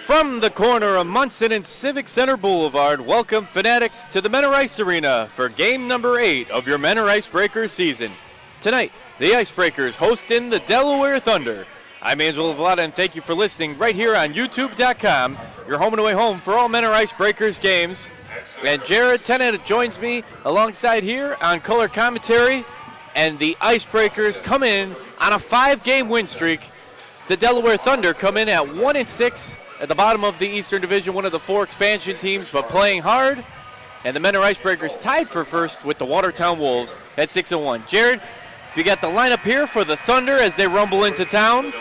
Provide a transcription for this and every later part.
From the corner of Munson and Civic Center Boulevard, welcome Fanatics to the Menor Ice Arena for game number 8 of your Menor Icebreakers season. Tonight, the Icebreakers hosting the Delaware Thunder. I'm Angelo Vallata, and thank you for listening right here on YouTube.com, your home and away home for all Menor Icebreakers games. And Jared Tennant joins me alongside here on color commentary, and the Icebreakers come in on a 5-game win streak. The Delaware Thunder come in at 1-6 at the bottom of the Eastern Division, one of the 4 expansion teams, but playing hard. And the Menor Icebreakers tied for first with the Watertown Wolves at 6-1. Jared, if you got the lineup here for the Thunder as they rumble into town.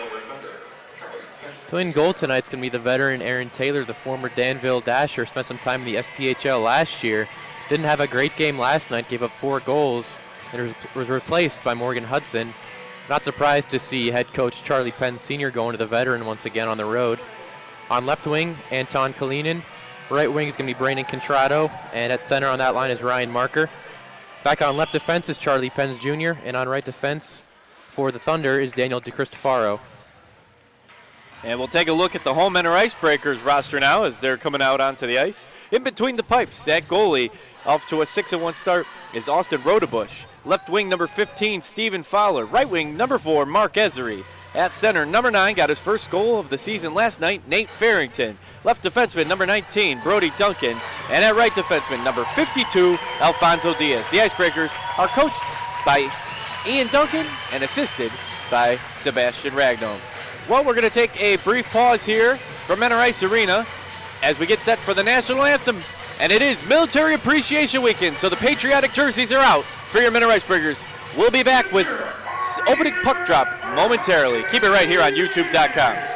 So in goal tonight's going to be the veteran Aaron Taylor, the former Danville Dasher, spent some time in the SPHL last year. Didn't have a great game last night, gave up 4 goals, and was replaced by Morgan Hudson. Not surprised to see head coach Charlie Penn Sr. going to the veteran once again on the road. On left wing, Anton Kalinin. Right wing is going to be Brandon Contrado, and at center on that line is Ryan Marker. Back on left defense is Charlie Penns Jr., and on right defense for the Thunder is Daniel DeCristofaro. And we'll take a look at the home Menor Icebreakers roster now as they're coming out onto the ice. In between the pipes, at goalie, off to a 6-1 start, is Austin Rodebush. Left wing, number 15, Stephen Fowler. Right wing, number 4, Mark Ezery. At center, number 9, got his first goal of the season last night, Nate Farrington. Left defenseman, number 19, Brody Duncan. And at right defenseman, number 52, Alfonso Diaz. The Icebreakers are coached by Ian Duncan and assisted by Sebastian Ragnall. Well, we're going to take a brief pause here from Menor Ice Arena as we get set for the national anthem. And it is Military Appreciation Weekend, so the patriotic jerseys are out for your Menor Icebreakers. We'll be back with opening puck drop momentarily. Keep it right here on YouTube.com.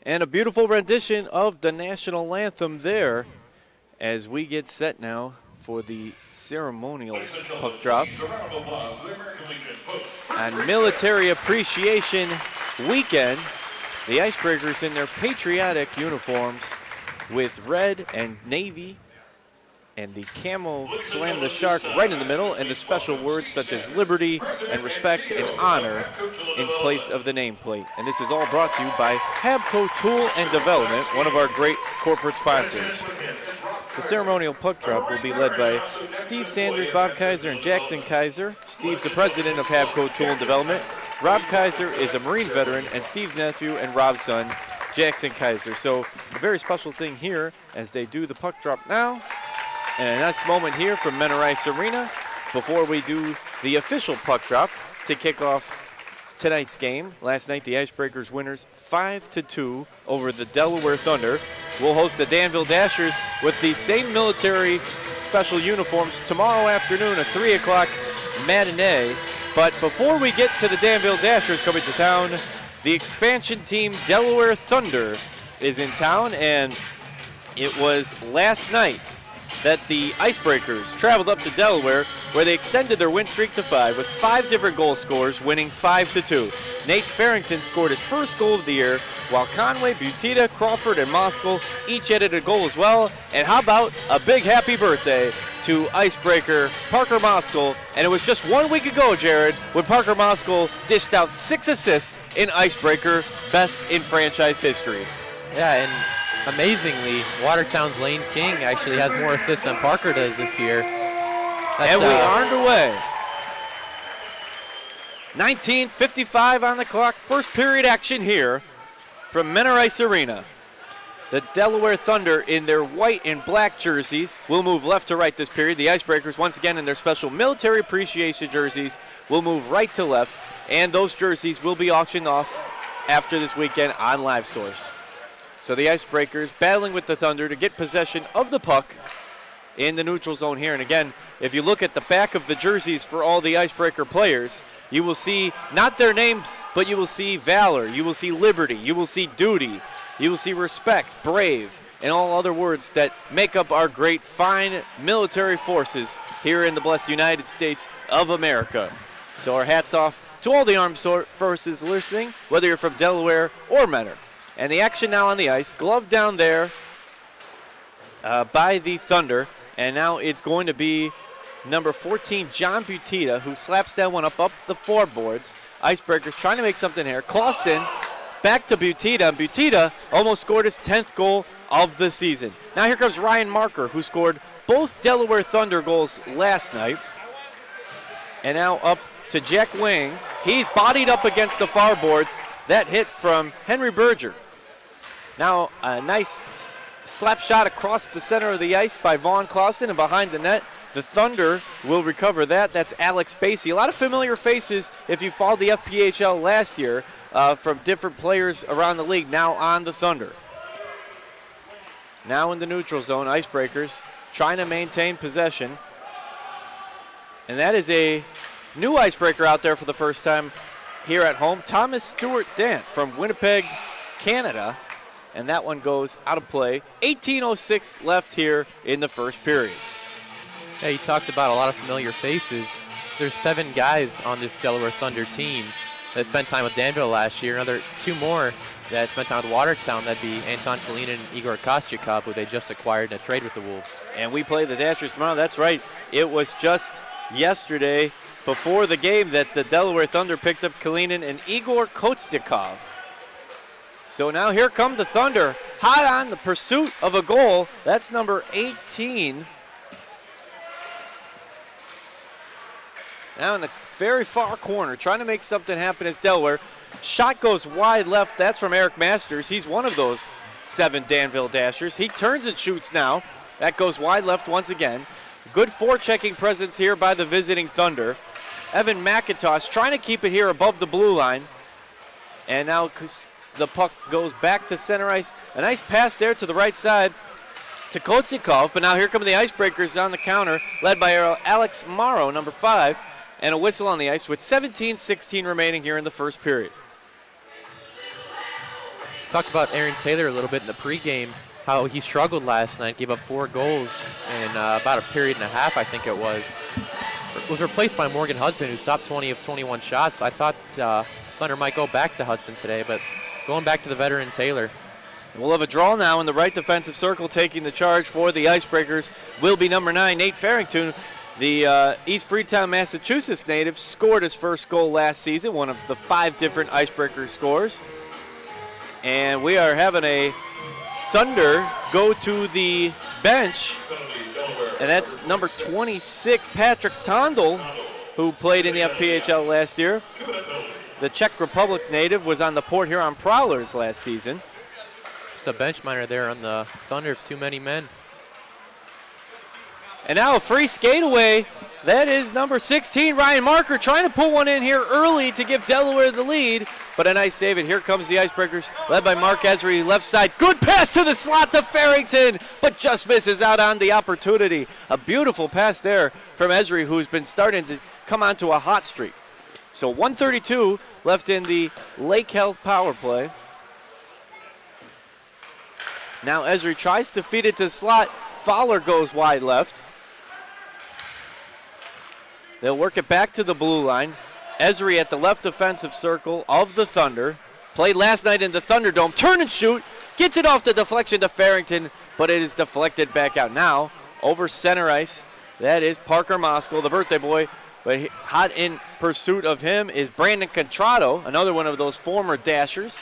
And a beautiful rendition of the national anthem there as we get set now for the ceremonial puck drop. On Military Appreciation Weekend, the Icebreakers in their patriotic uniforms with red and navy, and the camo slam the shark right in the middle, and the special words such as liberty and respect and honor in place of the nameplate. And this is all brought to you by Habco Tool and Development, one of our great corporate sponsors. The ceremonial puck drop will be led by Steve Sanders, Bob Kaiser, and Jackson Kaiser. Steve's the president of Habco Tool and Development. Rob Kaiser is a Marine veteran, and Steve's nephew and Rob's son, Jackson Kaiser. So a very special thing here as they do the puck drop now. And a nice moment here from Menor Ice Arena before we do the official puck drop to kick off tonight's game. Last night, the Icebreakers winners 5-2 over the Delaware Thunder. We'll host the Danville Dashers with the same military special uniforms tomorrow afternoon, a 3 o'clock matinee. But before we get to the Danville Dashers coming to town, the expansion team Delaware Thunder is in town, and it was last night that the Icebreakers traveled up to Delaware, where they extended their win streak to 5 with 5 different goal scorers, winning 5-2. Nate Farrington scored his first goal of the year, while Conway, Butita, Crawford, and Moskal each added a goal as well. And how about a big happy birthday to Icebreaker Parker Moskal? And it was just 1 week ago, Jared, when Parker Moskal dished out 6 assists in Icebreaker best in franchise history. Yeah, and amazingly, Watertown's Lane King actually has more assists than Parker does this year. And we are underway. 19:55 on the clock. First period action here from Menor Ice Arena. The Delaware Thunder in their white and black jerseys will move left to right this period. The Icebreakers, once again in their special military appreciation jerseys, will move right to left. And those jerseys will be auctioned off after this weekend on LiveSource. So the Icebreakers battling with the Thunder to get possession of the puck in the neutral zone here. And again, if you look at the back of the jerseys for all the Icebreaker players, you will see not their names, but you will see valor, you will see liberty, you will see duty, you will see respect, brave, and all other words that make up our great, fine military forces here in the blessed United States of America. So our hats off to all the armed forces listening, whether you're from Delaware or Menor. And the action now on the ice, glove down there by the Thunder. And now it's going to be number 14, John Butita, who slaps that one up the floorboards. Icebreakers trying to make something here. Clauston back to Butita. And Butita almost scored his 10th goal of the season. Now here comes Ryan Marker, who scored both Delaware Thunder goals last night. And now up to Jack Wing. He's bodied up against the far boards. That hit from Henry Berger. Now a nice slap shot across the center of the ice by Vaughn Clauston, and behind the net, the Thunder will recover that. That's Alex Basie. A lot of familiar faces if you followed the FPHL last year from different players around the league now on the Thunder. Now in the neutral zone, Icebreakers trying to maintain possession. And that is a new Icebreaker out there for the first time here at home, Thomas Stewart Dant from Winnipeg, Canada. And that one goes out of play. 18:06 left here in the first period. Yeah, you talked about a lot of familiar faces. There's 7 guys on this Delaware Thunder team that spent time with Danville last year. Another 2 more that spent time with Watertown. That'd be Anton Kalinin and Igor Kostyakov, who they just acquired in a trade with the Wolves. And we play the Dashers tomorrow. That's right. It was just yesterday before the game that the Delaware Thunder picked up Kalinin and Igor Kostyakov. So now here come the Thunder, hot on the pursuit of a goal. That's number 18. Now in the very far corner, trying to make something happen is Delaware. Shot goes wide left. That's from Eric Masters. He's one of those 7 Danville Dashers. He turns and shoots now. That goes wide left once again. Good forechecking presence here by the visiting Thunder. Evan McIntosh trying to keep it here above the blue line. And now the puck goes back to center ice. A nice pass there to the right side to Kotyakov. But now here come the Icebreakers on the counter, led by Alex Morrow, number 5. And a whistle on the ice with 17-16 remaining here in the first period. Talked about Aaron Taylor a little bit in the pregame, how he struggled last night, gave up 4 goals in about a period and a half, I think it was. Was replaced by Morgan Hudson, who stopped 20 of 21 shots. I thought Thunder might go back to Hudson today, but going back to the veteran Taylor. We'll have a draw now in the right defensive circle. Taking the charge for the Icebreakers will be number 9, Nate Farrington. The East Freetown, Massachusetts native scored his first goal last season, one of the 5 different Icebreaker scores. And we are having a Thunder go to the bench, and that's number 26, Patrick Tondel, who played in the FPHL last year. The Czech Republic native was on the Port Huron Prowlers last season. Just a bench minor there on the Thunder, too many men. And now a free skate away. That is number 16, Ryan Marker, trying to put one in here early to give Delaware the lead. But a nice save, and here comes the Icebreakers, led by Mark Esri, left side. Good pass to the slot to Farrington, but just misses out on the opportunity. A beautiful pass there from Esri, who's been starting to come onto a hot streak. So 1:32 left in the Lake Health power play. Now Esri tries to feed it to the slot. Fowler goes wide left. They'll work it back to the blue line. Esri at the left defensive circle of the Thunder. Played last night in the Thunderdome. Turn and shoot. Gets it off the deflection to Farrington, but it is deflected back out. Now over center ice. That is Parker Moskal, the birthday boy. But hot in pursuit of him is Brandon Contrado, another one of those former Dashers.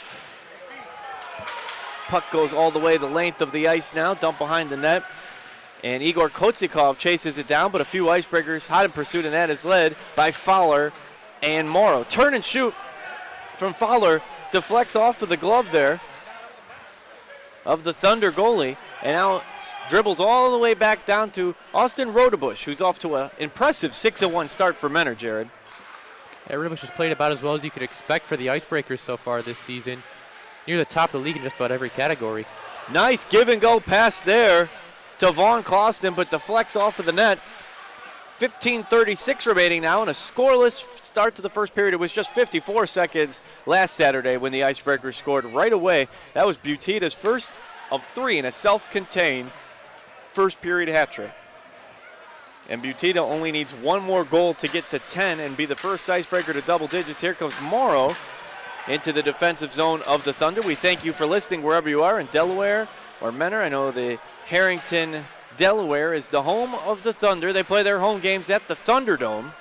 Puck goes all the way the length of the ice now, dumped behind the net. And Igor Kotsikov chases it down, but a few Icebreakers hot in pursuit, and that is led by Fowler and Morrow. Turn and shoot from Fowler, deflects off of the glove there of the Thunder goalie, and now dribbles all the way back down to Austin Rodebush, who's off to an impressive 6-1 start for Menor, Jared. Yeah, Rodebush has played about as well as you could expect for the Icebreakers so far this season. Near the top of the league in just about every category. Nice give-and-go pass there to Vaughn Clauston, but deflects off of the net. 15:36 remaining now, and a scoreless start to the first period. It was just 54 seconds last Saturday when the Icebreakers scored right away. That was Butita's first of 3 in a self-contained first period hat trick. And Butita only needs one more goal to get to 10 and be the first Icebreaker to double digits. Here comes Morrow into the defensive zone of the Thunder. We thank you for listening wherever you are in Delaware or Menor. I know the Harrington, Delaware is the home of the Thunder. They play their home games at the Thunderdome.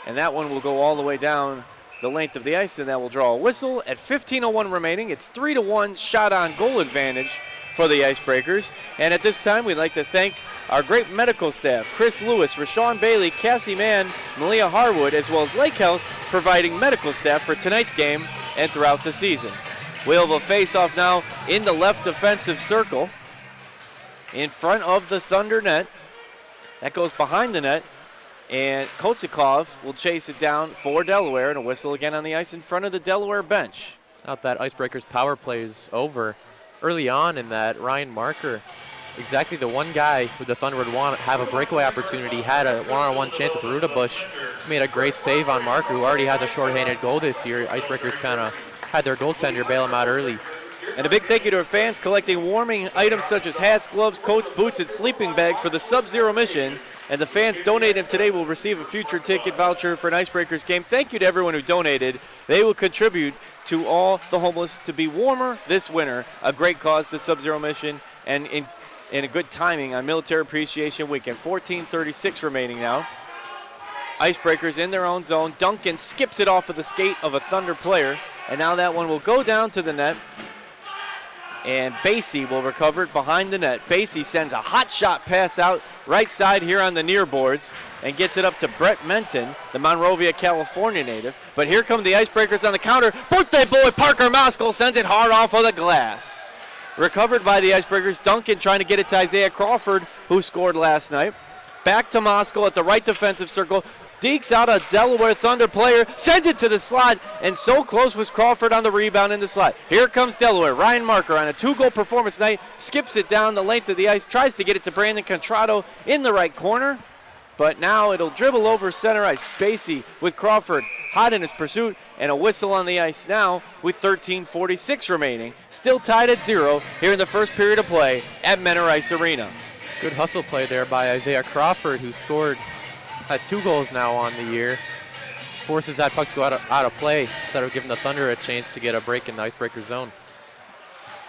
And that one will go all the way down the length of the ice, and that will draw a whistle at 15:01 remaining. It's 3-1 shot on goal advantage for the Icebreakers. And at this time, we'd like to thank our great medical staff, Chris Lewis, Rashawn Bailey, Cassie Mann, Malia Harwood, as well as Lake Health, providing medical staff for tonight's game and throughout the season. We'll have a face-off now in the left defensive circle in front of the Thunder net. That goes behind the net, and Kotsikov will chase it down for Delaware, and a whistle again on the ice in front of the Delaware bench. Now that Icebreakers power play is over, early on in that, Ryan Marker, exactly the one guy who the Thunder would want to have a breakaway opportunity, had a one-on-one chance with Rudabush. Just made a great save on Marker, who already has a shorthanded goal this year. Icebreakers kind of had their goaltender bail him out early. And a big thank you to our fans collecting warming items such as hats, gloves, coats, boots, and sleeping bags for the Sub-Zero mission. And the fans donating today will receive a future ticket voucher for an Icebreakers game. Thank you to everyone who donated. They will contribute to all the homeless to be warmer this winter. A great cause, the Sub-Zero mission, and in a good timing on Military Appreciation Weekend. 14:36 remaining now. Icebreakers in their own zone. Duncan skips it off of the skate of a Thunder player, and now that one will go down to the net. And Basie will recover it behind the net. Basie sends a hot shot pass out right side here on the near boards and gets it up to Brett Menton, the Monrovia, California native. But here come the Icebreakers on the counter. Birthday boy Parker Moskal sends it hard off of the glass. Recovered by the Icebreakers. Duncan trying to get it to Isaiah Crawford, who scored last night. Back to Moskal at the right defensive circle. Dekes out a Delaware Thunder player, sends it to the slot, and so close was Crawford on the rebound in the slot. Here comes Delaware. Ryan Marker on a 2-goal performance tonight, skips it down the length of the ice, tries to get it to Brandon Contrado in the right corner, but now it'll dribble over center ice. Basie with Crawford, hot in his pursuit, and a whistle on the ice now with 13:46 remaining. Still tied at 0 here in the first period of play at Menor Ice Arena. Good hustle play there by Isaiah Crawford, who has 2 goals now on the year. Just forces that puck to go out of play instead of giving the Thunder a chance to get a break in the Icebreaker zone.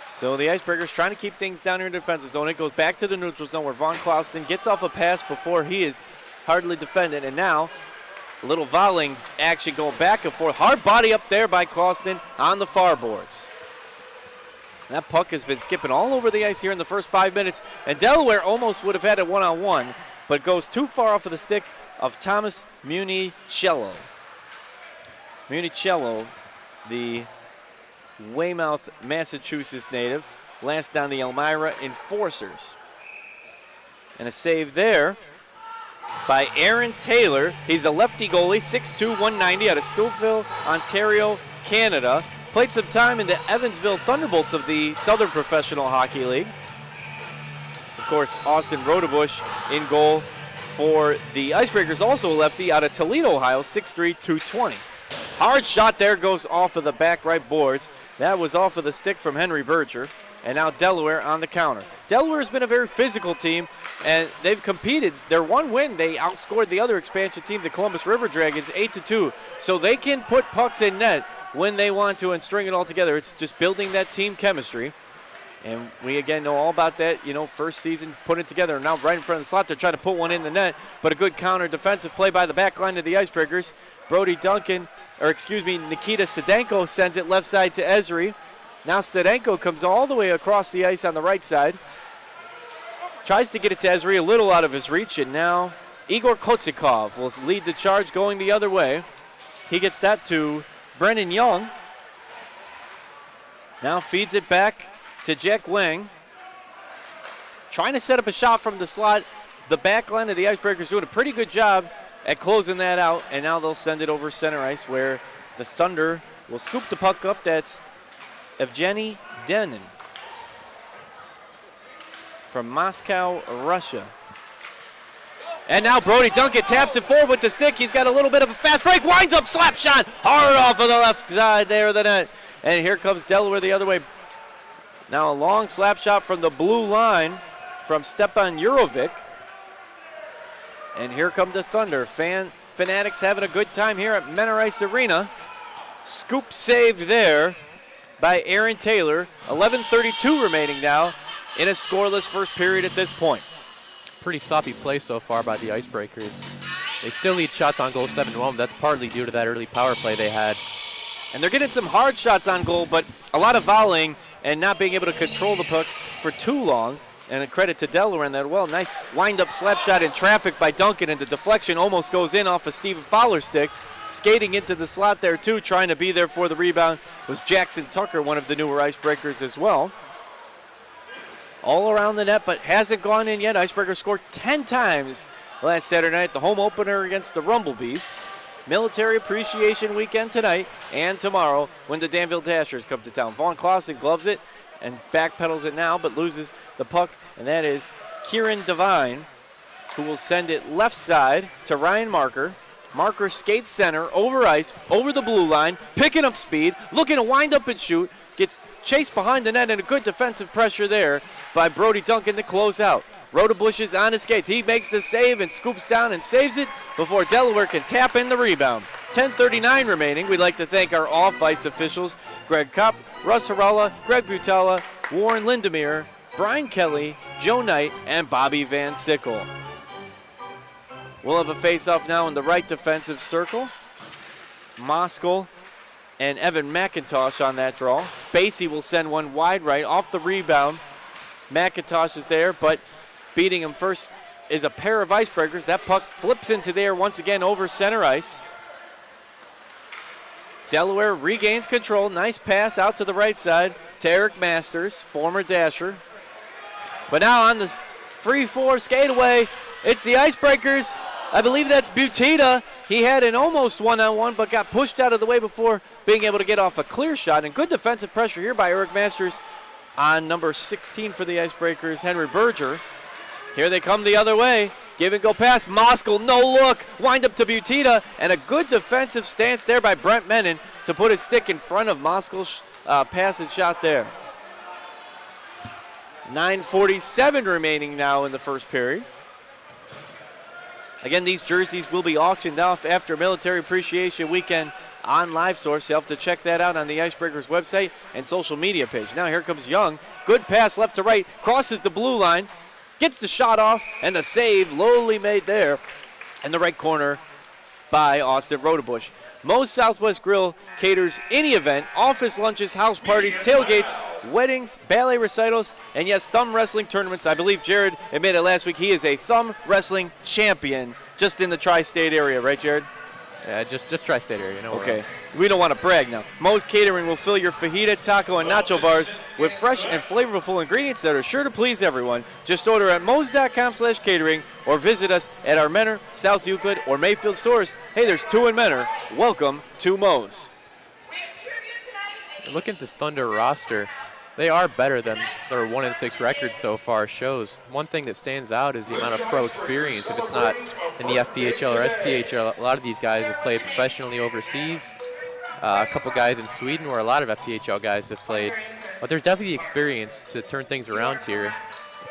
So the Icebreakers trying to keep things down here in the defensive zone. It goes back to the neutral zone where Von Clauston gets off a pass before he is hardly defended. And now a little volleying action going back and forth. Hard body up there by Clauston on the far boards. That puck has been skipping all over the ice here in the first 5 minutes. And Delaware almost would have had it one-on-one, but goes too far off of the stick of Thomas Municello. Municello, the Weymouth, Massachusetts native, last down the Elmira Enforcers. And a save there by Aaron Taylor. He's a lefty goalie, 6'2", 190 out of Stouffville, Ontario, Canada. Played some time in the Evansville Thunderbolts of the Southern Professional Hockey League. Of course, Austin Rodebush in goal for the Icebreakers, also a lefty out of Toledo, Ohio, 6'3", 220. Hard shot there, goes off of the back right boards. That was off of the stick from Henry Berger. And now Delaware on the counter. Delaware has been a very physical team, and they've competed. Their one win, they outscored the other expansion team, the Columbus River Dragons, 8-2. So they can put pucks in net when they want to and string it all together. It's just building that team chemistry. And we, again, know all about that, first season, put it together. Now right in front of the slot, they're trying to put one in the net, but a good counter defensive play by the back line of the Icebreakers. Nikita Sedenko sends it left side to Esri. Now Sedenko comes all the way across the ice on the right side. Tries to get it to Esri, a little out of his reach, and now Igor Kotsikov will lead the charge going the other way. He gets that to Brennan Young. Now feeds it back to Jack Wang. Trying to set up a shot from the slot. The back line of the Icebreakers doing a pretty good job at closing that out, and now they'll send it over center ice where the Thunder will scoop the puck up. That's Evgeny Denin from Moscow, Russia. And now Brody Duncan taps it forward with the stick. He's got a little bit of a fast break, winds up, slap shot, hard off of the left side there of the net. And here comes Delaware the other way. Now a long slap shot from the blue line from Stepan Jurovic. And here come the Thunder. Fanatics having a good time here at Menor Ice Arena. Scoop save there by Aaron Taylor. 11:32 remaining now in a scoreless first period at this point. Pretty sloppy play so far by the Icebreakers. They still lead shots on goal 7-1. That's partly due to that early power play they had. And they're getting some hard shots on goal, but a lot of volleying and not being able to control the puck for too long. And a credit to Delaware in that. Well, nice wind-up slap shot in traffic by Duncan, and the deflection almost goes in off of Stephen Fowler's stick. Skating into the slot there, too, trying to be there for the rebound was Jackson Tucker, one of the newer Icebreakers as well. All around the net, but hasn't gone in yet. Icebreakers scored 10 times last Saturday night, the home opener against the Rumblebees. Military Appreciation Weekend tonight and tomorrow when the Danville Dashers come to town. Vaughn Clausen gloves it and backpedals it now, but loses the puck, and that is Kieran Devine, who will send it left side to Ryan Marker. Marker skates center, over ice, over the blue line, picking up speed, looking to wind up and shoot, gets chased behind the net, and a good defensive pressure there by Brody Duncan to close out. Rodebush is on his skates. He makes the save and scoops down and saves it before Delaware can tap in the rebound. 10:39 remaining. We'd like to thank our off-ice officials, Greg Kopp, Russ Harala, Greg Butala, Warren Lindemere, Brian Kelly, Joe Knight, and Bobby Van Sickle. We'll have a face-off now in the right defensive circle. Moskal and Evan McIntosh on that draw. Basie will send one wide right off the rebound. McIntosh is there, but beating him first is a pair of Icebreakers. That puck flips into there once again over center ice. Delaware regains control. Nice pass out to the right side to Eric Masters, former Dasher. But now on the free four skate away, it's the Icebreakers. I believe that's Butita. He had an almost one-on-one, but got pushed out of the way before being able to get off a clear shot. And good defensive pressure here by Eric Masters on number 16 for the Icebreakers, Henry Berger. Here they come the other way. Give and go pass. Moskal, no look. Wind up to Butita, and a good defensive stance there by Brent Menon to put his stick in front of Moskal's pass and shot there. 9:47 remaining now in the first period. Again, these jerseys will be auctioned off after Military Appreciation Weekend on LiveSource. You'll have to check that out on the Icebreakers website and social media page. Now here comes Young. Good pass left to right. Crosses the blue line. Gets the shot off, and the save lowly made there in the right corner by Austin Rodebush. Moe's Southwest Grill caters any event, office lunches, house parties, tailgates, weddings, ballet recitals, and yes, thumb wrestling tournaments. I believe Jared admitted last week he is a thumb wrestling champion just in the tri-state area, right, Jared? Yeah, just tri-state area. Okay. We don't want to brag now. Moe's Catering will fill your fajita, taco, and nacho bars with fresh and flavorful ingredients that are sure to please everyone. Just order at moes.com/catering or visit us at our Menor, South Euclid, or Mayfield stores. Hey, there's 2 in Menor. Welcome to Moe's. Look at this Thunder roster. They are better than their 1-6 record so far shows. One thing that stands out is the amount of pro experience. If it's not in the FPHL or SPHL, a lot of these guys have played professionally overseas. A couple guys in Sweden where a lot of FPHL guys have played. But there's definitely experience to turn things around here.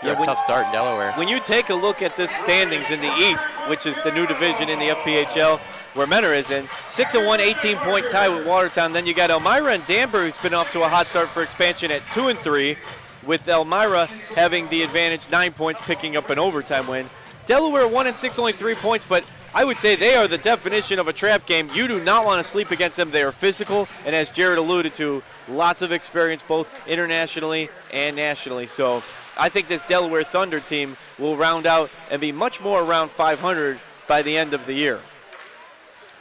Yeah, a tough start in Delaware. When you take a look at the standings in the East, which is the new division in the FPHL, where Menor is in, 6-1, 18-point tie with Watertown. Then you got Elmira and Danbury, who's been off to a hot start for expansion at 2-3, with Elmira having the advantage, 9 points, picking up an overtime win. Delaware 1-6, only 3 points, but I would say they are the definition of a trap game. You do not want to sleep against them. They are physical, and as Jared alluded to, lots of experience both internationally and nationally. So I think this Delaware Thunder team will round out and be much more around 500 by the end of the year.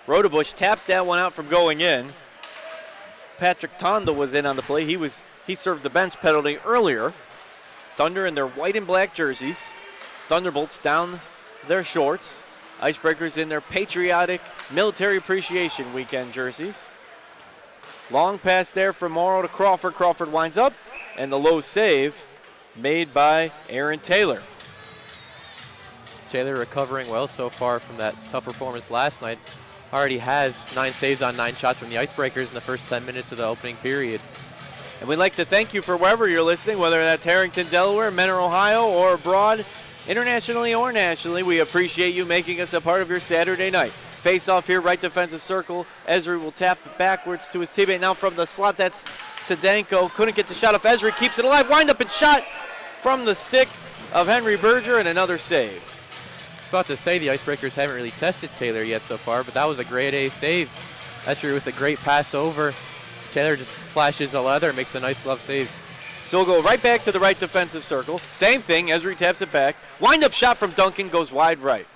Rodebush taps that one out from going in. Patrick Tonda was in on the play. He served the bench penalty earlier. Thunder in their white and black jerseys. Thunderbolts down their shorts. Icebreakers in their patriotic Military Appreciation Weekend jerseys. Long pass there from Morrow to Crawford. Crawford winds up, and the low save made by Aaron Taylor. Taylor recovering well so far from that tough performance last night. Already has 9 saves on 9 shots from the Icebreakers in the first 10 minutes of the opening period. And we'd like to thank you for wherever you're listening, whether that's Harrington, Delaware, Menor, Ohio, or abroad, internationally or nationally. We appreciate you making us a part of your Saturday night. Face off here, right defensive circle. Esri will tap it backwards to his teammate. Now from the slot, that's Sedenko. Couldn't get the shot off. Esri keeps it alive. Wind up and shot from the stick of Henry Berger, and another save. I was about to say the Icebreakers haven't really tested Taylor yet so far, but that was a grade A save. Esri with a great pass over. Taylor just flashes a leather, makes a nice glove save. So we'll go right back to the right defensive circle. Same thing, Esri taps it back. Wind up shot from Duncan goes wide right.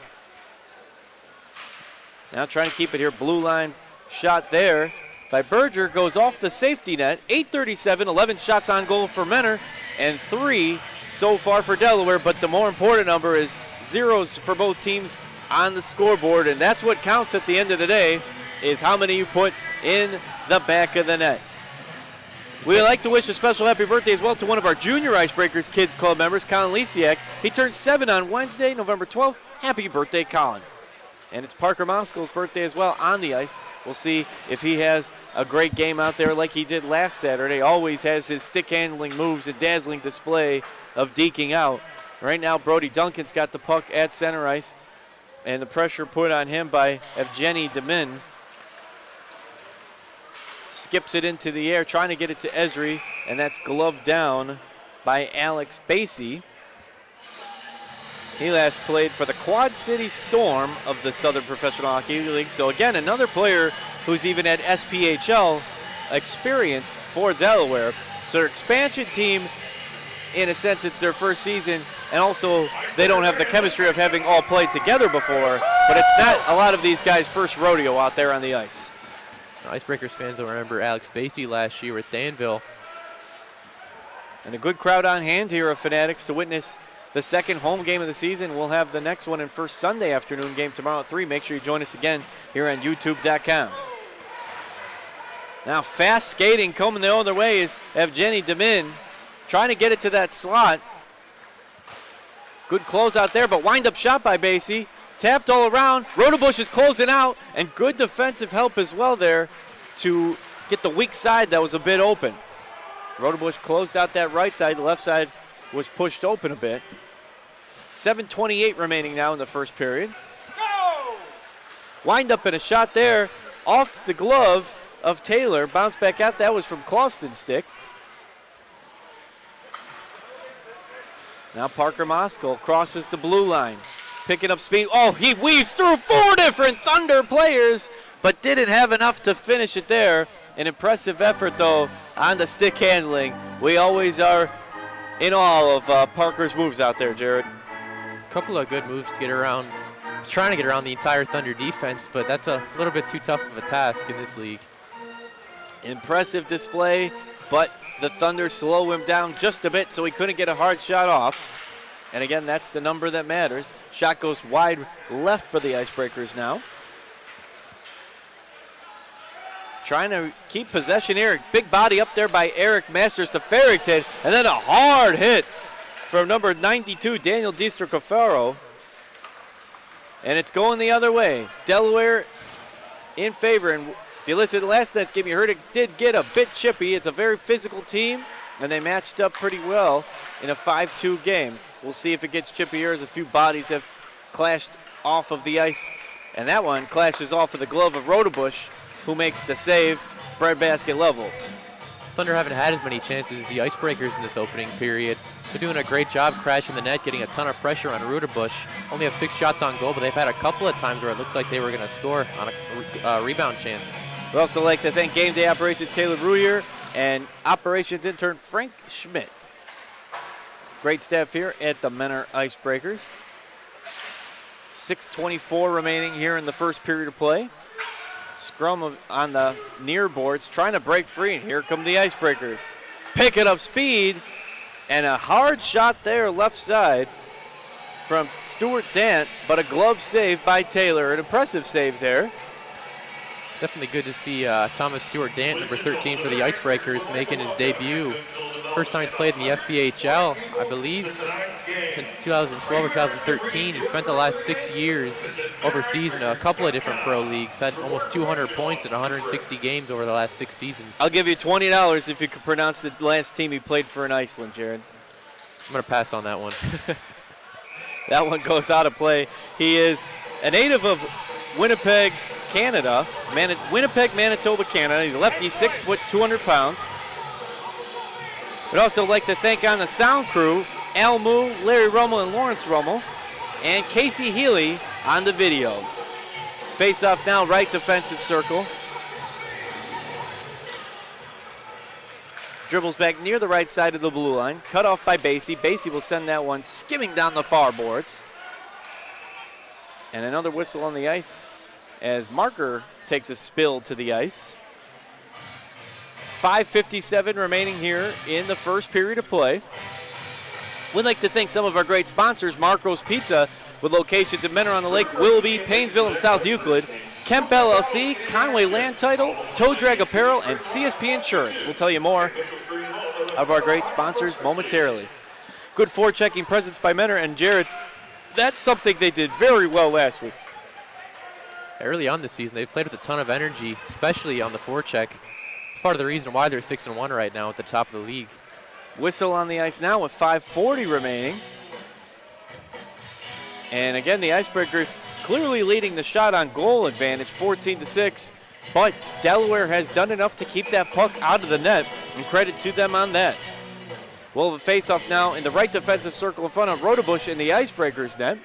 Now trying to keep it here, blue line shot there by Berger, goes off the safety net. 8:37, 11 shots on goal for Menor, and 3 so far for Delaware, but the more important number is zeros for both teams on the scoreboard, and that's what counts at the end of the day, is how many you put in the back of the net. We'd like to wish a special happy birthday as well to one of our junior Icebreakers Kids Club members, Colin Lisiak. He turned 7 on Wednesday, November 12th. Happy birthday, Colin. And it's Parker Moskal's birthday as well on the ice. We'll see if he has a great game out there like he did last Saturday. Always has his stick handling moves, a dazzling display of deking out. Right now, Brody Duncan's got the puck at center ice, and the pressure put on him by Evgeny Demin. Skips it into the air, trying to get it to Esri, and that's gloved down by Alex Basie. He last played for the Quad City Storm of the Southern Professional Hockey League. So again, another player who's even had SPHL experience for Delaware. So their expansion team, in a sense, it's their first season, and also they don't have the chemistry of having all played together before, but it's not a lot of these guys' first rodeo out there on the ice. Icebreakers fans will remember Alex Basie last year with Danville. And a good crowd on hand here of Fanatics to witness the second home game of the season. We'll have the next one in first Sunday afternoon game tomorrow at 3. Make sure you join us again here on YouTube.com. Now fast skating coming the other way is Evgeny Demin, trying to get it to that slot. Good close out there, but wind-up shot by Basie. Tapped all around. Rodebush is closing out, and good defensive help as well there to get the weak side that was a bit open. Rodebush closed out that right side. The left side was pushed open a bit. 7:28 remaining now in the first period. Wind up and a shot there off the glove of Taylor. Bounce back out. That was from Clauston's stick. Now Parker Moskal crosses the blue line. Picking up speed. Oh, he weaves through 4 different Thunder players, but didn't have enough to finish it there. An impressive effort, though, on the stick handling. We always are in awe of Parker's moves out there, Jared. A couple of good moves to get around. He's trying to get around the entire Thunder defense, but that's a little bit too tough of a task in this league. Impressive display, but the Thunder slow him down just a bit so he couldn't get a hard shot off. And again, that's the number that matters. Shot goes wide left for the Icebreakers now. Trying to keep possession here. Big body up there by Eric Masters to Farrington. And then a hard hit from number 92, Daniel DiStrocafaro. And it's going the other way. Delaware in favor. And if you listen to last night's game, you heard it did get a bit chippy. It's a very physical team, and they matched up pretty well in a 5-2 game. We'll see if it gets chippier as a few bodies have clashed off of the ice. And that one clashes off of the glove of Rodebush, who makes the save, breadbasket level. Thunder haven't had as many chances as the Icebreakers in this opening period. They're doing a great job crashing the net, getting a ton of pressure on Rodebush. Only have 6 shots on goal, but they've had a couple of times where it looks like they were going to score on a rebound chance. We'd also like to thank Game Day Operations Taylor Ruyer and Operations Intern Frank Schmidt. Great staff here at the Menor Icebreakers. 6:24 remaining here in the first period of play. Scrum on the near boards, trying to break free, and here come the Icebreakers. Picking up speed, and a hard shot there left side from Stuart Dant, but a glove save by Taylor. An impressive save there. Definitely good to see Thomas Stewart Dant, number 13 for the Icebreakers, making his debut. First time he's played in the FBHL, I believe, since 2012 or 2013. He spent the last 6 years overseas in a couple of different pro leagues. Had almost 200 points in 160 games over the last 6 seasons. I'll give you $20 if you could pronounce the last team he played for in Iceland, Jared. I'm going to pass on that one. That one goes out of play. He is a native of Winnipeg, Canada. Winnipeg, Manitoba, Canada. He's a lefty, 6 foot, 200 pounds. We'd also like to thank on the sound crew, Al Moo, Larry Rummel, and Lawrence Rummel, and Casey Healy on the video. Face off now, right defensive circle. Dribbles back near the right side of the blue line. Cut off by Basie. Basie will send that one skimming down the far boards. And another whistle on the ice as Marker takes a spill to the ice. 5:57 remaining here in the first period of play. We'd like to thank some of our great sponsors, Marco's Pizza, with locations in Menor on the Lake, Willoughby, Painesville, and South Euclid, Kemp LLC, Conway Land Title, Toe Drag Apparel, and CSP Insurance. We'll tell you more of our great sponsors momentarily. Good forechecking presence by Menor, and Jared, that's something they did very well last week. Early on this season, they've played with a ton of energy, especially on the forecheck. It's part of the reason why they're 6-1 right now at the top of the league. Whistle on the ice now with 5:40 remaining. And again, the Icebreakers clearly leading the shot on goal advantage, 14-6. But Delaware has done enough to keep that puck out of the net, and credit to them on that. We'll have a face-off now in the right defensive circle in front of Rodebush in the Icebreakers net.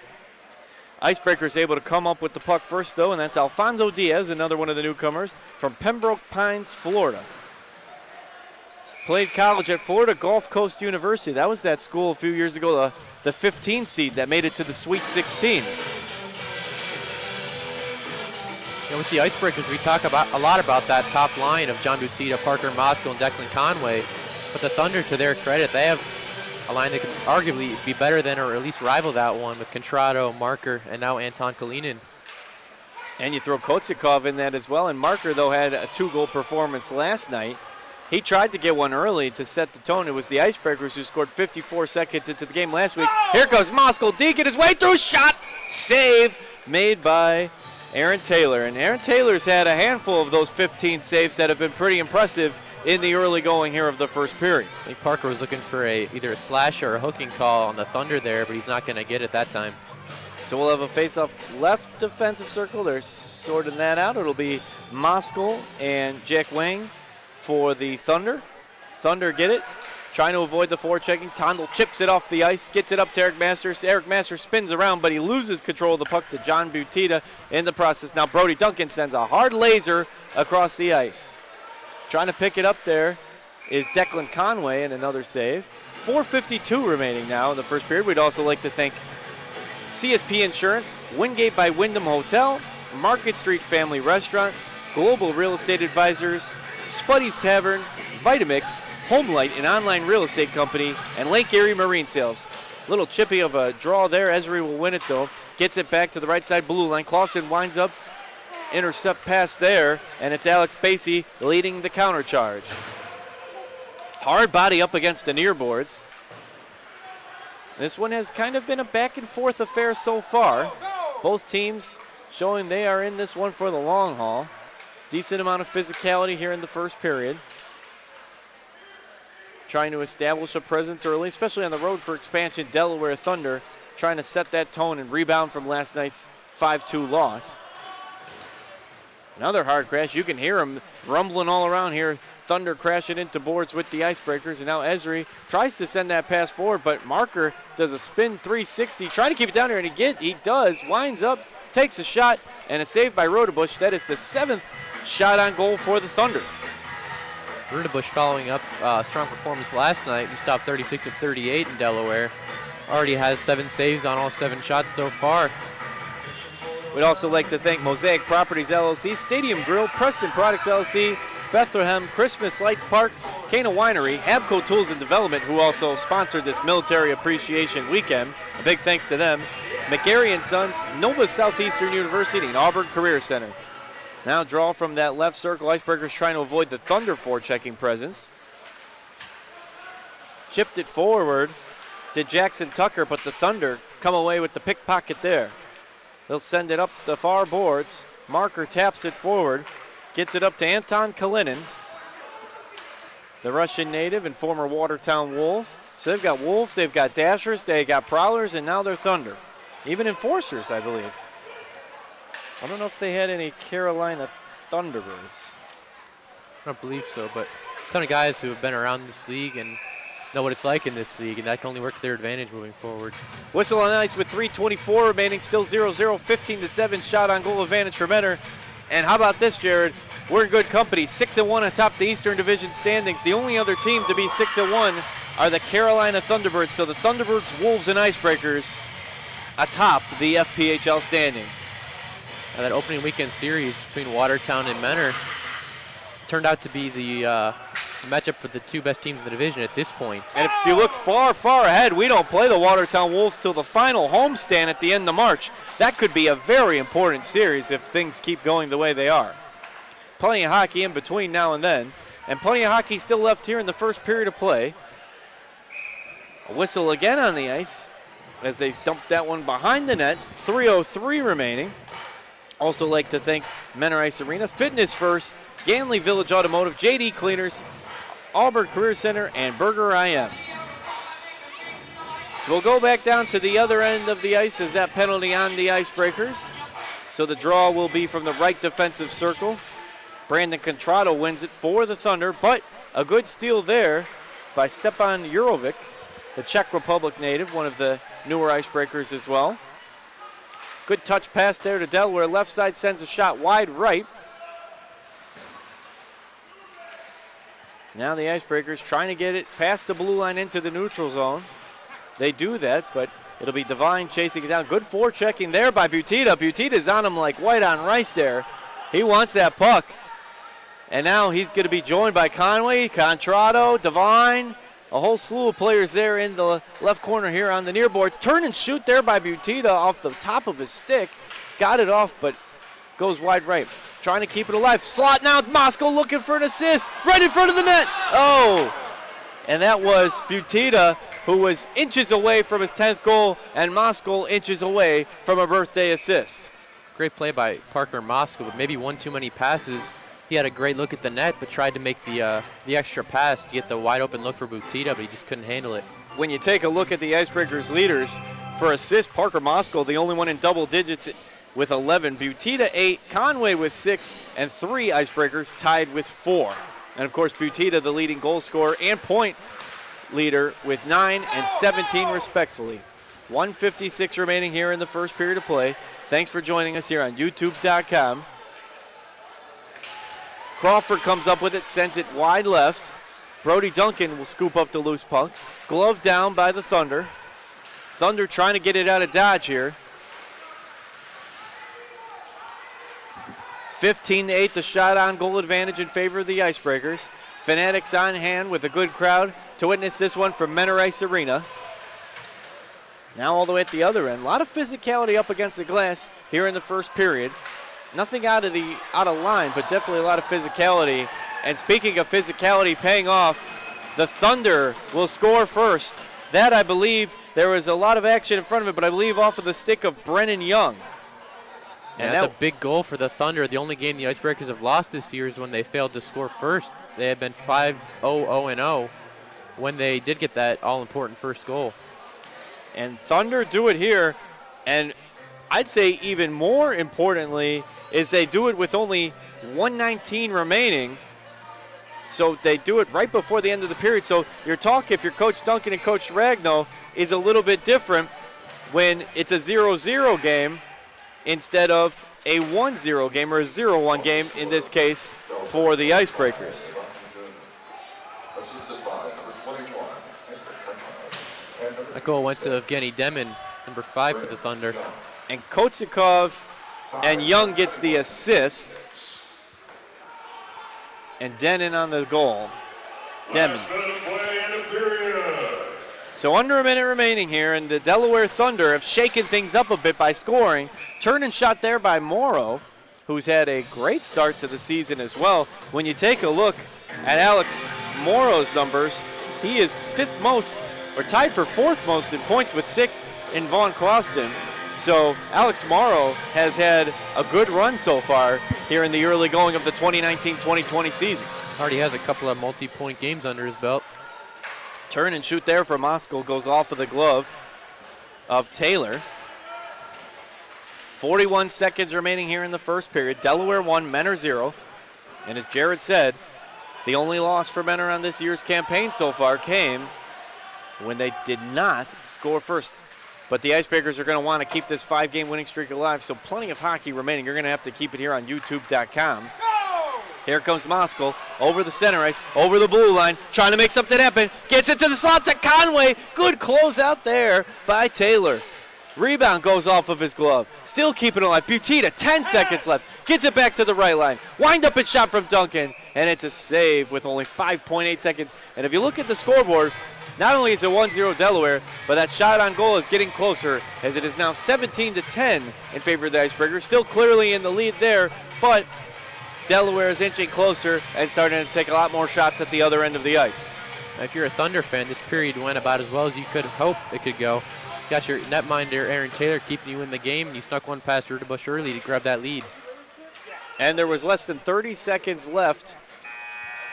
Icebreakers able to come up with the puck first, though, and that's Alfonso Diaz, another one of the newcomers from Pembroke Pines, Florida. Played college at Florida Gulf Coast University. That was that school a few years ago, the 15 seed that made it to the Sweet 16. And with the Icebreakers, we talk a lot about that top line of John Butita, Parker Moskal, and Declan Conway. But the Thunder, to their credit, they have a line that could arguably be better than or at least rival that one with Contrado, Marker, and now Anton Kalinin. And you throw Kotsakov in that as well. And Marker, though, had a 2-goal performance last night. He tried to get one early to set the tone. It was the Icebreakers who scored 54 seconds into the game last week. Here comes Moskal deking his way through. Shot, save made by Aaron Taylor. And Aaron Taylor's had a handful of those 15 saves that have been pretty impressive in the early going here of the first period. I think Parker was looking for either a slash or a hooking call on the Thunder there, but he's not going to get it that time. So we'll have a face-off left defensive circle. They're sorting that out. It'll be Moskal and Jack Wang for the Thunder. Thunder get it. Trying to avoid the forechecking. Tondel chips it off the ice, gets it up to Eric Masters. Eric Masters spins around, but he loses control of the puck to John Butita in the process. Now Brody Duncan sends a hard laser across the ice. Trying to pick it up there is Declan Conway, and another save. 4:52 remaining now in the first period. We'd also like to thank CSP Insurance, Wingate by Wyndham Hotel, Market Street Family Restaurant, Global Real Estate Advisors, Spuddy's Tavern, Vitamix, Homelight, an online real estate company, and Lake Erie Marine Sales. Little chippy of a draw there. Esri will win it though. Gets it back to the right side blue line. Clausen winds up, intercept pass there, and it's Alex Basie leading the counter charge. Hard body up against the near boards. This one has kind of been a back and forth affair so far. Both teams showing they are in this one for the long haul. Decent amount of physicality here in the first period. Trying to establish a presence early, especially on the road for expansion. Delaware Thunder trying to set that tone and rebound from last night's 5-2 loss. Another hard crash. You can hear them rumbling all around here. Thunder crashing into boards with the Icebreakers, and now Esri tries to send that pass forward, but Marker does a spin 360, trying to keep it down here, and he does. Winds up, takes a shot, and a save by Rodebush. That is the 7th shot on goal for the Thunder. Rodebush following up a strong performance last night. He stopped 36 of 38 in Delaware. Already has 7 saves on all 7 shots so far. We'd also like to thank Mosaic Properties LLC, Stadium Grill, Preston Products LLC, Bethlehem, Christmas Lights Park, Cana Winery, Abco Tools and Development, who also sponsored this Military Appreciation Weekend. A big thanks to them. McGarry & Sons, Nova Southeastern University, and Auburn Career Center. Now draw from that left circle. Icebreakers trying to avoid the Thunder forechecking presence. Chipped it forward to Jackson Tucker, but the Thunder come away with the pickpocket there. They'll send it up the far boards. Marker taps it forward. Gets it up to Anton Kalinin, the Russian native and former Watertown Wolf. So they've got Wolves, they've got Dashers, they got Prowlers, and now they're Thunder. Even Enforcers, I believe. I don't know if they had any Carolina Thunderers. I don't believe so, but a ton of guys who have been around this league and know what it's like in this league, and that can only work to their advantage moving forward. Whistle on ice with 3:24 remaining, still 0-0, 15-7 shot on goal advantage for Mentor. And how about this, Jared? We're in good company. 6-1 atop the Eastern Division standings. The only other team to be 6-1 are the Carolina Thunderbirds. So the Thunderbirds, Wolves, and Icebreakers atop the FPHL standings. That opening weekend series between Watertown and Mentor turned out to be the matchup for the 2 best teams in the division at this point. And if you look far, far ahead, we don't play the Watertown Wolves till the final homestand at the end of March. That could be a very important series if things keep going the way they are. Plenty of hockey in between now and then, and plenty of hockey still left here in the first period of play. A whistle again on the ice as they dump that one behind the net. 3:03 remaining. Also like to thank Mentor Ice Arena, Fitness First, Ganley Village Automotive, JD Cleaners, Auburn Career Center, and Burger IM. So we'll go back down to the other end of the ice as that penalty on the Icebreakers. So the draw will be from the right defensive circle. Brandon Contrado wins it for the Thunder, but a good steal there by Stepan Jurovic, the Czech Republic native, one of the newer Icebreakers as well. Good touch pass there to Delaware. Left side sends a shot wide right. Now the Icebreakers trying to get it past the blue line into the neutral zone. They do that, but it'll be Devine chasing it down. Good forechecking there by Butita. Butita's on him like white on rice there. He wants that puck. And now he's going to be joined by Conway, Contrado, Devine, a whole slew of players there in the left corner here on the near boards. Turn and shoot there by Butita off the top of his stick. Got it off, but goes wide right. trying to keep it alive. Slot now, Moscow looking for an assist, right in front of the net. Oh, and that was Butita, who was inches away from his 10th goal, and Moscow inches away from a birthday assist. Great play by Parker Moscow, but maybe one too many passes. He had a great look at the net, but tried to make the extra pass to get the wide open look for Butita, but he just couldn't handle it. When you take a look at the Icebreakers leaders, for assists, Parker Moscow, the only one in double digits with 11. Butita 8, Conway with 6, and 3 Icebreakers tied with 4. And of course, Butita, the leading goal scorer and point leader with 9 and 17 respectively. 1:56 remaining here in the first period of play. Thanks for joining us here on YouTube.com. Crawford comes up with it, sends it wide left. Brody Duncan will scoop up the loose puck. Glove down by the Thunder. Thunder trying to get it out of Dodge here. 15-8, the shot on goal advantage in favor of the Icebreakers. Fanatics on hand with a good crowd to witness this one from Menor Ice Arena. Now all the way at the other end. A lot of physicality up against the glass here in the first period. Nothing out of line, but definitely a lot of physicality. And speaking of physicality paying off, the Thunder will score first. That, I believe, there was a lot of action in front of it, but I believe off of the stick of Brennan Young. And that's a big goal for the Thunder. The only game the Icebreakers have lost this year is when they failed to score first. They had been 5-0-0-0 when they did get that all-important first goal. And Thunder do it here, and I'd say even more importantly is they do it with only 1:19 remaining. So they do it right before the end of the period. So your talk, if you're Coach Duncan and Coach Ragno, is a little bit different when it's a 0-0 game instead of a 1-0 game or a 0-1 game in this case for the Icebreakers. That goal went to Evgeny Demin, number 5 for the Thunder. And Kotsakov and Young gets the assist. And Denon on the goal. Demin. So under a minute remaining here, and the Delaware Thunder have shaken things up a bit by scoring. Turn and shot there by Morrow, who's had a great start to the season as well. When you take a look at Alex Morrow's numbers, he is 5th most, or tied for 4th most in points with 6 in Vaughn Clauston. So Alex Morrow has had a good run so far here in the early going of the 2019-2020 season. Already has a couple of multi-point games under his belt. Turn and shoot there for Moscow goes off of the glove of Taylor. 41 seconds remaining here in the first period. Delaware 1, Menor 0. And as Jared said, the only loss for Menor on this year's campaign so far came when they did not score first. But the Icebreakers are going to want to keep this 5-game winning streak alive, so plenty of hockey remaining. You're going to have to keep it here on YouTube.com. Here comes Moscow over the center ice, over the blue line, trying to make something happen. Gets it to the slot to Conway. Good close out there by Taylor. Rebound goes off of his glove. Still keeping it alive. Butita, 10 seconds left. Gets it back to the right line. Wind up and shot from Duncan, and it's a save with only 5.8 seconds. And if you look at the scoreboard, not only is it 1-0 Delaware, but that shot on goal is getting closer as it is now 17-10 in favor of the Icebreakers. Still clearly in the lead there, but Delaware is inching closer and starting to take a lot more shots at the other end of the ice. If you're a Thunder fan, this period went about as well as you could hope it could go. You got your netminder, Aaron Taylor, keeping you in the game, and you snuck one past Rudabush early to grab that lead. And there was less than 30 seconds left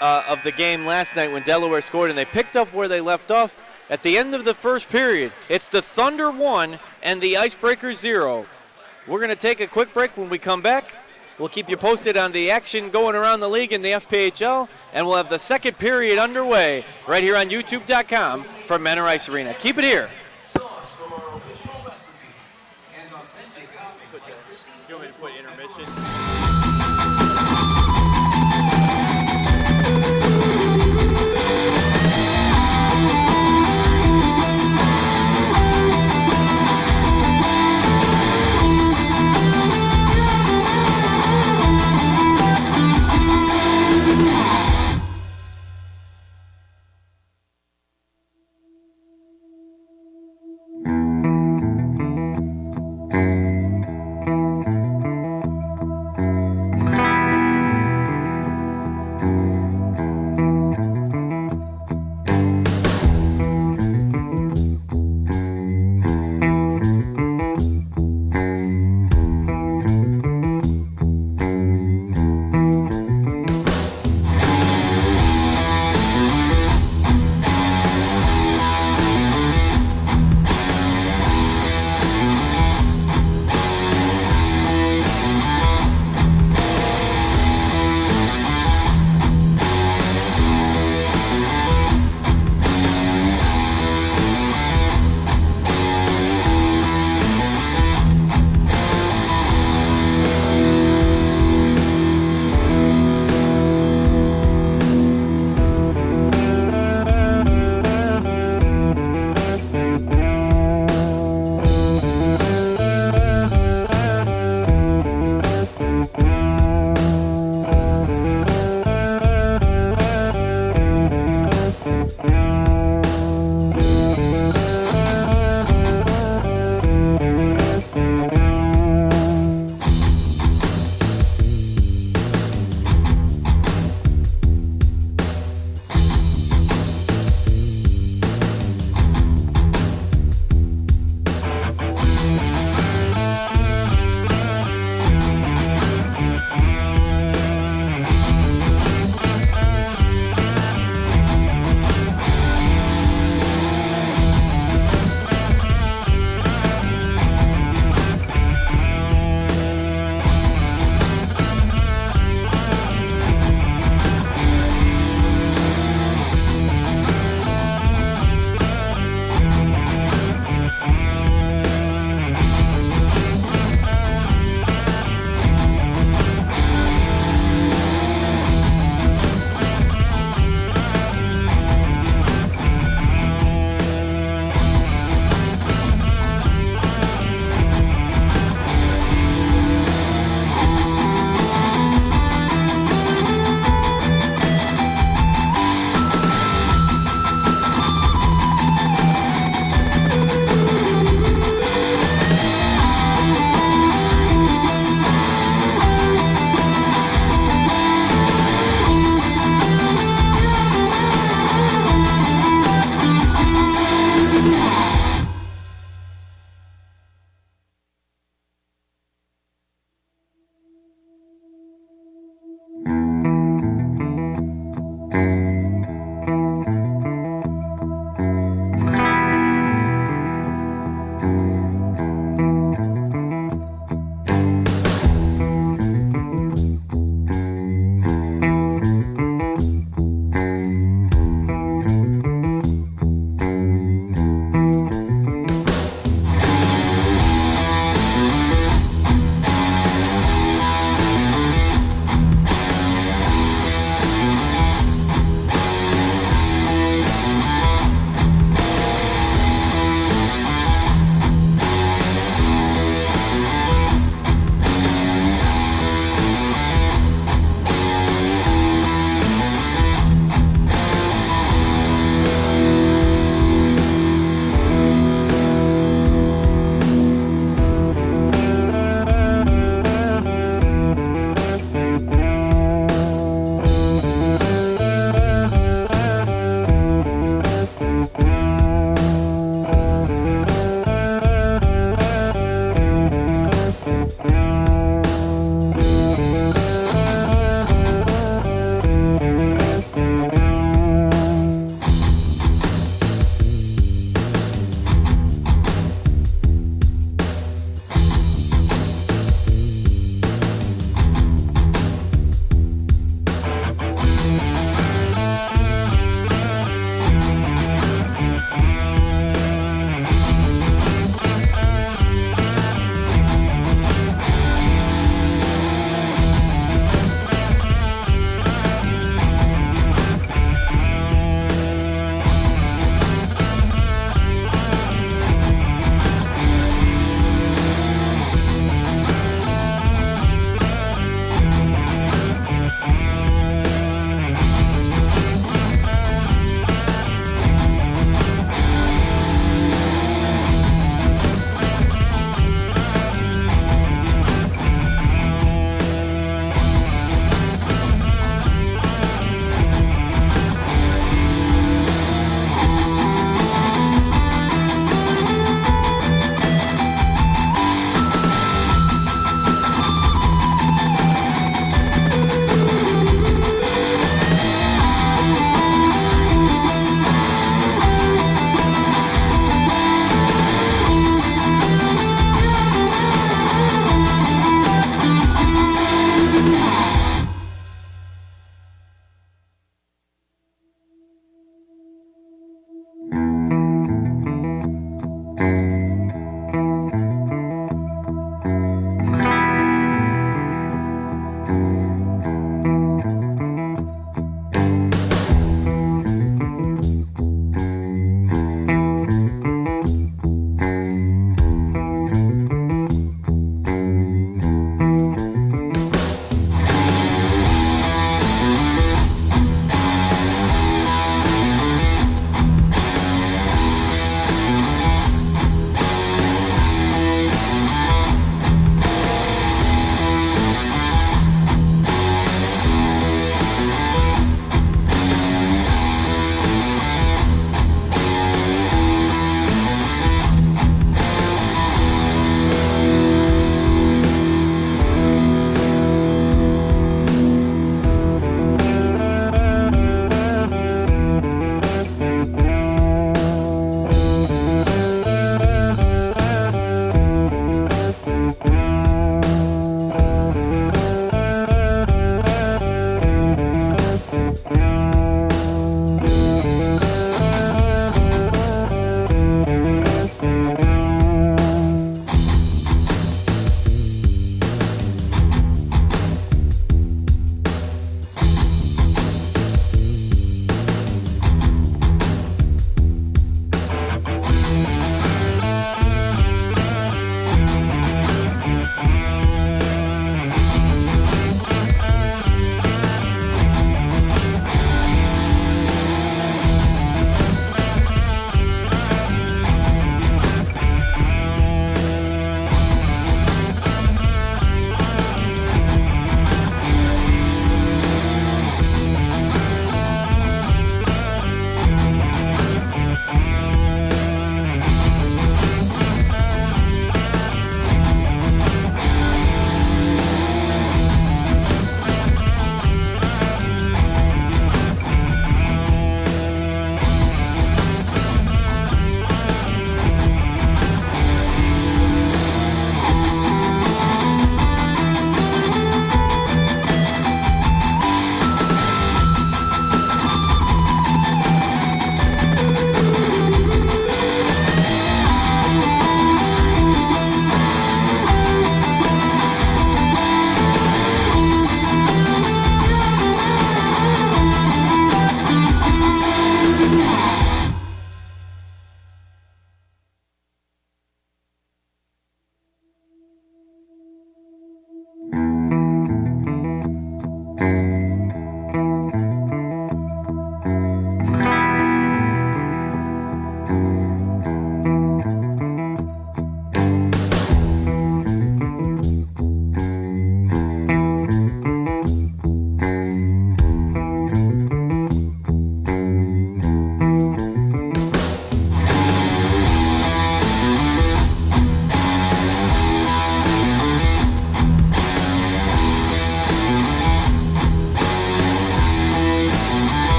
of the game last night when Delaware scored, and they picked up where they left off at the end of the first period. It's the Thunder 1 and the Icebreakers 0. We're going to take a quick break. When we come back, we'll keep you posted on the action going around the league in the FPHL, and we'll have the second period underway right here on YouTube.com from Menor Ice Arena. Keep it here. You want me to put intermission?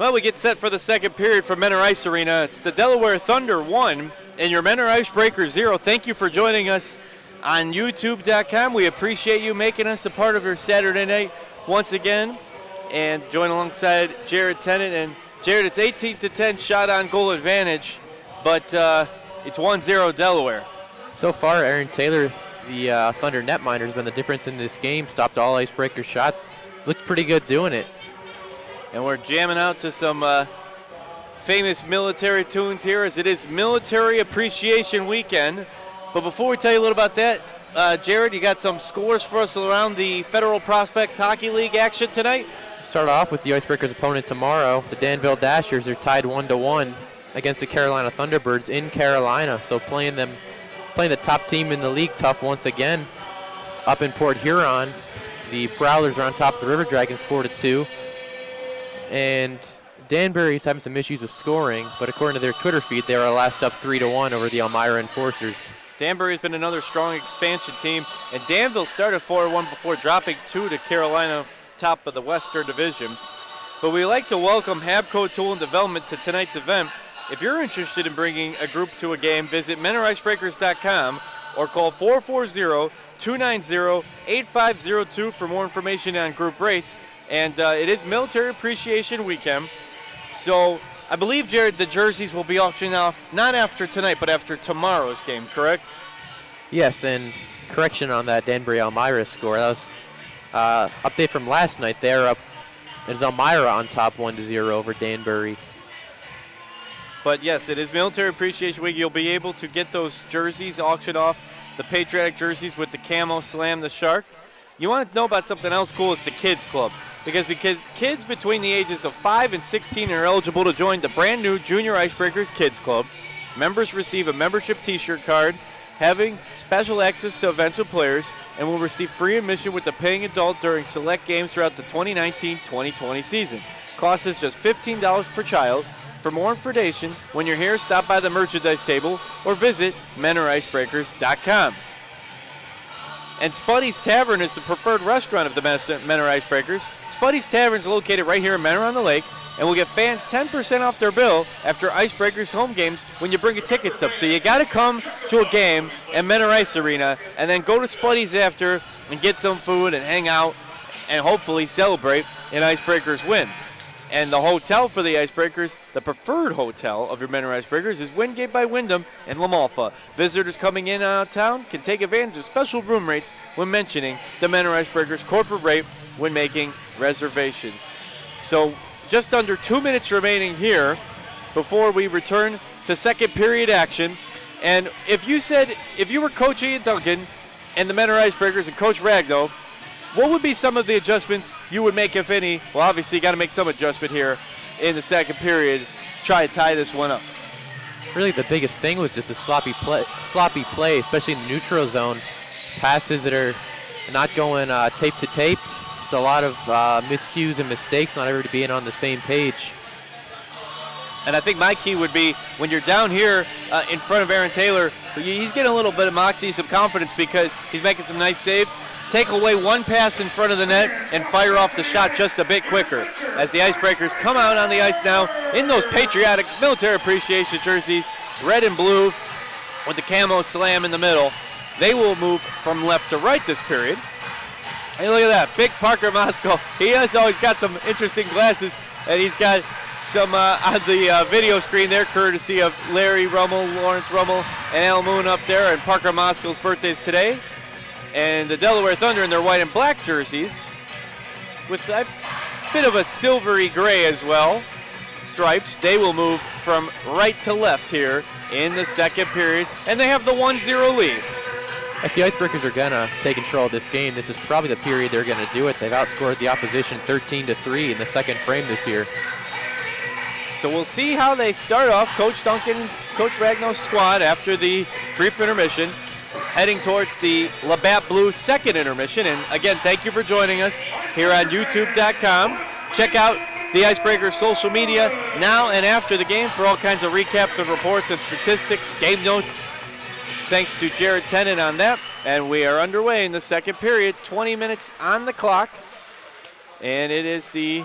Well, we get set for the second period from Menor Ice Arena. It's the Delaware Thunder 1 and your Menor Icebreakers 0. Thank you for joining us on YouTube.com. We appreciate you making us a part of your Saturday night once again. And join alongside Jared Tennant. And Jared, it's 18-10 shot on goal advantage, but it's 1-0 Delaware. So far, Aaron Taylor, the Thunder netminder, has been the difference in this game. Stopped all Icebreaker shots. Looked pretty good doing it. And we're jamming out to some famous military tunes here, as it is Military Appreciation Weekend. But before we tell you a little about that, Jared, you got some scores for us around the Federal Prospect Hockey League action tonight? Start off with the Icebreakers' opponent tomorrow. The Danville Dashers are tied 1-1 against the Carolina Thunderbirds in Carolina. So playing the top team in the league tough once again. Up in Port Huron, the Prowlers are on top of the River Dragons 4-2. And Danbury's having some issues with scoring, but according to their Twitter feed, they were last up 3-1 over the Elmira Enforcers. Danbury's been another strong expansion team, and Danville started 4-1 before dropping 2 to Carolina, top of the Western Division. But we'd like to welcome Habco Tool and Development to tonight's event. If you're interested in bringing a group to a game, visit MenorIcebreakers.com or call 440-290-8502 for more information on group rates. And it is Military Appreciation Weekend. So I believe, Jared, the jerseys will be auctioned off not after tonight, but after tomorrow's game, correct? Yes, and correction on that Danbury Elmira score. That was update from last night. They're up. It's Elmira on top 1-0 over Danbury. But yes, it is Military Appreciation Week. You'll be able to get those jerseys auctioned off, the patriotic jerseys with the camo slam the shark. You want to know about something else cool? It's the Kids Club. Because kids between the ages of 5 and 16 are eligible to join the brand new Junior Icebreakers Kids Club. Members receive a membership t-shirt card, having special access to events with players, and will receive free admission with the paying adult during select games throughout the 2019-2020 season. Cost is just $15 per child. For more information, when you're here, stop by the merchandise table or visit MenorIcebreakers.com. And Spuddy's Tavern is the preferred restaurant of the Menor Icebreakers. Spuddy's Tavern is located right here in Menor on the Lake and will get fans 10% off their bill after Icebreakers home games when you bring a ticket stub. So you got to come to a game at Menor Ice Arena and then go to Spuddy's after and get some food and hang out and hopefully celebrate an Icebreakers win. And the hotel for the Icebreakers, the preferred hotel of your Menor Icebreakers, is Wingate by Wyndham in La Malfa. Visitors coming in and out of town can take advantage of special room rates when mentioning the Menor Icebreakers corporate rate when making reservations. So just under 2 minutes remaining here before we return to second period action. And if you were Coach Ian Duncan and the Menor Icebreakers and Coach Ragno, what would be some of the adjustments you would make, if any? Well, obviously you got to make some adjustment here in the second period to try to tie this one up. Really the biggest thing was just the sloppy play, especially in the neutral zone. Passes that are not going tape to tape. Just a lot of miscues and mistakes, not everybody being on the same page. And I think my key would be when you're down here in front of Aaron Taylor, he's getting a little bit of moxie, some confidence because he's making some nice saves. Take away one pass in front of the net and fire off the shot just a bit quicker as the Icebreakers come out on the ice now in those patriotic Military Appreciation jerseys, red and blue with the camo slam in the middle. They will move from left to right this period. Hey, look at that. Big Parker Moscow. He has always got some interesting glasses, and he's got some on the video screen there, courtesy of Larry Rummel, Lawrence Rummel, and Al Moon up there. And Parker Moscow's birthday is today. And the Delaware Thunder in their white and black jerseys with a bit of a silvery gray as well, stripes. They will move from right to left here in the second period, and they have the 1-0 lead. If the Icebreakers are going to take control of this game, this is probably the period they're going to do it. They've outscored the opposition 13-3 in the second frame this year. So we'll see how they start off. Coach Duncan, Coach Ragno's squad after the brief intermission, heading towards the Labatt Blues second intermission. And again, thank you for joining us here on YouTube.com. Check out the Icebreakers social media now and after the game for all kinds of recaps of reports and statistics, game notes. Thanks to Jared Tennant on that. And we are underway in the second period, 20 minutes on the clock. And it is the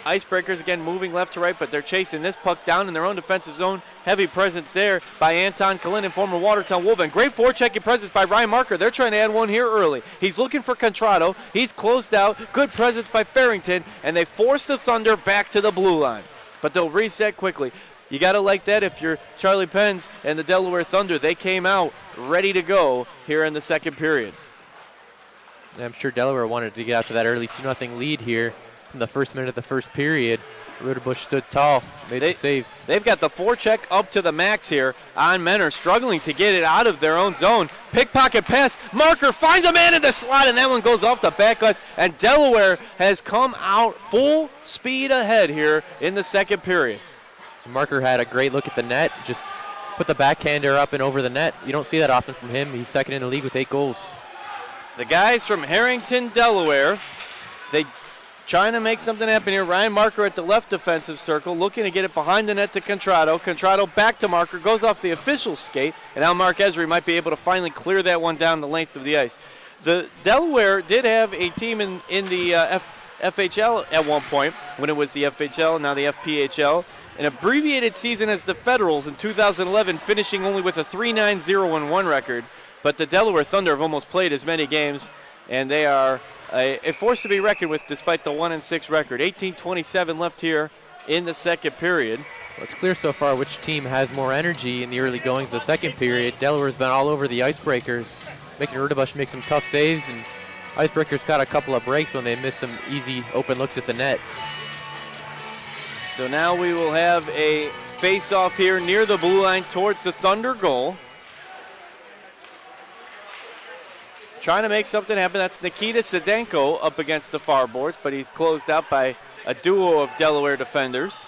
Icebreakers again moving left to right, but they're chasing this puck down in their own defensive zone. Heavy presence there by Anton Kalinin, former Watertown Wolf. And great forechecking presence by Ryan Marker. They're trying to add one here early. He's looking for Contrado. He's closed out. Good presence by Farrington, and they force the Thunder back to the blue line. But they'll reset quickly. You got to like that if you're Charlie Penn's and the Delaware Thunder. They came out ready to go here in the second period. I'm sure Delaware wanted to get out to that early 2-0 lead here in the first minute of the first period. Rodebush stood tall, made the save. They've got the forecheck up to the max here on Menor, struggling to get it out of their own zone. Pickpocket pass. Marker finds a man in the slot, and that one goes off the back glass. And Delaware has come out full speed ahead here in the second period. Marker had a great look at the net, just put the backhander up and over the net. You don't see that often from him. He's second in the league with 8 goals. The guys from Harrington, Delaware, they trying to make something happen here. Ryan Marker at the left defensive circle, looking to get it behind the net to Contrado. Contrado back to Marker, goes off the official skate, and now Mark Esri might be able to finally clear that one down the length of the ice. The Delaware did have a team in the FHL at one point, when it was the FHL, now the FPHL. An abbreviated season as the Federals in 2011, finishing only with a 3-9-0-1 record. But the Delaware Thunder have almost played as many games, and they are a force to be reckoned with despite the 1-6 record. 18:27 left here in the second period. Well, it's clear so far which team has more energy in the early goings of the second period. Delaware's been all over the Icebreakers, making Rodebush make some tough saves, and Icebreakers got a couple of breaks when they missed some easy open looks at the net. So now we will have a face-off here near the blue line towards the Thunder goal. Trying to make something happen. That's Nikita Sedenko up against the far boards, but he's closed out by a duo of Delaware defenders.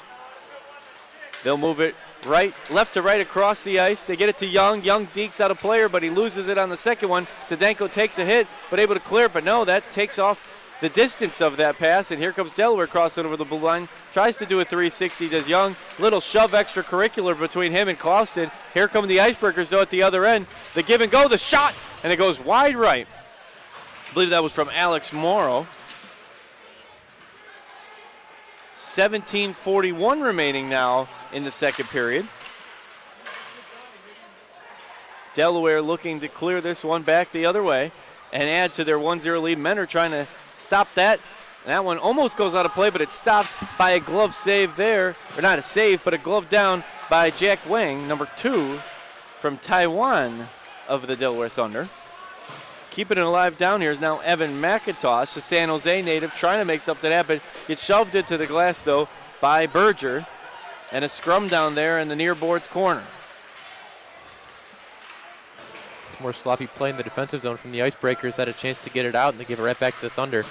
They'll move it left to right across the ice. They get it to Young. Young dekes out a player, but he loses it on the second one. Sedenko takes a hit, but able to clear it, but no, that takes off the distance of that pass, and here comes Delaware crossing over the blue line. Tries to do a 360, does Young. Little shove extracurricular between him and Clauston. Here come the Icebreakers, though, at the other end. The give and go, the shot, and it goes wide right. I believe that was from Alex Morrow. 17:41 remaining now in the second period. Delaware looking to clear this one back the other way and add to their 1-0 lead. Menor trying to stop that. That one almost goes out of play, but it's stopped by a glove save there. Or not a save, but a glove down by Jack Wang, number 2 from Taiwan of the Delaware Thunder. Keeping it alive down here is now Evan McIntosh, the San Jose native, trying to make something happen. Gets shoved into the glass, though, by Berger. And a scrum down there in the near boards corner. More sloppy play in the defensive zone from the Icebreakers. Had a chance to get it out, and they give it right back to the Thunder.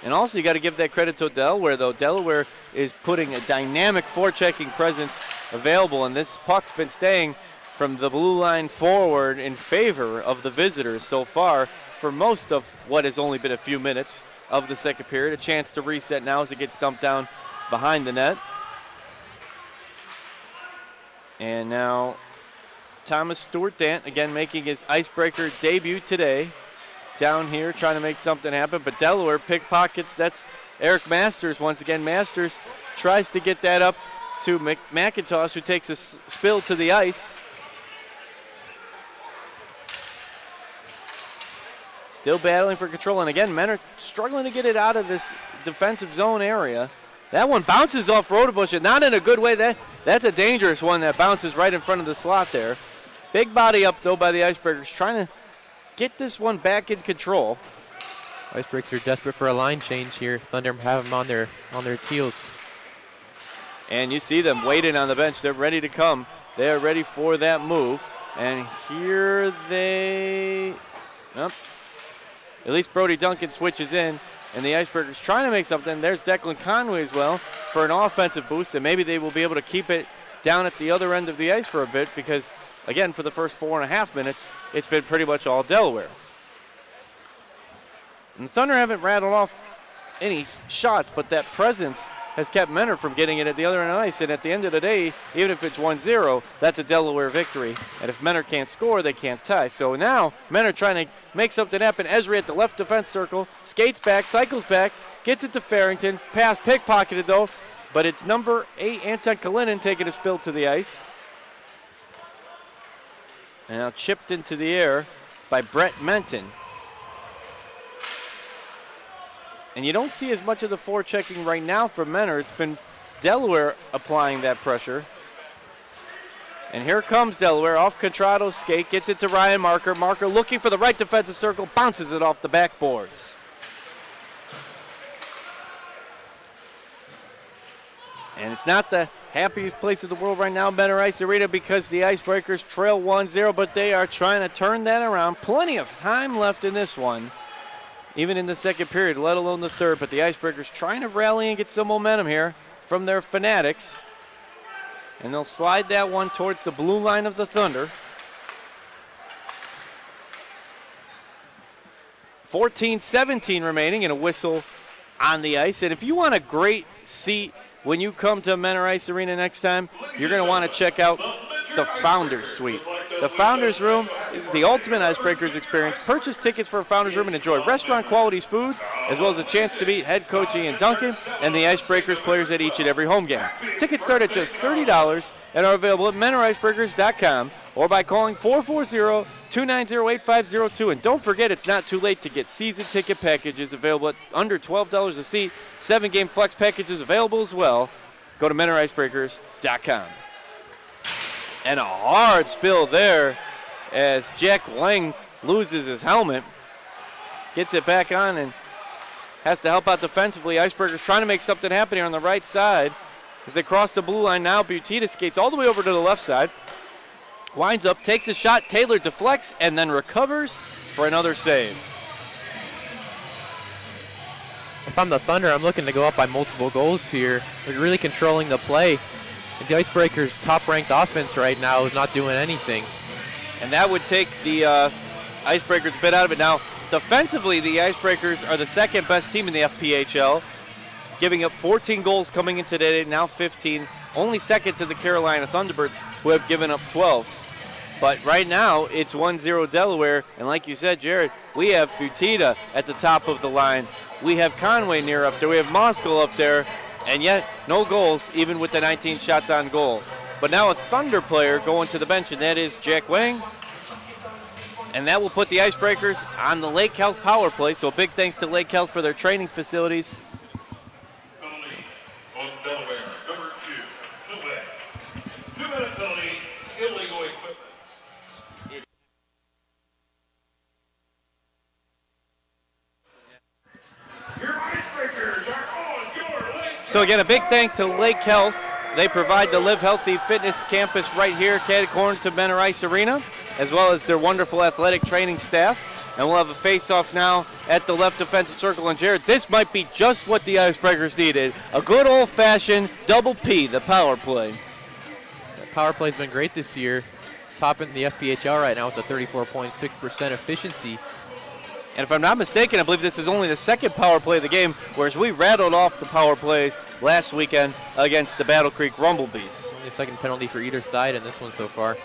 And also, you got to give that credit to Delaware, though. Delaware is putting a dynamic forechecking presence available, and this puck's been staying from the blue line forward in favor of the visitors so far for most of what has only been a few minutes of the second period. A chance to reset now as it gets dumped down behind the net. And now Thomas Stewart-Dant, again, making his Icebreaker debut today. Down here, trying to make something happen, but Delaware pickpockets. That's Eric Masters once again. Masters tries to get that up to McIntosh, who takes a spill to the ice. Still battling for control, and again, men are struggling to get it out of this defensive zone area. That one bounces off Rodebush, and not in a good way. That's a dangerous one that bounces right in front of the slot there. Big body up, though, by the Icebreakers, trying to get this one back in control. Icebreakers are desperate for a line change here. Thunder have them on their heels. And you see them waiting on the bench. They're ready to come. They're ready for that move. And here they... Oh, at least Brody Duncan switches in. And the Icebreakers trying to make something. There's Declan Conway as well for an offensive boost. And maybe they will be able to keep it down at the other end of the ice for a bit because, again, for the first 4.5 minutes, it's been pretty much all Delaware. And the Thunder haven't rattled off any shots, but that presence has kept Menor from getting it at the other end of the ice. And at the end of the day, even if it's 1-0, that's a Delaware victory. And if Menor can't score, they can't tie. So now Menor trying to make something happen. Esri at the left defense circle, skates back, cycles back, gets it to Farrington. Pass pickpocketed though, but it's number 8, Anton Kalinin, taking a spill to the ice. And now chipped into the air by Brett Menton. And you don't see as much of the forechecking right now from Menor. It's been Delaware applying that pressure. And here comes Delaware off Contrado's skate, gets it to Ryan Marker. Marker looking for the right defensive circle, bounces it off the backboards. And it's not the happiest place in the world right now, Menor Ice Arena, because the Icebreakers trail 1-0, but they are trying to turn that around. Plenty of time left in this one, even in the second period, let alone the third. But the Icebreakers trying to rally and get some momentum here from their Fanatics. And they'll slide that one towards the blue line of the Thunder. 14-17 remaining and a whistle on the ice. And if you want a great seat when you come to Menor Ice Arena next time, you're going to want to check out the Founders Suite. The Founders Room is the ultimate Icebreakers experience. Purchase tickets for a Founders Room and enjoy restaurant quality food, as well as a chance to meet head coach Ian Duncan and the Icebreakers players at each and every home game. Tickets start at just $30 and are available at menoricebreakers.com or by calling 440-290-8502. And don't forget, it's not too late to get season ticket packages available at under $12 a seat. 7-game flex packages available as well. Go to menoricebreakers.com. And a hard spill there as Jack Wang loses his helmet. Gets it back on and has to help out defensively. Icebreakers trying to make something happen here on the right side. As they cross the blue line now, Butita skates all the way over to the left side. Winds up, takes a shot, Taylor deflects, and then recovers for another save. If I'm the Thunder, I'm looking to go up by multiple goals here. They're really controlling the play. And the Icebreakers' top-ranked offense right now is not doing anything. And that would take the Icebreakers a bit out of it. Now, defensively, the Icebreakers are the second best team in the FPHL, giving up 14 goals coming into today, now 15. Only second to the Carolina Thunderbirds, who have given up 12. But right now, it's 1-0 Delaware. And like you said, Jared, we have Butita at the top of the line. We have Conway near up there. We have Moskal up there. And yet, no goals, even with the 19 shots on goal. But now a Thunder player going to the bench, and that is Jack Wang. And that will put the Icebreakers on the Lake Health power play. So a big thanks to Lake Health for their training facilities. Penalty on Delaware, number 2, Chile. 2-minute penalty, illegal equipment. Your Icebreakers are on your Lake. So again, a big thank to Lake Health. They provide the Live Healthy Fitness Campus right here, catty-corner to Menor Ice Arena, as well as their wonderful athletic training staff. And we'll have a face-off now at the left defensive circle. And Jared, this might be just what the Icebreakers needed. A good old-fashioned double P, the power play. The power play's been great this year. Top in the FPHL right now with a 34.6% efficiency. And if I'm not mistaken, I believe this is only the second power play of the game, whereas we rattled off the power plays last weekend against the Battle Creek Rumblebees. Only a second penalty for either side in this one so far.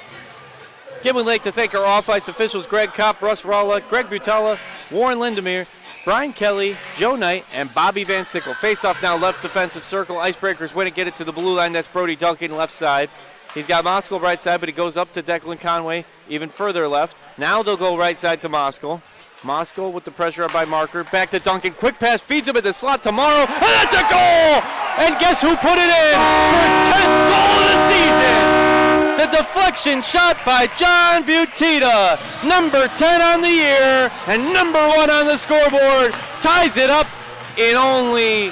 Again, we'd like to thank our off-ice officials, Greg Kopp, Russ Ralla, Greg Butala, Warren Lindemere, Brian Kelly, Joe Knight, and Bobby Van Sickle. Face-off now, left defensive circle. Icebreakers win it, get it to the blue line. That's Brody Duncan, left side. He's got Moskal right side, but he goes up to Declan Conway, even further left. Now they'll go right side to Moskal. Moskal with the pressure up by Marker. Back to Duncan. Quick pass feeds him in the slot tomorrow. And that's a goal! And guess who put it in for his 10th goal of the season? The deflection shot by John Butita. Number 10 on the year and number 1 on the scoreboard. Ties it up in only,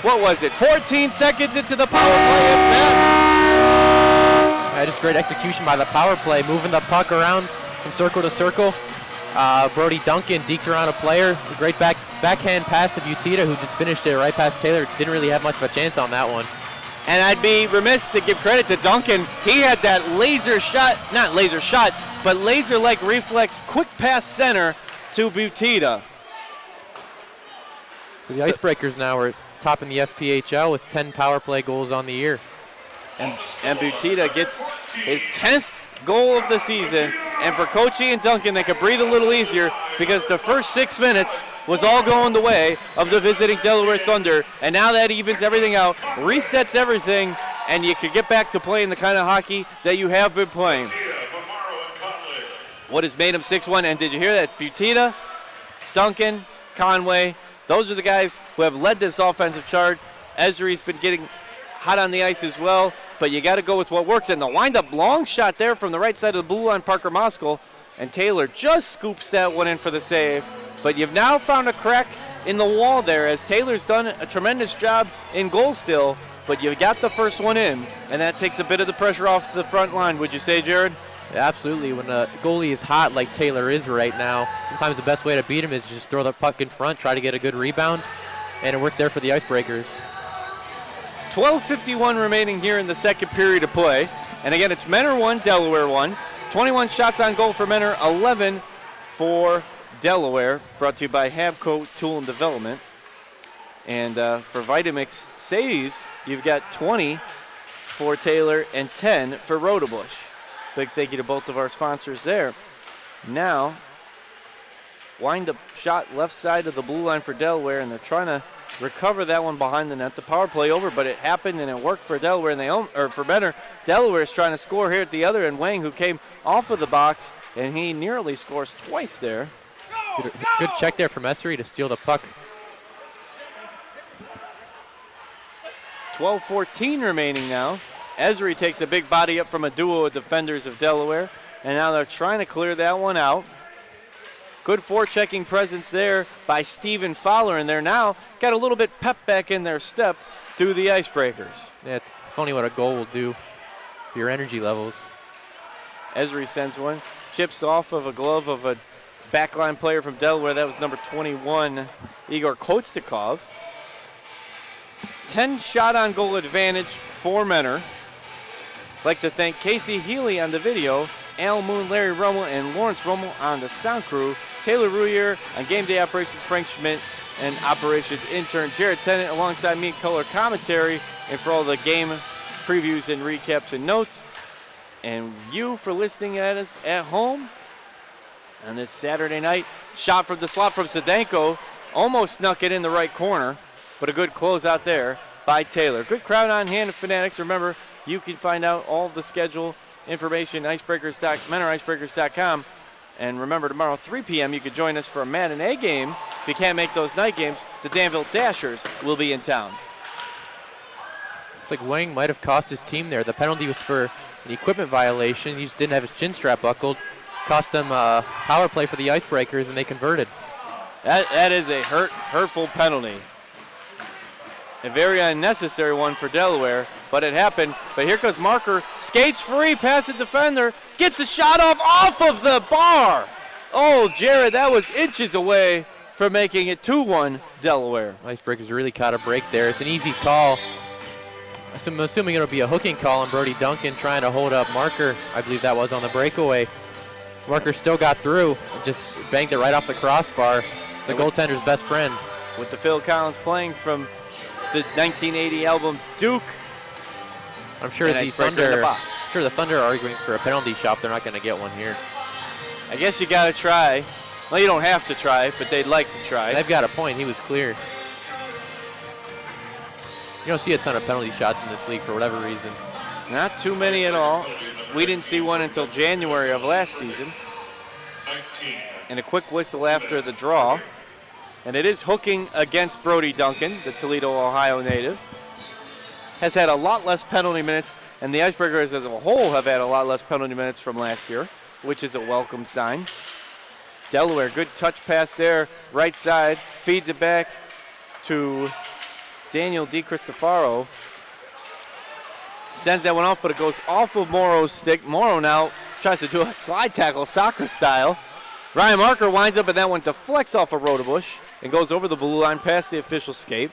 14 seconds into the power play, if that. Just great execution by the power play, moving the puck around from circle to circle. Brody Duncan deked around a player. A great backhand pass to Butita, who just finished it right past Taylor. Didn't really have much of a chance on that one. And I'd be remiss to give credit to Duncan. He had that laser-like reflex, quick pass center to Butita. So the Icebreakers now are topping the FPHL with 10 power play goals on the year. And Butita gets his 10th goal of the season. And for Coach Ian Duncan, they could breathe a little easier because the first 6 minutes was all going the way of the visiting Delaware Thunder. And now that evens everything out, resets everything, and you could get back to playing the kind of hockey that you have been playing. What has made him 6-1? And did you hear that? Butita, Duncan, Conway, those are the guys who have led this offensive charge. Esri's been getting hot on the ice as well, but you got to go with what works. And the wind-up long shot there from the right side of the blue line, Parker Moskal, and Taylor just scoops that one in for the save. But you've now found a crack in the wall there as Taylor's done a tremendous job in goal still, but you got the first one in, and that takes a bit of the pressure off the front line, would you say, Jared? Yeah, absolutely. When a goalie is hot like Taylor is right now, sometimes the best way to beat him is just throw the puck in front, try to get a good rebound, and it worked there for the Icebreakers. 12:51 remaining here in the second period of play. And again, it's Menor 1, Delaware 1. 21 shots on goal for Menor, 11 for Delaware. Brought to you by Habco Tool and Development. And for Vitamix saves, you've got 20 for Taylor and 10 for Rodebush. Big thank you to both of our sponsors there. Now, wind up shot left side of the blue line for Delaware, and they're trying to recover that one behind the net. The power play over, but it happened and it worked for Delaware, and for Menor. Delaware is trying to score here at the other end. Wang, who came off of the box, and he nearly scores twice there. Good check there from Esri to steal the puck. 12:14 remaining now. Esri takes a big body up from a duo of defenders of Delaware, and now they're trying to clear that one out. Good forechecking presence there by Stephen Fowler, and they're now got a little bit pep back in their step to the Icebreakers. Yeah, it's funny what a goal will do for your energy levels. Esri sends one, chips off of a glove of a backline player from Delaware. That was number 21, Igor Kotstikov. 10 shot on goal advantage for Menor. I'd like to thank Casey Healy on the video, Al Moon, Larry Rummel, and Lawrence Rummel on the sound crew, Taylor Ruyer on game day operations, Frank Schmidt, and operations intern Jared Tennant alongside me in color commentary, and for all the game previews and recaps and notes. And you for listening at us at home on this Saturday night. Shot from the slot from Sedenko, almost snuck it in the right corner, but a good close out there by Taylor. Good crowd on hand at Fanatics. Remember, you can find out all of the schedule information at MenorIcebreakers.com. And remember, tomorrow 3 p.m. you could join us for a matinee game. If you can't make those night games, the Danville Dashers will be in town. Looks like Wang might have cost his team there. The penalty was for an equipment violation. He just didn't have his chin strap buckled. Cost them a power play for the Icebreakers, and they converted. That is a hurtful penalty. A very unnecessary one for Delaware, but it happened. But here comes Marker, skates free past the defender, gets a shot off of the bar. Oh, Jared, that was inches away from making it 2-1 Delaware. Icebreakers really caught a break there. It's an easy call. I'm assuming it'll be a hooking call on Brody Duncan trying to hold up Marker. I believe that was on the breakaway. Marker still got through and just banged it right off the crossbar. It's a goaltender's best friend. With the Phil Collins playing from the 1980 album Duke. I'm sure the Thunder are arguing for a penalty shot. They're not going to get one here. I guess you got to try. Well, you don't have to try, but they'd like to try. They've got a point. He was clear. You don't see a ton of penalty shots in this league for whatever reason. Not too many at all. We didn't see one until January of last season. And a quick whistle after the draw. And it is hooking against Brody Duncan, the Toledo, Ohio native. Has had a lot less penalty minutes, and the Icebreakers as a whole have had a lot less penalty minutes from last year, which is a welcome sign. Delaware, good touch pass there, right side, feeds it back to Daniel DiCristofaro. Sends that one off, but it goes off of Morrow's stick. Morrow now tries to do a slide tackle, soccer style. Ryan Marker winds up, and that one deflects off of Rodebush and goes over the blue line past the official skate.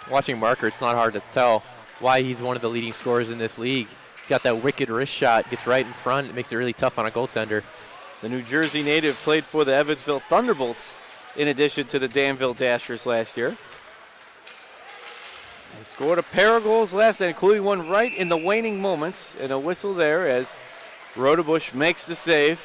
Watching Marker, it's not hard to tell why he's one of the leading scorers in this league. He's got that wicked wrist shot, gets right in front. It makes it really tough on a goaltender. The New Jersey native played for the Evansville Thunderbolts in addition to the Danville Dashers last year. He scored a pair of goals last night, including one right in the waning moments, and a whistle there as Rodebush makes the save.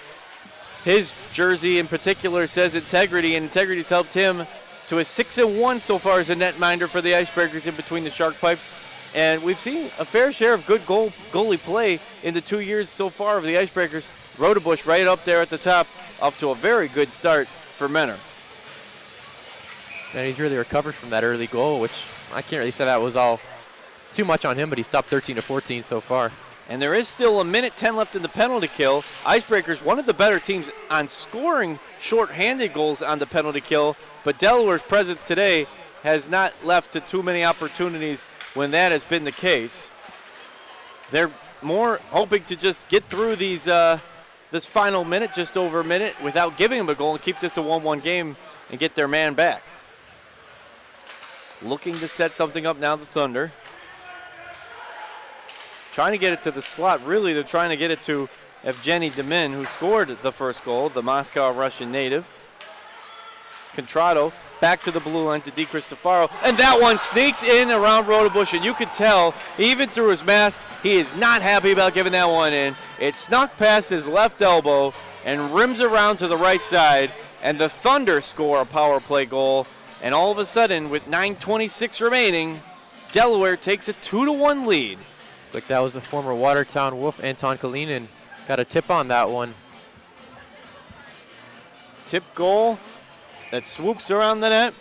His jersey in particular says integrity, and integrity's helped him to a 6-1 so far as a netminder for the Icebreakers in between the Shark Pipes. And we've seen a fair share of good goalie play in the 2 years so far of the Icebreakers. Rodebush right up there at the top, off to a very good start for Menor. And he's really recovered from that early goal, which I can't really say that was all too much on him, but he stopped 13-14 so far. And there is still 1:10 left in the penalty kill. Icebreakers, one of the better teams on scoring short-handed goals on the penalty kill, but Delaware's presence today has not left to too many opportunities when that has been the case. They're more hoping to just get through these this final minute, just over a minute, without giving them a goal and keep this a 1-1 game and get their man back. Looking to set something up now, the Thunder. Trying to get it to the slot. Really, they're trying to get it to Evgeny Demin, who scored the first goal, the Moscow Russian native. Contrado back to the blue line to Di Cristofaro, and that one sneaks in around Rodebush, and you could tell, even through his mask, he is not happy about giving that one in. It snuck past his left elbow and rims around to the right side, and the Thunder score a power play goal. And all of a sudden, with 9:26 remaining, Delaware takes a 2-1 lead. Like that was a former Watertown Wolf, Anton Kalinin. Got a tip on that one. Tip goal that swoops around the net.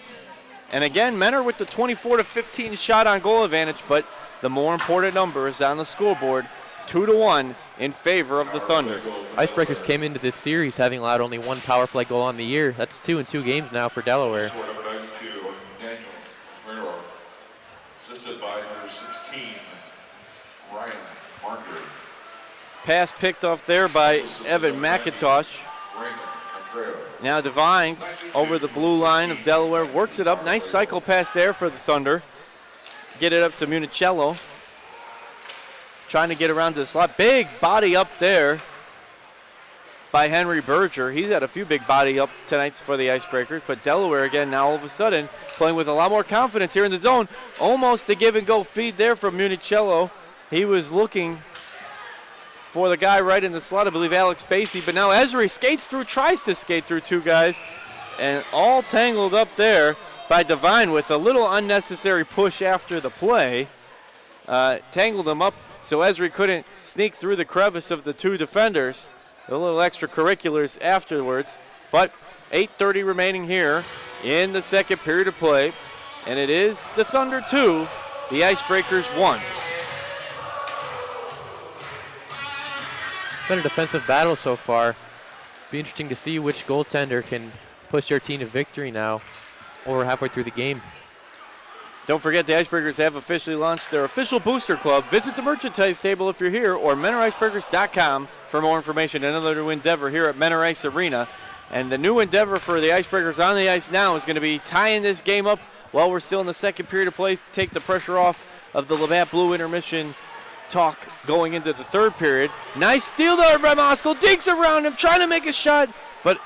And again, Menor with the 24-15 shot on goal advantage, but the more important number is on the scoreboard, 2-1 in favor of the Thunder. Icebreakers came into this series having allowed only one power play goal on the year. That's 2 in 2 games now for Delaware. Assisted by number 16, Ryan Marker. Pass picked off there by Evan McIntosh. Now Devine over the blue line of Delaware, works it up. Nice cycle pass there for the Thunder. Get it up to Municello. Trying to get around to the slot. Big body up there by Henry Berger. He's had a few big body up tonight for the Icebreakers, but Delaware again now all of a sudden playing with a lot more confidence here in the zone. Almost a give and go feed there from Municello. He was looking for the guy right in the slot, I believe Alex Basie, but now Esri skates through, tries to skate through two guys, and all tangled up there by Devine with a little unnecessary push after the play. Tangled him up so Esri couldn't sneak through the crevice of the two defenders. A little extracurriculars afterwards, but 8:30 remaining here in the second period of play, and it is the Thunder 2, the Icebreakers 1. Been a defensive battle so far. Be interesting to see which goaltender can push their team to victory now, or halfway through the game. Don't forget the Icebreakers have officially launched their official booster club. Visit the merchandise table if you're here, or MenorIcebreakers.com for more information. Another new endeavor here at Menor Ice Arena. And the new endeavor for the Icebreakers on the ice now is going to be tying this game up while we're still in the second period of play, take the pressure off of the Labatt Blue intermission talk going into the third period. Nice steal there by Moskal. Digs around him, trying to make a shot, but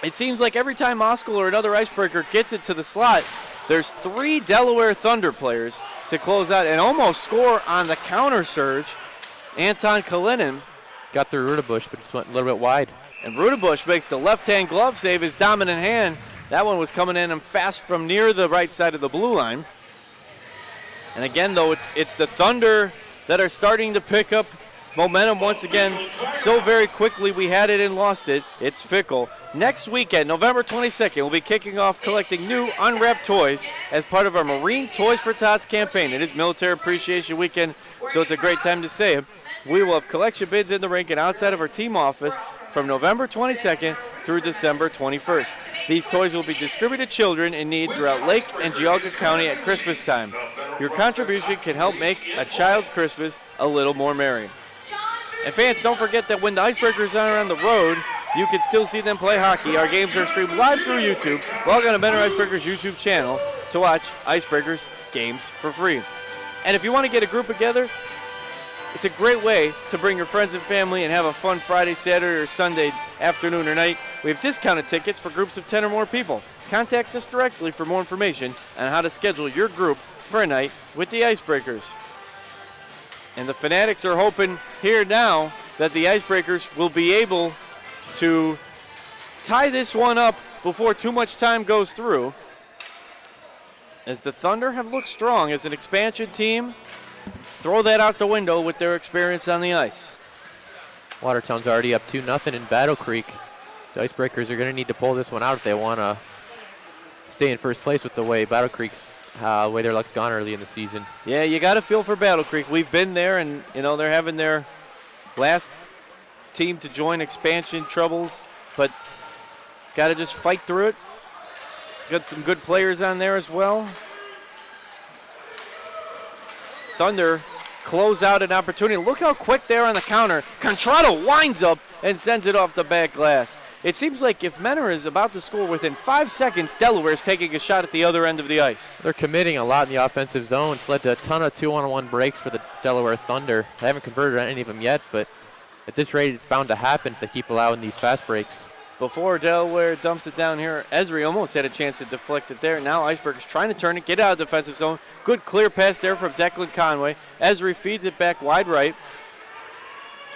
it seems like every time Moskal or another Icebreaker gets it to the slot, there's 3 Delaware Thunder players to close out and almost score on the counter surge. Anton Kalinin got through Rudebush, but just went a little bit wide. And Rudebush makes the left-hand glove save, his dominant hand. That one was coming in fast from near the right side of the blue line. And again, though, it's the Thunder that are starting to pick up momentum once again so very quickly. We had it and lost it. It's fickle. Next weekend, November 22nd, we'll be kicking off collecting new unwrapped toys as part of our Marine Toys for Tots campaign. It is Military Appreciation Weekend, so it's a great time to say it. We will have collection bids in the rink and outside of our team office from November 22nd through December 21st. These toys will be distributed to children in need throughout Lake and Geauga County at Christmas time. Your contribution can help make a child's Christmas a little more merry. And fans, don't forget that when the Icebreakers are on the road, you can still see them play hockey. Our games are streamed live through YouTube. Log on to Menor Icebreakers YouTube channel to watch Icebreakers games for free. And if you want to get a group together, it's a great way to bring your friends and family and have a fun Friday, Saturday, or Sunday afternoon or night. We have discounted tickets for groups of 10 or more people. Contact us directly for more information on how to schedule your group for a night with the Icebreakers. And the Fanatics are hoping here now that the Icebreakers will be able to tie this one up before too much time goes through, as the Thunder have looked strong as an expansion team. Throw that out the window with their experience on the ice. Watertown's already up 2-0 in Battle Creek. The Icebreakers are going to need to pull this one out if they want to stay in first place with the way Battle Creek's way their luck's gone early in the season. Yeah, you got to feel for Battle Creek. We've been there, and they're having their last team to join expansion troubles, but got to just fight through it. Got some good players on there as well. Thunder close out an opportunity. Look how quick they are on the counter. Contrato winds up and sends it off the back glass. It seems like if Menor is about to score within 5 seconds, Delaware's taking a shot at the other end of the ice. They're committing a lot in the offensive zone. Led to a ton of 2-on-1 breaks for the Delaware Thunder. They haven't converted on any of them yet, but at this rate, it's bound to happen if they keep allowing these fast breaks. Before Delaware dumps it down here, Esri almost had a chance to deflect it there. Now Icebreakers trying to turn it, get out of the defensive zone. Good clear pass there from Declan Conway. Esri feeds it back wide right.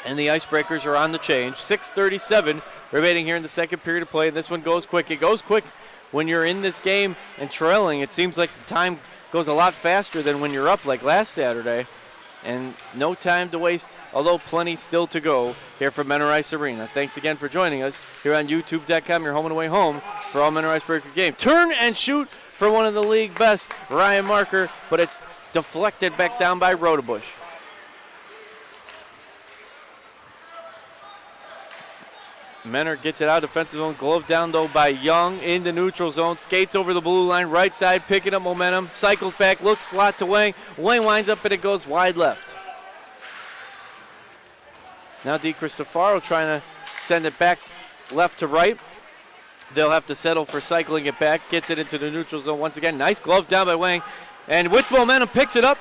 And the Icebreakers are on the change. 6:37 remaining here in the second period of play. And this one goes quick. It goes quick when you're in this game and trailing. It seems like the time goes a lot faster than when you're up like last Saturday. And no time to waste, although plenty still to go here from Menor Ice Arena. Thanks again for joining us here on YouTube.com, your home and away home for all Menor Icebreaker game. Turn and shoot for one of the league best, Ryan Marker, but it's deflected back down by Rodebush. Menor gets it out, defensive zone, glove down though by Young in the neutral zone, skates over the blue line, right side, picking up momentum, cycles back, looks slot to Wang. Wang winds up and it goes wide left. Now Di Cristofaro trying to send it back left to right. They'll have to settle for cycling it back, gets it into the neutral zone once again. Nice glove down by Wang, and with momentum picks it up.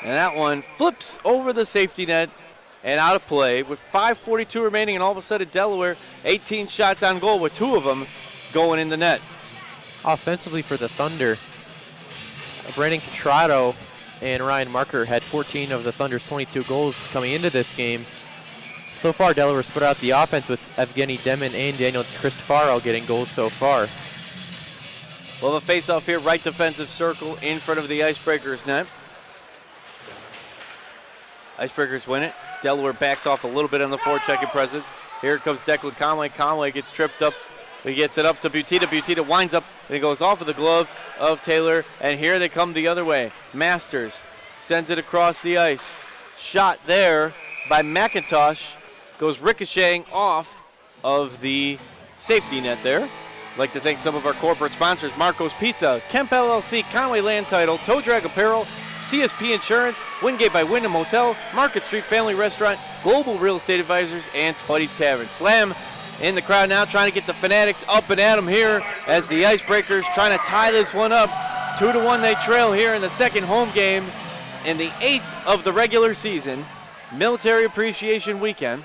And that one flips over the safety net and out of play with 5:42 remaining, and all of a sudden Delaware 18 shots on goal with 2 of them going in the net. Offensively for the Thunder, Brandon Contrato and Ryan Marker had 14 of the Thunder's 22 goals coming into this game. So far, Delaware split out the offense with Evgeny Demin and Daniel Cristofaro getting goals so far. We'll have a face-off here, right defensive circle in front of the Icebreakers net. Icebreakers win it. Delaware backs off a little bit on the forechecking presence. Here comes Declan Conway. Conway gets tripped up. He gets it up to Butita. Butita winds up, and it goes off of the glove of Taylor. And here they come the other way. Masters sends it across the ice. Shot there by McIntosh. Goes ricocheting off of the safety net there. I'd like to thank some of our corporate sponsors: Marco's Pizza, Kemp LLC, Conway Land Title, Toe Drag Apparel, CSP Insurance, Wingate by Wyndham Hotel, Market Street Family Restaurant, Global Real Estate Advisors, and Spuddy's Tavern. Slam in the crowd now, trying to get the Fanatics up and at them here as the Icebreakers trying to tie this one up. 2-1 they trail here in the second home game in the 8th of the regular season. Military Appreciation Weekend.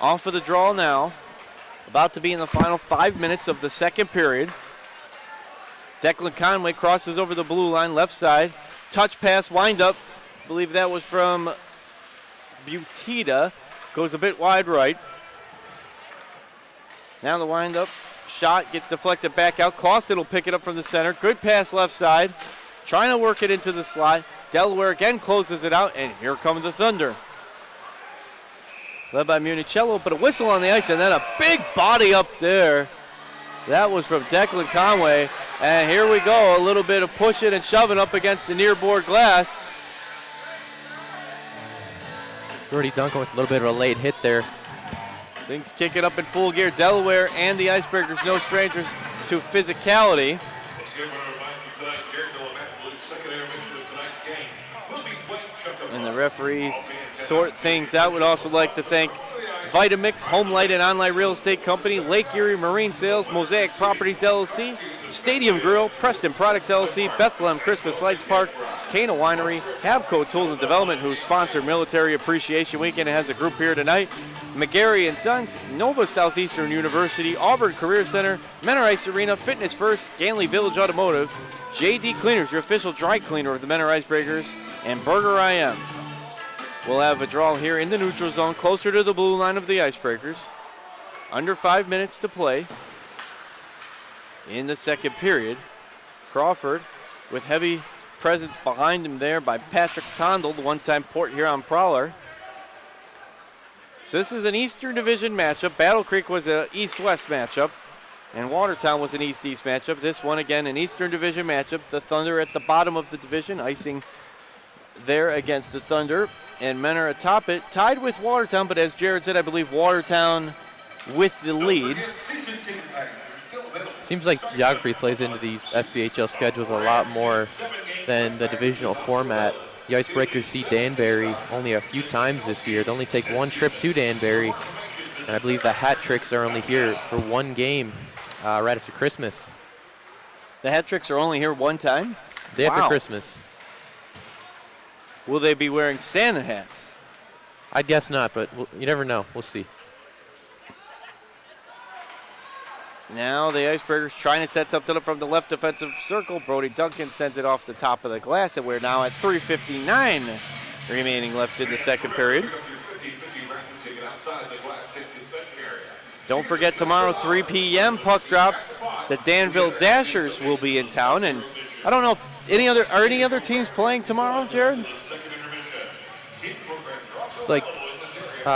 Off of the draw now. About to be in the final 5 minutes of the second period. Declan Conway crosses over the blue line, left side. Touch pass, wind up. I believe that was from Butita. Goes a bit wide right. Now the wind up. Shot gets deflected back out. Clauston will pick it up from the center. Good pass left side. Trying to work it into the slot. Delaware again closes it out, and here come the Thunder. Led by Municello, but a whistle on the ice, and then a big body up there. That was from Declan Conway. And here we go, a little bit of pushing and shoving up against the near board glass. Brody Duncan with a little bit of a late hit there. Things kicking up in full gear. Delaware and the Icebreakers, no strangers to physicality. And the referees sort things out. Would also like to thank Vitamix, Home Light and Online Real Estate Company, Lake Erie Marine Sales, Mosaic Properties LLC, Stadium Grill, Preston Products LLC, Bethlehem Christmas Lights Park, Cana Winery, Habco Tools and Development, who sponsor Military Appreciation Weekend and has a group here tonight. McGarry & Sons, Nova Southeastern University, Auburn Career Center, Menor Ice Arena, Fitness First, Ganley Village Automotive, JD Cleaners, your official dry cleaner of the Menor Icebreakers, and Burger IM. We'll have a draw here in the neutral zone, closer to the blue line of the Icebreakers. Under 5 minutes to play in the second period. Crawford with heavy presence behind him there by Patrick Tondel, the one-time Port Huron Prowler. So this is an Eastern Division matchup. Battle Creek was an East-West matchup, and Watertown was an East-East matchup. This one, again, an Eastern Division matchup. The Thunder at the bottom of the division, icing there against the Thunder. And Menor atop it, tied with Watertown, but as Jared said, I believe Watertown with the lead. Seems like geography plays into these FBHL schedules a lot more than the divisional format. The Icebreakers see Danbury only a few times this year. They only take one trip to Danbury, and I believe the Hat Tricks are only here for one game right after Christmas. The Hat Tricks are only here one time? Day after Christmas. Will they be wearing Santa hats? I guess not, but you never know. We'll see. Now the Icebreakers trying to set something up from the left defensive circle. Brody Duncan sends it off the top of the glass, and we're now at 3:59 remaining left in the second period. Don't forget tomorrow, 3 p.m. puck drop. The Danville Dashers will be in town, and I don't know if any other teams playing tomorrow, Jared? It's like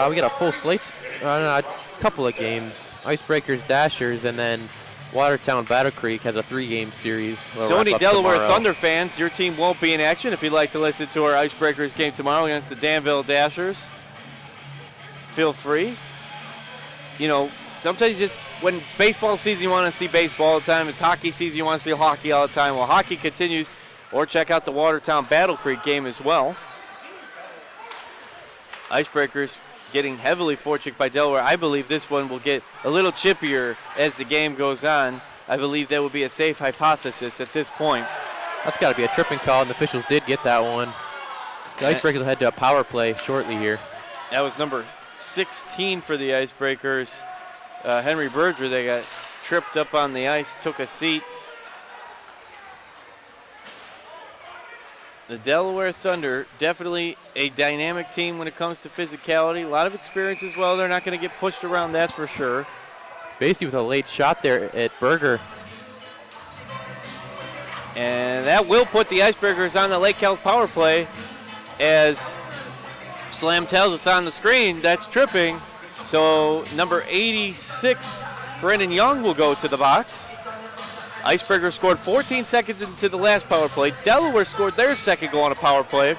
we got a full slate, a couple of games. Icebreakers, Dashers, and then Watertown Battle Creek has a 3-game series. So any Delaware Thunder fans, your team won't be in action. If you'd like to listen to our Icebreakers game tomorrow against the Danville Dashers, feel free. You know, sometimes just when it's baseball season, you want to see baseball all the time. It's hockey season, you want to see hockey all the time. Well, hockey continues, or check out the Watertown Battle Creek game as well. Icebreakers getting heavily forechecked by Delaware. I believe this one will get a little chippier as the game goes on. I believe that would be a safe hypothesis at this point. That's got to be a tripping call, and the officials did get that one. The Icebreakers will head to a power play shortly here. That was number 16 for the Icebreakers. Henry Berger, they got tripped up on the ice, took a seat. The Delaware Thunder, definitely a dynamic team when it comes to physicality. A lot of experience as well. They're not going to get pushed around, that's for sure. Basically with a late shot there at Berger. And that will put the Icebreakers on the Lake Health power play. As Slam tells us on the screen, that's tripping. So number 86, Brendan Young, will go to the box. Icebreakers scored 14 seconds into the last power play. Delaware scored their second goal on a power play.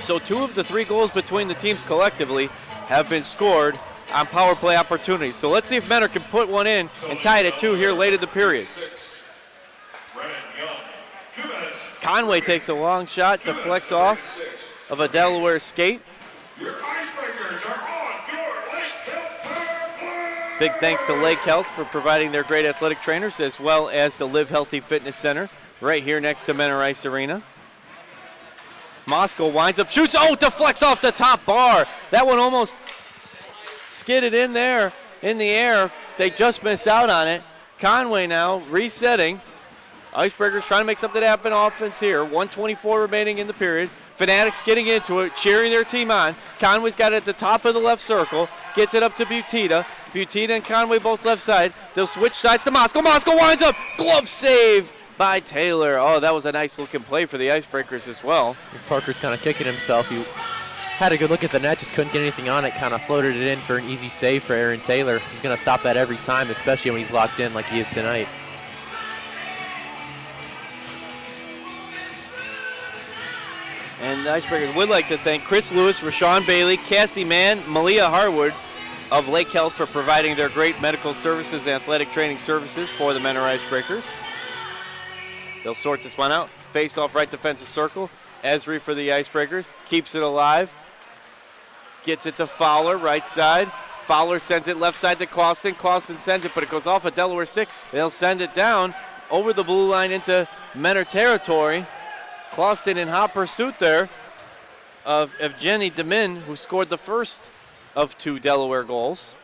So 2 of the 3 goals between the teams collectively have been scored on power play opportunities. So let's see if Menor can put one in and tie it at 2 here late in the period. Conway takes a long shot, deflects off of a Delaware skate. Your Icebreakers are on your Lake Health power play. Big thanks to Lake Health for providing their great athletic trainers, as well as the Live Healthy Fitness Center right here next to Menor Ice Arena. Moscow winds up, shoots, deflects off the top bar. That one almost skidded in there in the air. They just missed out on it. Conway now resetting. Icebreakers trying to make something happen offense here. 1:24 remaining in the period. Fanatics getting into it, cheering their team on. Conway's got it at the top of the left circle. Gets it up to Butita. Butita and Conway both left side. They'll switch sides to Moscow. Moscow winds up. Glove save by Taylor. Oh, that was a nice looking play for the Icebreakers as well. Parker's kind of kicking himself. He had a good look at the net, just couldn't get anything on it. Kind of floated it in for an easy save for Aaron Taylor. He's going to stop that every time, especially when he's locked in like he is tonight. And the Icebreakers would like to thank Chris Lewis, Rashawn Bailey, Cassie Mann, Malia Harwood of Lake Health for providing their great medical services and athletic training services for the Menor Icebreakers. They'll sort this one out. Face off right defensive circle. Esri for the Icebreakers. Keeps it alive. Gets it to Fowler, right side. Fowler sends it left side to Clausen. Clausen sends it, but it goes off a Delaware stick. They'll send it down over the blue line into Menor territory. Clauston in hot pursuit there of Evgeny Demin, who scored the first of 2 Delaware goals.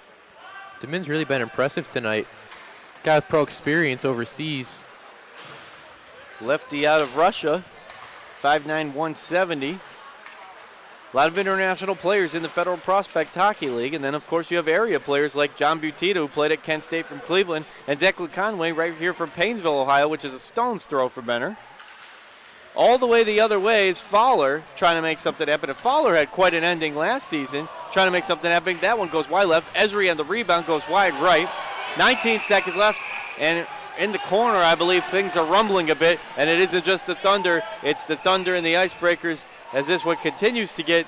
Demin's really been impressive tonight. Guy with pro experience overseas. Lefty out of Russia, 5'9", 170. A lot of international players in the Federal Prospect Hockey League. And then, of course, you have area players like John Butita, who played at Kent State from Cleveland, and Declan Conway right here from Painesville, Ohio, which is a stone's throw for Benner. All the way the other way is Fowler trying to make something happen. And Fowler had quite an ending last season, trying to make something happen. That one goes wide left. Esri on the rebound goes wide right. 19 seconds left, and in the corner, I believe things are rumbling a bit, and it isn't just the Thunder, it's the Thunder and the Icebreakers, as this one continues to get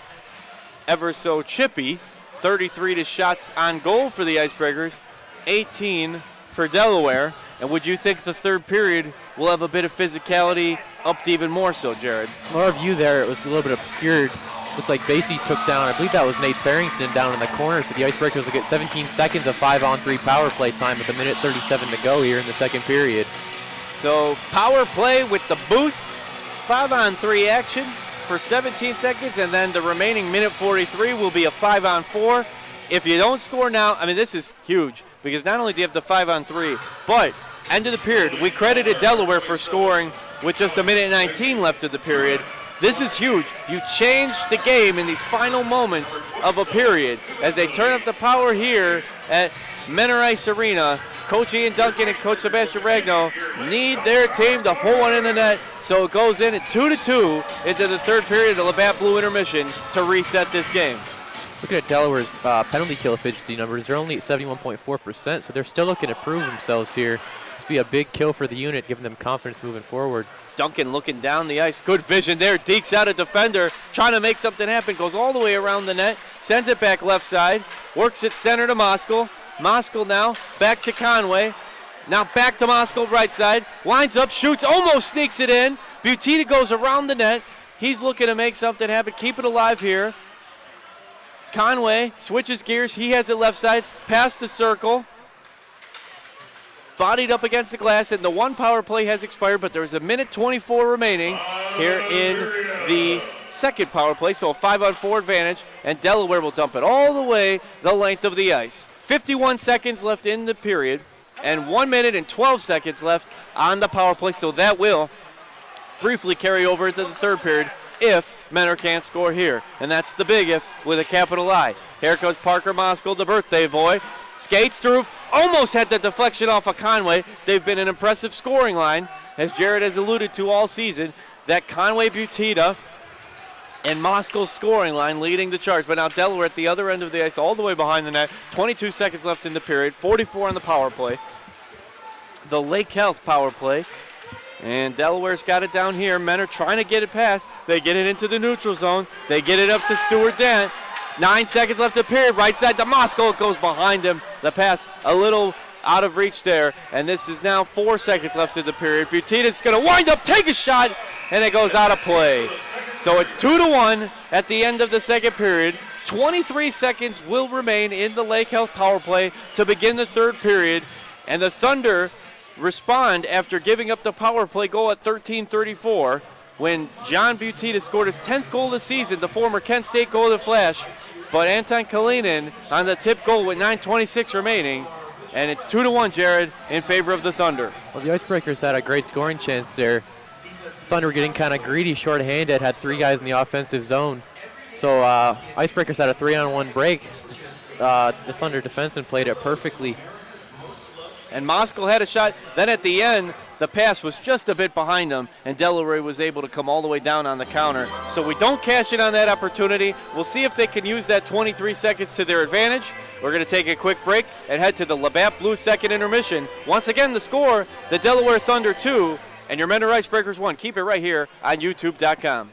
ever so chippy. 33 to shots on goal for the Icebreakers, 18 for Delaware. And would you think the third period will have a bit of physicality upped even more so, Jared? Our view there, it was a little bit obscured. Looked like Basie took down, I believe that was Nate Farrington down in the corner, so the Icebreakers will get 17 seconds of 5-on-3 power play time with 1:37 to go here in the second period. So power play with the boost, 5-on-3 action for 17 seconds, and then the remaining 1:43 will be a 5-on-4. If you don't score now, I mean, this is huge, because not only do you have the 5-on-3, but end of the period, we credited Delaware for scoring with just 1:19 left of the period. This is huge. You change the game in these final moments of a period as they turn up the power here at Menor Ice Arena. Coach Ian Duncan and Coach Sebastian Ragno need their team to pull one in the net, so it goes in at 2-2 into the third period of the Labatt Blue intermission to reset this game. Looking at Delaware's penalty kill efficiency numbers, they're only at 71.4%, so they're still looking to prove themselves here. This will be a big kill for the unit, giving them confidence moving forward. Duncan looking down the ice. Good vision there. Dekes out a defender, trying to make something happen. Goes all the way around the net. Sends it back left side. Works it center to Moskal. Moskal now back to Conway. Now back to Moskal right side. Lines up, shoots, almost sneaks it in. Butita goes around the net. He's looking to make something happen. Keep it alive here. Conway switches gears. He has it left side. Past the circle. Bodied up against the glass, and the one power play has expired, but there's 1:24 remaining here in the second power play, so a 5-on-4 advantage, and Delaware will dump it all the way the length of the ice. 51 seconds left in the period, and 1 minute and 12 seconds left on the power play, so that will briefly carry over into the third period if Menor can't score here, and that's the big if with a capital I. Here comes Parker Moskal, the birthday boy. Skates through, almost had the deflection off of Conway. They've been an impressive scoring line, as Jared has alluded to all season. That Conway, Butita, and Moskal scoring line leading the charge. But now Delaware at the other end of the ice, all the way behind the net. 22 seconds left in the period, 44 on the power play. The Lake Health power play. And Delaware's got it down here. Men are trying to get it past. They get it into the neutral zone. They get it up to Stuart Dent. 9 seconds left in the period. Right side to Moskal. It goes behind him. The pass a little out of reach there. And this is now 4 seconds left in the period. Butita's going to wind up, take a shot, and it goes out of play. So it's 2-1 at the end of the second period. 23 seconds will remain in the Lake Health power play to begin the third period. And the Thunder respond after giving up the power play goal at 13:34 when John Butita scored his 10th goal of the season, the former Kent State goal of the Flash. But Anton Kalinin on the tip goal with 9:26 remaining, and it's 2-1, Jared, in favor of the Thunder. Well, the Icebreakers had a great scoring chance there. Thunder were getting kind of greedy, short-handed, had 3 guys in the offensive zone. So Icebreakers had a 3-on-1 break. The Thunder defenseman played it perfectly. And Moskal had a shot. Then at the end, the pass was just a bit behind him, and Delaware was able to come all the way down on the counter. So we don't cash in on that opportunity. We'll see if they can use that 23 seconds to their advantage. We're going to take a quick break and head to the Labatt Blue second intermission. Once again, the score, the Delaware Thunder 2, and your Menor Icebreakers 1. Keep it right here on YouTube.com.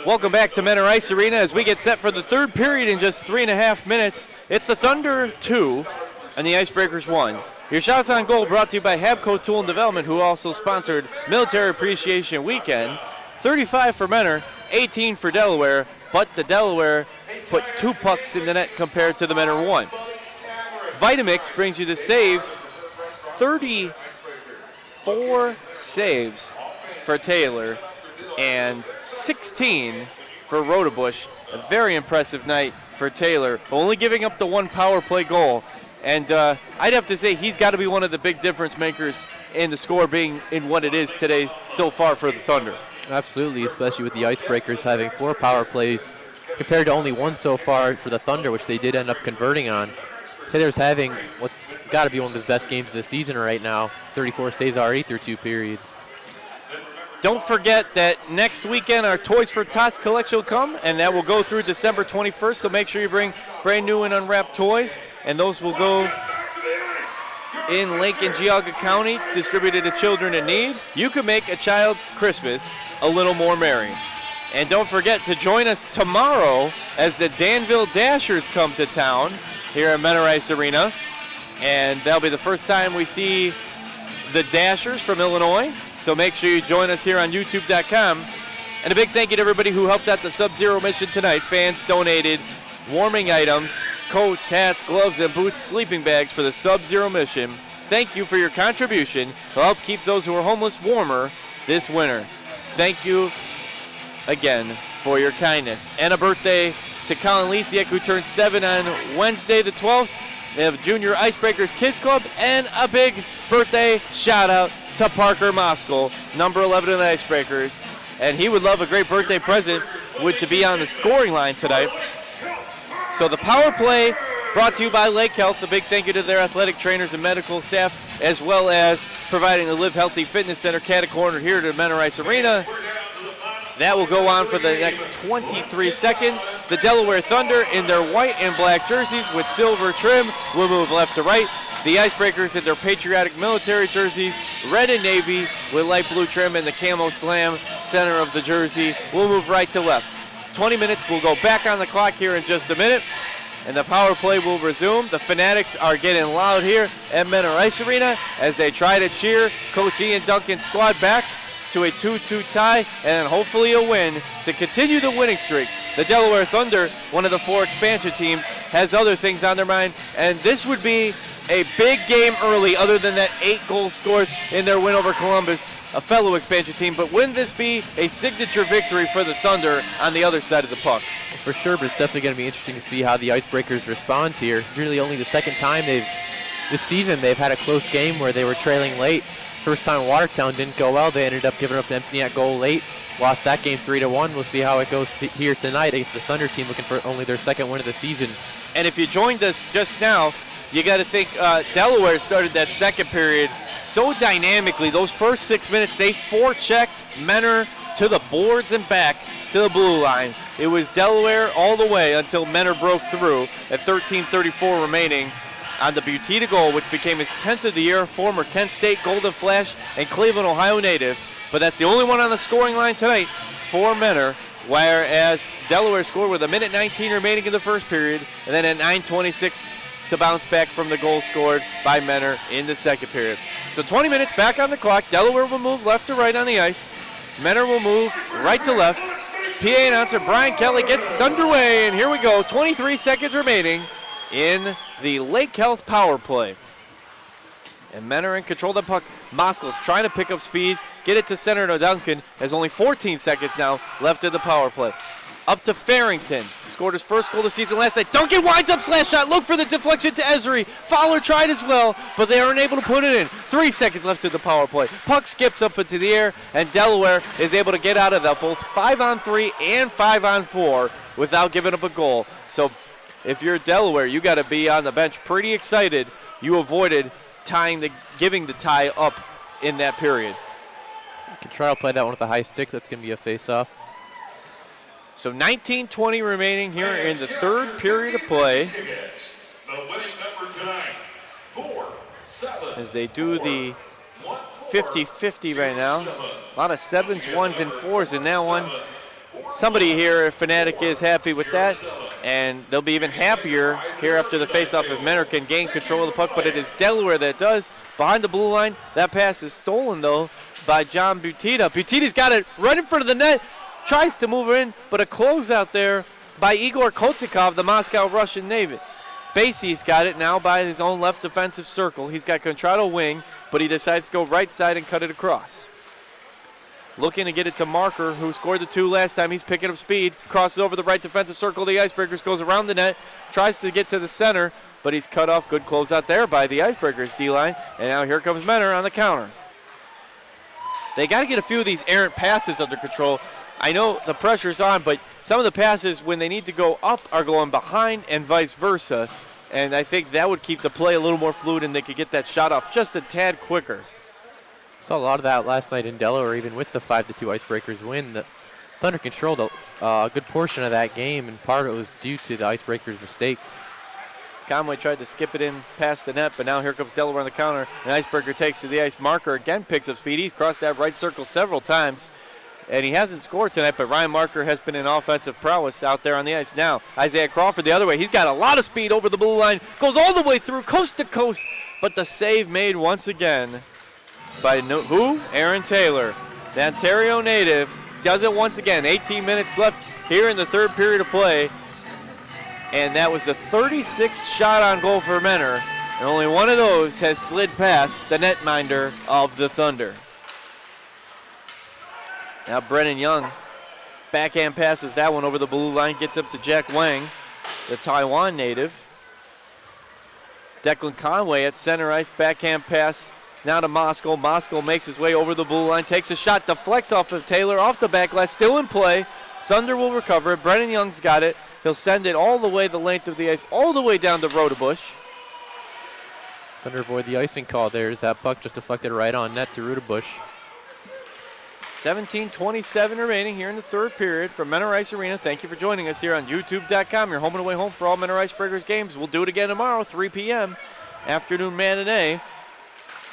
Welcome back to Menor Ice Arena as we get set for the third period in just 3.5 minutes. It's the Thunder 2 and the Icebreakers 1. Your shots on goal brought to you by Habco Tool and Development, who also sponsored Military Appreciation Weekend. 35 for Menor, 18 for Delaware, but the Delaware put 2 pucks in the net compared to the Menor 1. Vitamix brings you the saves, 34 saves for Taylor and 16 for Rodebush. A very impressive night for Taylor, only giving up the 1 power play goal. And I'd have to say he's got to be one of the big difference makers in the score being in what it is today so far for the Thunder. Absolutely, especially with the Icebreakers having 4 power plays compared to only 1 so far for the Thunder, which they did end up converting on. Taylor's having what's got to be one of his best games of the season right now. 34 saves already through 2 periods. Don't forget that next weekend our Toys for Tots collection will come, and that will go through December 21st, so make sure you bring brand new and unwrapped toys, and those will go in Lake and Geauga County, distributed to children in need. You can make a child's Christmas a little more merry. And don't forget to join us tomorrow as the Danville Dashers come to town here at Menor Ice Arena, and that'll be the first time we see the Dashers from Illinois. So make sure you join us here on YouTube.com. And a big thank you to everybody who helped out the Sub-Zero mission tonight. Fans donated warming items, coats, hats, gloves, and boots, sleeping bags for the Sub-Zero mission. Thank you for your contribution to help keep those who are homeless warmer this winter. Thank you again for your kindness. And a birthday to Colin Lisiak, who turned 7 on Wednesday the 12th. They have Junior Icebreakers Kids Club, and a big birthday shout out to Parker Moskal, number 11 in the Icebreakers. And he would love a great birthday present to be on the scoring line tonight. So the power play brought to you by Lake Health. A big thank you to their athletic trainers and medical staff, as well as providing the Live Healthy Fitness Center Catacorner here to Menor Ice Arena. That will go on for the next 23 seconds. The Delaware Thunder in their white and black jerseys with silver trim will move left to right. The Icebreakers in their patriotic military jerseys, red and navy with light blue trim, and the camo slam center of the jersey will move right to left. 20 minutes will go back on the clock here in just a minute, and the power play will resume. The Fanatics are getting loud here at Menor Ice Arena as they try to cheer Coach Ian Duncan's squad back to a 2-2 tie and hopefully a win to continue the winning streak. The Delaware Thunder, one of the 4 expansion teams, has other things on their mind, and this would be a big game early other than that 8 goal scores in their win over Columbus, a fellow expansion team. But wouldn't this be a signature victory for the Thunder on the other side of the puck? For sure, but it's definitely going to be interesting to see how the Icebreakers respond here. It's really only the second time this season they've had a close game where they were trailing late. First time Watertown didn't go well. They ended up giving up an empty net goal late. Lost that game 3-1. We'll see how it goes here tonight against the Thunder team, looking for only their second win of the season. And if you joined us just now, you got to think Delaware started that second period so dynamically. Those first 6 minutes, they forechecked Menor to the boards and back to the blue line. It was Delaware all the way until Menor broke through at 13:34 remaining on the Butita goal, which became his 10th of the year, former Kent State Golden Flash and Cleveland, Ohio native. But that's the only one on the scoring line tonight for Menor, whereas Delaware scored with 1:19 remaining in the first period, and then at 9:26 to bounce back from the goal scored by Menor in the second period. So 20 minutes back on the clock. Delaware will move left to right on the ice. Menor will move right to left. PA announcer Brian Kelly gets us underway, and here we go. 23 seconds remaining in the Lake Health power play. And Menor in control of the puck. Moskal's trying to pick up speed, get it to center to Duncan. Has only 14 seconds now left in the power play. Up to Farrington. Scored his first goal of the season last night. Duncan winds up slash shot. Look for the deflection to Esri. Fowler tried as well, but they aren't able to put it in. 3 seconds left in the power play. Puck skips up into the air, and Delaware is able to get out of that both 5-on-3 and 5-on-4 without giving up a goal. So if you're Delaware, you got to be on the bench pretty excited. You avoided giving the tie up in that period. You can try to play that one with a high stick. That's going to be a face-off. So 19:20 remaining here in the third period of play. As they do the 50-50 right now. A lot of 7s, 1s, and 4s in that one. Somebody here, if Fnatic is happy with that, and they'll be even happier here after the faceoff if Menor can gain control of the puck, but it is Delaware that does. Behind the blue line, that pass is stolen, though, by John Butita. Butita's got it right in front of the net, tries to move her in, but a closeout there by Igor Kotzikov, the Moscow Russian native. Basie's got it now by his own left defensive circle. He's got Contrado wing, but he decides to go right side and cut it across. Looking to get it to Marker, who scored the 2 last time. He's picking up speed, crosses over the right defensive circle of the Icebreakers, goes around the net, tries to get to the center, but he's cut off. Good closeout there by the Icebreakers D-line, and now here comes Menor on the counter. They got to get a few of these errant passes under control. I know the pressure's on, but some of the passes, when they need to go up, are going behind and vice versa. And I think that would keep the play a little more fluid, and they could get that shot off just a tad quicker. Saw a lot of that last night in Delaware, even with the 5-2 Icebreakers win. The Thunder controlled a good portion of that game, and part of it was due to the Icebreakers' mistakes. Conway tried to skip it in past the net, but now here comes Delaware on the counter. An Icebreaker takes to the ice. Marker again picks up speed. He's crossed that right circle several times, and he hasn't scored tonight, but Ryan Marker has been in offensive prowess out there on the ice. Now, Isaiah Crawford the other way. He's got a lot of speed over the blue line, goes all the way through, coast to coast, but the save made once again by who? Aaron Taylor. The Ontario native does it once again. 18 minutes left here in the third period of play, and that was the 36th shot on goal for Menor, and only one of those has slid past the netminder of the Thunder. Now Brennan Young backhand passes that one over the blue line, gets up to Jack Wang, the Taiwan native. Declan Conway at center ice, backhand pass now to Moscow. Moscow makes his way over the blue line, takes a shot, deflects off of Taylor, off the back glass, still in play. Thunder will recover it. Brennan Young's got it. He'll send it all the way the length of the ice, all the way down to Rodebush. Thunder avoid the icing call there as that puck just deflected right on net to Rodebush. 17:27 remaining here in the third period from Menor Ice Arena. Thank you for joining us here on YouTube.com, your home and away home for all Menor Icebreakers games. We'll do it again tomorrow, 3 p.m. afternoon matinee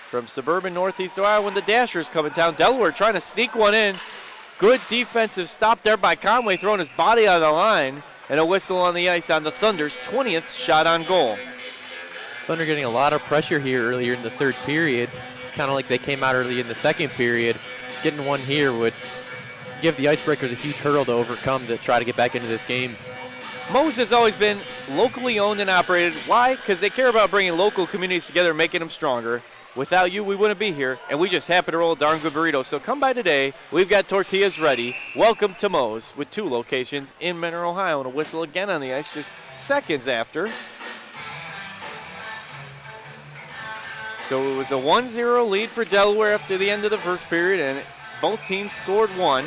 from suburban Northeast Ohio when the Dashers come in town. Delaware trying to sneak one in. Good defensive stop there by Conway, throwing his body on the line, and a whistle on the ice on the Thunder's 20th shot on goal. Thunder getting a lot of pressure here earlier in the third period, kind of like they came out early in the second period. Getting one here would give the Icebreakers a huge hurdle to overcome to try to get back into this game. Moe's has always been locally owned and operated. Why? Because they care about bringing local communities together and making them stronger. Without you, we wouldn't be here, and we just happen to roll a darn good burrito. So come by today. We've got tortillas ready. Welcome to Moe's with 2 locations in Menor, Ohio. And a whistle again on the ice just seconds after. So it was a 1-0 lead for Delaware after the end of the first period, and both teams scored 1.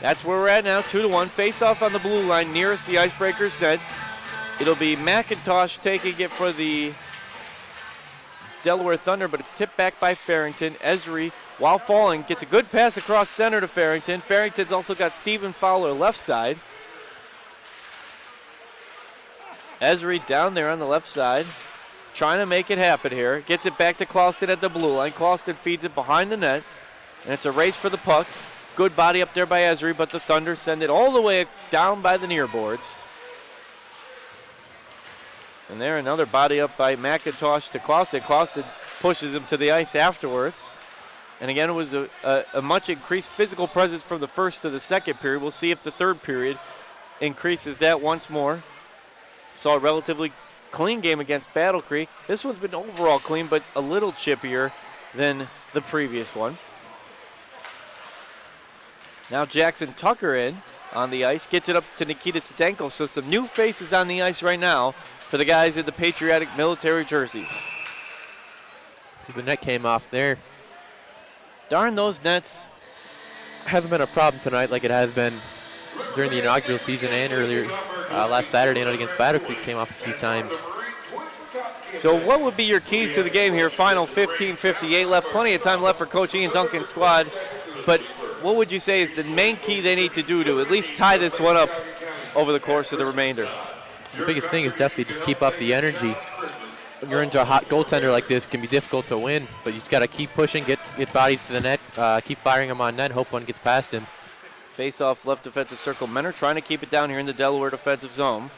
That's where we're at now, 2-1. Face-off on the blue line nearest the Icebreakers net. It'll be McIntosh taking it for the Delaware Thunder, but it's tipped back by Farrington. Esri, while falling, gets a good pass across center to Farrington. Farrington's also got Stephen Fowler left side. Esri down there on the left side, trying to make it happen here. Gets it back to Clauston at the blue line. Clauston feeds it behind the net, and it's a race for the puck. Good body up there by Esri, but the Thunder send it all the way down by the near boards. And there, another body up by McIntosh to Clauston. Clauston pushes him to the ice afterwards. And again, it was a much increased physical presence from the first to the second period. We'll see if the third period increases that once more. Saw a relatively clean game against Battle Creek. This one's been overall clean, but a little chippier than the previous one. Now Jackson Tucker in on the ice, gets it up to Nikita Stenko. So some new faces on the ice right now for the guys in the patriotic military jerseys. The net came off there. Darn those nets. Hasn't been a problem tonight like it has been during the inaugural season and earlier last Saturday night against Battle Creek came off a few times. So what would be your keys to the game here? Final 15:58 left. Plenty of time left for Coach Ian Duncan's squad. But what would you say is the main key they need to do to at least tie this one up over the course of the remainder? The biggest thing is definitely just keep up the energy. when you're into a hot goaltender like this, it can be difficult to win, but you just got to keep pushing, get bodies to the net, keep firing them on net, hope one gets past him. Face off left defensive circle. Menor trying to keep it down here in the Delaware defensive zone.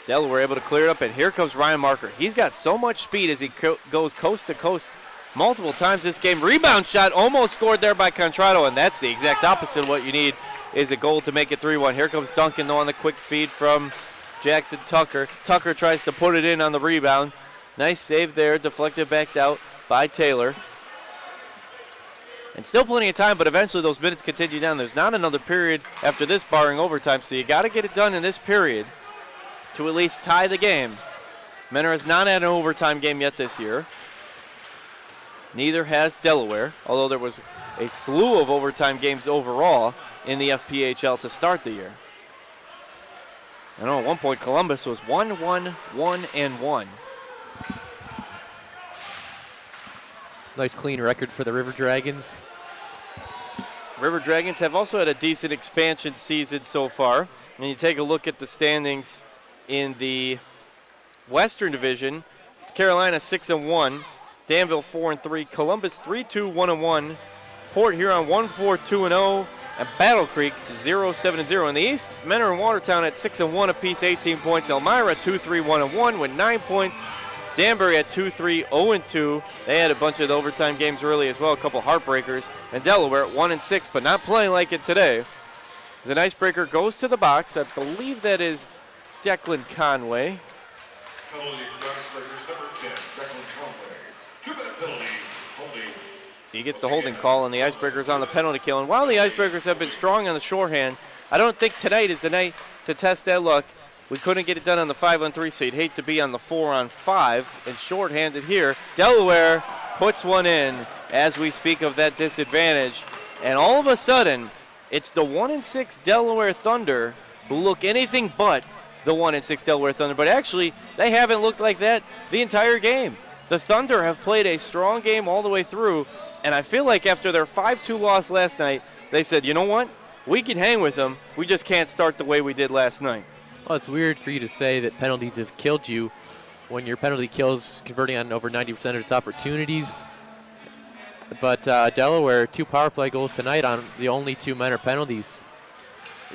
Delaware able to clear it up, and here comes Ryan Marker. He's got so much speed as he goes coast to coast multiple times this game. Rebound shot almost scored there by Contrado, and that's the exact opposite of what you need is a goal to make it 3-1. Here comes Duncan though on the quick feed from Jackson Tucker. Tucker tries to put it in on the rebound. Nice save there, deflected back out by Taylor. And still plenty of time, but eventually those minutes continue down. There's not another period after this barring overtime, so you got to get it done in this period to at least tie the game. Menor has not had an overtime game yet this year. Neither has Delaware, although there was a slew of overtime games overall in the FPHL to start the year. I know at one point Columbus was 1-1-1-1. Nice clean record for the River Dragons. River Dragons have also had a decent expansion season so far. And you take a look at the standings in the Western Division. It's Carolina 6-1, Danville 4-3, Columbus 3-2-1-1, Port Huron 1-4-2-0, and Battle Creek 0-7-0. In the East, Menor and Watertown at 6-1 apiece, 18 points. Elmira 2-3-1-1 with 9 points. Danbury at 2-3-0-2. They had a bunch of overtime games early as well, a couple heartbreakers. And Delaware at 1-6, but not playing like it today. As an icebreaker goes to the box, I believe that is Declan Conway. Penalty for Icebreakers, number 10, Declan Conway. 2-minute penalty, holding. He gets the holding call, and the Icebreakers on the penalty kill. And while the Icebreakers have been strong on the shorthand, I don't think tonight is the night to test that luck. We couldn't get it done on the 5-on-3, so you'd hate to be on the 4-on-5 and shorthanded here. Delaware puts one in as we speak of that disadvantage. And all of a sudden, it's the 1-6 Delaware Thunder who look anything but the 1-6 Delaware Thunder. But actually, they haven't looked like that the entire game. The Thunder have played a strong game all the way through. And I feel like after their 5-2 loss last night, they said, you know what? We can hang with them. We just can't start the way we did last night. Well, it's weird for you to say that penalties have killed you when your penalty kills converting on over 90% of its opportunities. But Delaware, 2 power play goals tonight on the only 2 Menor penalties.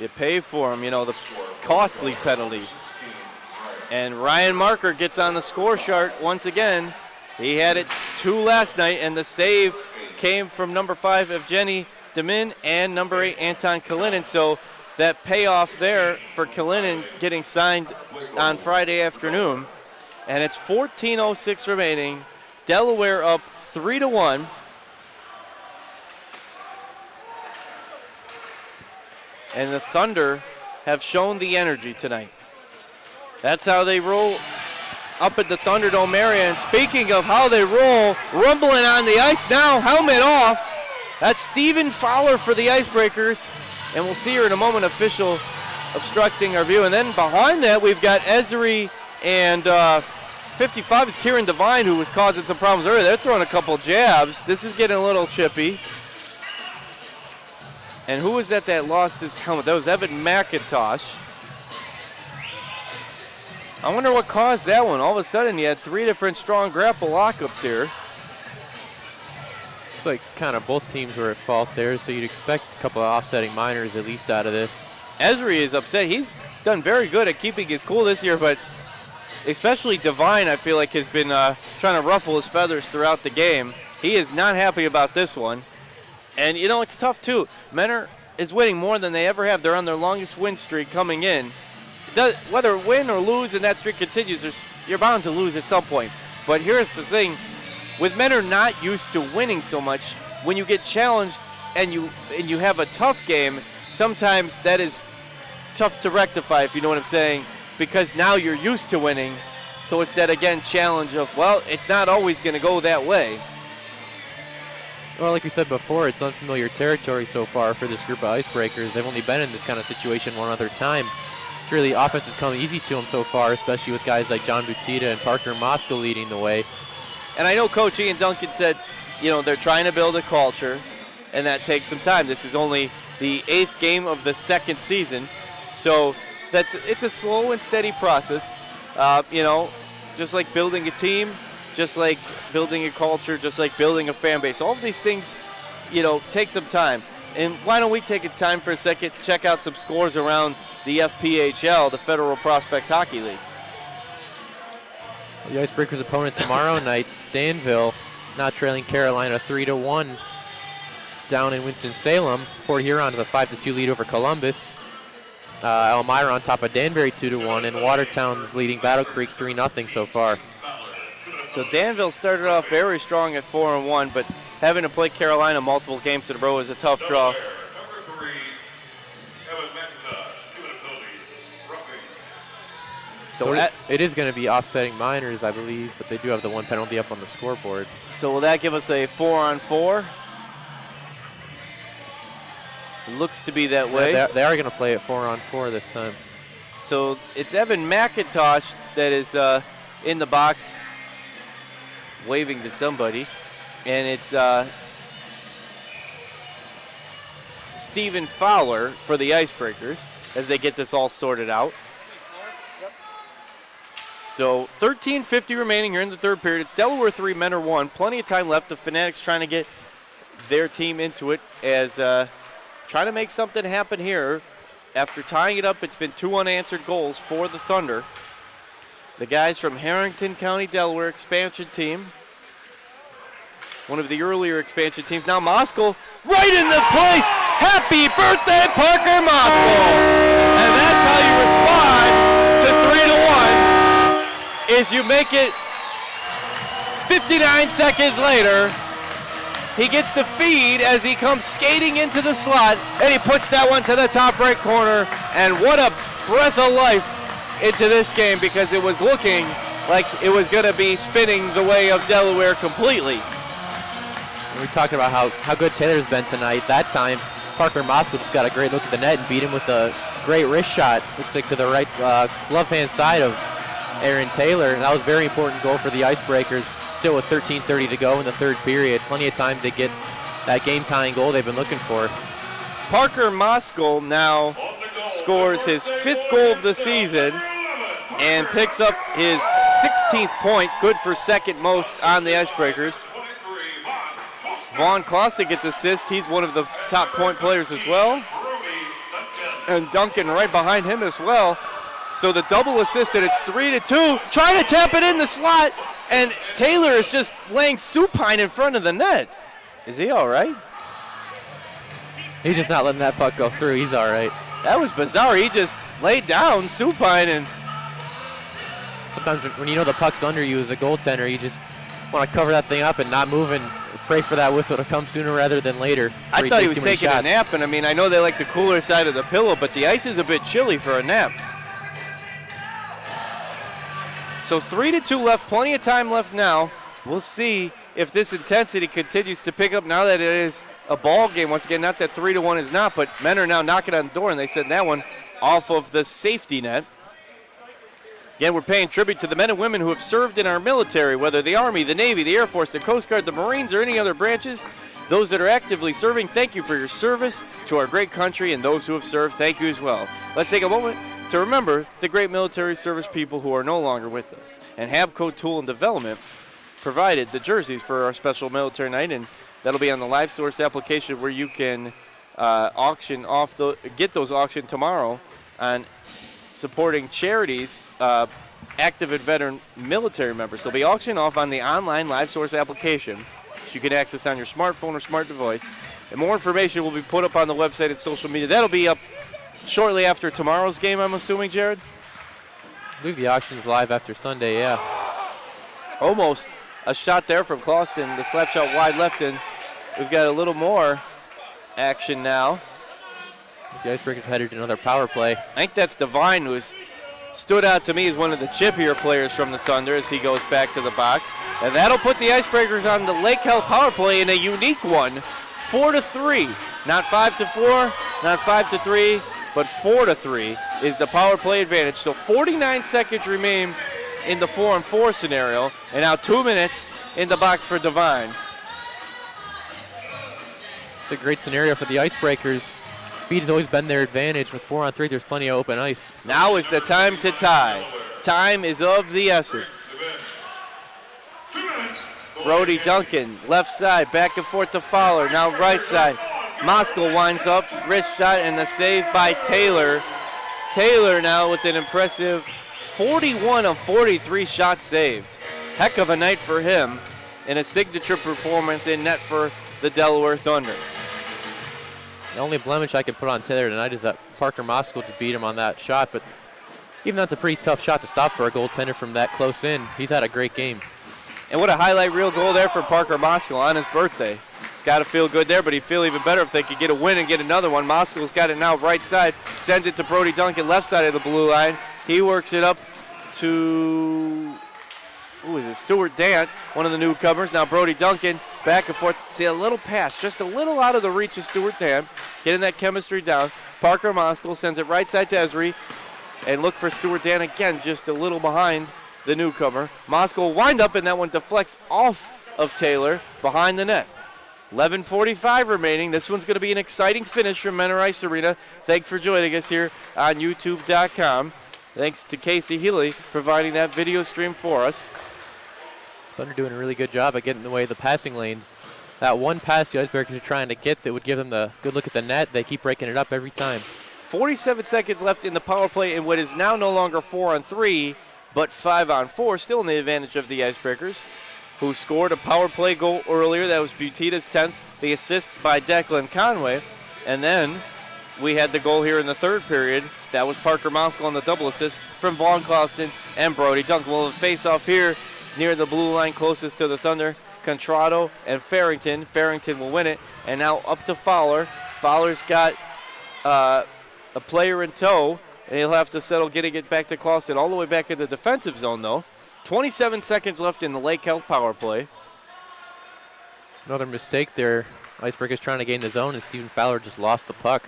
You pay for them, you know, the costly penalties. And Ryan Marker gets on the score chart once again. He had it 2 last night, and the save came from number 5 Evgeny Demin and number 8 Anton Kalinin. So that payoff there for Kalinin getting signed on Friday afternoon. And it's 14:06 remaining. Delaware up 3-1. And the Thunder have shown the energy tonight. That's how they roll up at the Thunderdome area. And speaking of how they roll, rumbling on the ice now, helmet off. That's Stephen Fowler for the Icebreakers. And we'll see her in a moment, official obstructing our view. And then behind that, we've got Esri and 55 is Kieran Devine, who was causing some problems earlier. They're throwing a couple jabs. This is getting a little chippy. And who was that lost his helmet? That was Evan McIntosh. I wonder what caused that one. All of a sudden, you had 3 different strong grapple lockups here. Looks like kind of both teams were at fault there, so you'd expect a couple of offsetting minors at least out of this. Esri is upset. He's done very good at keeping his cool this year, but especially Devine, I feel like, has been trying to ruffle his feathers throughout the game. He is not happy about this one. And, you know, it's tough, too. Menor is winning more than they ever have. They're on their longest win streak coming in. Whether win or lose and that streak continues, you're bound to lose at some point. But here's the thing. With Menor not used to winning so much, when you get challenged and you have a tough game, sometimes that is tough to rectify, if you know what I'm saying, because now you're used to winning. So it's that, again, challenge of, well, it's not always going to go that way. Well, like we said before, it's unfamiliar territory so far for this group of Icebreakers. They've only been in this kind of situation one other time. It's really, offense has come easy to them so far, especially with guys like John Butita and Parker Mosko leading the way. And I know Coach Ian Duncan said, you know, they're trying to build a culture, and that takes some time. This is only the 8th game of the 2nd season, so it's a slow and steady process. You know, just like building a team, just like building a culture, just like building a fan base. All of these things, you know, take some time. And why don't we take a time for a second, check out some scores around the FPHL, the Federal Prospect Hockey League. The Icebreakers' opponent tomorrow night, Danville, now trailing Carolina 3-1 down in Winston-Salem. Port Huron has a 5-2 lead over Columbus. Elmira on top of Danbury 2-1, and Watertown's leading Battle Creek 3-0 so far. So Danville started off very strong at 4-1, but having to play Carolina multiple games in a row is a tough draw. So it is going to be offsetting minors, I believe, but they do have the one penalty up on the scoreboard. So will that give us a 4-on-4? It looks to be that way. Yeah, they are going to play it 4-on-4 this time. So it's Evan McIntosh that is in the box waving to somebody. And it's Stephen Fowler for the Icebreakers as they get this all sorted out. So 13:50 remaining here in the third period. It's Delaware 3, Mentor 1. Plenty of time left. The Fanatics trying to get their team into it as trying to make something happen here. After tying it up, it's been 2 unanswered goals for the Thunder. The guys from Harrington County, Delaware expansion team. One of the earlier expansion teams. Now Moskal right in the place. Happy birthday, Parker Moskal. And that's how you respond to 3-1. Is you make it 59 seconds later. He gets the feed as he comes skating into the slot, and he puts that one to the top right corner. And what a breath of life into this game, because it was looking like it was going to be spinning the way of Delaware completely. We talked about how good Taylor's been tonight. That time, Parker Moskal just got a great look at the net and beat him with a great wrist shot. Looks like to the right glove hand side of Aaron Taylor. And that was a very important goal for the Icebreakers. Still with 13:30 to go in the third period. Plenty of time to get that game-tying goal they've been looking for. Parker Moskal now scores his 5th goal of the season and picks up his 16th point. Good for second most on the Icebreakers. Vaughn Clausen gets assist. He's one of the top point players as well. And Duncan right behind him as well. So the double assist, and it's 3-2. Trying to tap it in the slot, and Taylor is just laying supine in front of the net. Is he all right? He's just not letting that puck go through. He's all right. That was bizarre. He just laid down supine, and sometimes when you know the puck's under you as a goaltender, you just want to cover that thing up and not move and pray for that whistle to come sooner rather than later. I thought he was taking a nap, and I mean, I know they like the cooler side of the pillow, but the ice is a bit chilly for a nap. So 3-2 left, plenty of time left now. We'll see if this intensity continues to pick up now that it is a ball game. Once again, not that 3-1 is not, but men are now knocking on the door, and they send that one off of the safety net. Again, we're paying tribute to the men and women who have served in our military, whether the Army, the Navy, the Air Force, the Coast Guard, the Marines, or any other branches. Those that are actively serving, thank you for your service to our great country, and those who have served, thank you as well. Let's take a moment to remember the great military service people who are no longer with us. And Habco Tool and Development provided the jerseys for our special military night, and that'll be on the Live Source application where you can auction off get those auctioned tomorrow on supporting charities, active and veteran military members. They'll be auctioned off on the online Live Source application, which you can access on your smartphone or smart device. And more information will be put up on the website and social media. That'll be up shortly after tomorrow's game, I'm assuming, Jared? I believe the auction's live after Sunday, yeah. Almost a shot there from Clauston. The slap shot wide left, and we've got a little more action now. The Icebreakers headed to another power play. I think that's Devine, who's stood out to me as one of the chippier players from the Thunder as he goes back to the box. And that'll put the Icebreakers on the Lake Hell power play in a unique one, 4-3. Not 5-4, not 5-3, but 4-3 is the power play advantage. So 49 seconds remain in the 4-on-4 scenario, and now 2 minutes in the box for Devine. It's a great scenario for the Icebreakers. Speed has always been their advantage. With 4-on-3, there's plenty of open ice. Now is the time to tie. Time is of the essence. 2 minutes. Brody Duncan, left side, back and forth to Fowler. Now right side. Moskal winds up, wrist shot, and the save by Taylor. Taylor now with an impressive 41 of 43 shots saved. Heck of a night for him, and a signature performance in net for the Delaware Thunder. The only blemish I can put on Taylor tonight is that Parker Moskal just beat him on that shot, but even though it's a pretty tough shot to stop for a goaltender from that close in, he's had a great game. And what a highlight reel goal there for Parker Moskal on his birthday. It's got to feel good there, but he'd feel even better if they could get a win and get another one. Moskal's got it now right side, sends it to Brody Duncan, left side of the blue line. He works it up to, who is it, Stuart Dant, one of the newcomers. Now Brody Duncan, back and forth. See a little pass, just a little out of the reach of Stuart Dant, getting that chemistry down. Parker Moskal sends it right side to Esri, and look for Stuart Dant again, just a little behind the newcomer. Moskal wind up, and that one deflects off of Taylor behind the net. 11:45 remaining. This one's going to be an exciting finish from Menor Ice Arena. Thanks for joining us here on YouTube.com. Thanks to Casey Healy providing that video stream for us. Thunder doing a really good job at getting in the way of the passing lanes. That one pass the Icebreakers are trying to get that would give them the good look at the net, they keep breaking it up every time. 47 seconds left in the power play in what is now no longer 4-on-3, but 5-on-4, still in the advantage of the Icebreakers, who scored a power play goal earlier. That was Butita's 10th. The assist by Declan Conway. And then we had the goal here in the third period. That was Parker Moskal on the double assist from Vaughn Clauston and Brody Duncan. We'll have a face-off here near the blue line closest to the Thunder. Contrado and Farrington. Farrington will win it. And now up to Fowler. Fowler's got a player in tow, and he'll have to settle getting it back to Clauston all the way back in the defensive zone, though. 27 seconds left in the Lake Health power play. Another mistake there. Icebreakers trying to gain the zone, and Stephen Fowler just lost the puck.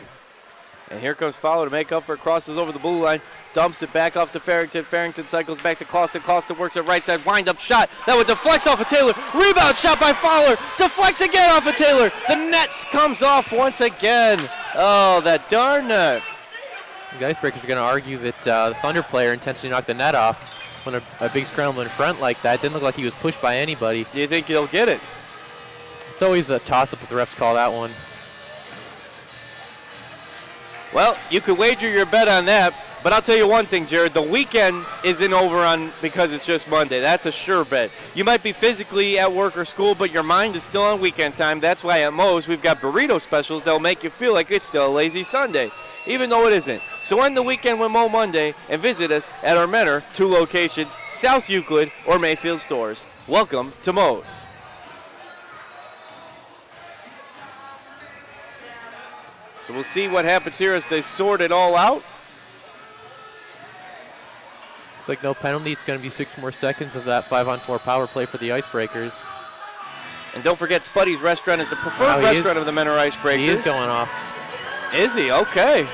And here comes Fowler to make up for it. Crosses over the blue line. Dumps it back off to Farrington. Farrington cycles back to Clauston. Clauston works it right side. Wind up shot. That one deflects off of Taylor. Rebound shot by Fowler. Deflects again off of Taylor. The net comes off once again. Oh, that darn net. The Icebreakers are going to argue that the Thunder player intentionally knocked the net off when a big scramble in front like that. Didn't look like he was pushed by anybody. Do you think he'll get it? It's always a toss-up if the refs call that one. Well, you could wager your bet on that, but I'll tell you one thing, Jared. The weekend isn't over on because it's just Monday. That's a sure bet. You might be physically at work or school, but your mind is still on weekend time. That's why at Moe's we've got burrito specials that'll make you feel like it's still a lazy Sunday, even though it isn't. So end the weekend with Mo Monday and visit us at our Menor 2 locations, South Euclid or Mayfield stores. Welcome to Moe's. So we'll see what happens here as they sort it all out. Looks like no penalty. It's going to be 6 more seconds of that 5-on-4 power play for the Icebreakers. And don't forget, Spuddy's Restaurant is the preferred restaurant of the Menor Icebreakers. He is going off. Is he? Okay.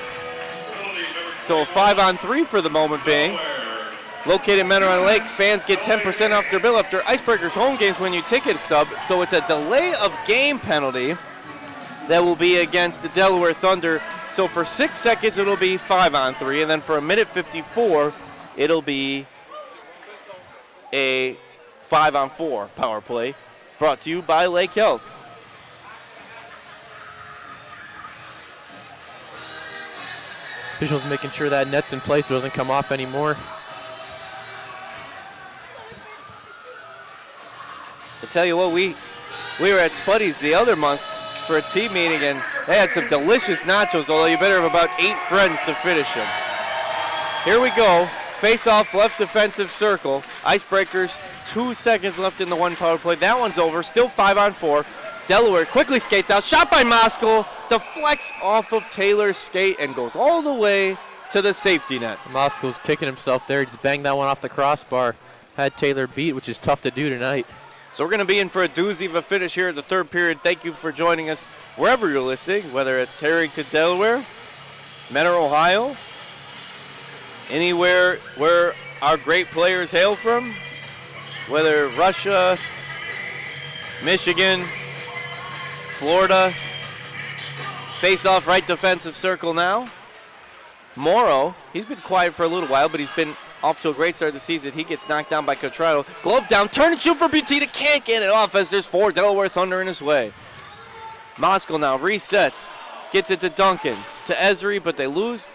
So a 5-on-3 for the moment being. Located in Menor on Lake, fans get 10% off their bill after Icebreakers home games when you ticket stub. So it's a delay of game penalty that will be against the Delaware Thunder. So for 6 seconds, it'll be 5-on-3, and then for 1:54, it'll be a 5-on-4 power play, brought to you by Lake Health. Officials making sure that net's in place so it doesn't come off anymore. I tell you what, we were at Spuddy's the other month for a team meeting, and they had some delicious nachos, although you better have about 8 friends to finish them. Here we go. Face-off, left defensive circle. Icebreakers, 2 seconds left in the 1 power play. That one's over. Still 5-on-4. Delaware quickly skates out. Shot by Moskal. Deflects off of Taylor's skate and goes all the way to the safety net. Moskal's kicking himself there. He just banged that one off the crossbar. Had Taylor beat, which is tough to do tonight. So we're going to be in for a doozy of a finish here in the third period. Thank you for joining us wherever you're listening, whether it's Harrington, Delaware, Menor, Ohio, anywhere where our great players hail from, whether Russia, Michigan, Florida. Face-off right defensive circle now. Morrow, he's been quiet for a little while, but he's been off to a great start of the season. He gets knocked down by Cotrado. Glove down, turn and shoot for Butita. Can't get it off as there's 4 Delaware Thunder in his way. Moskal now resets. Gets it to Duncan, to Esri, but they lose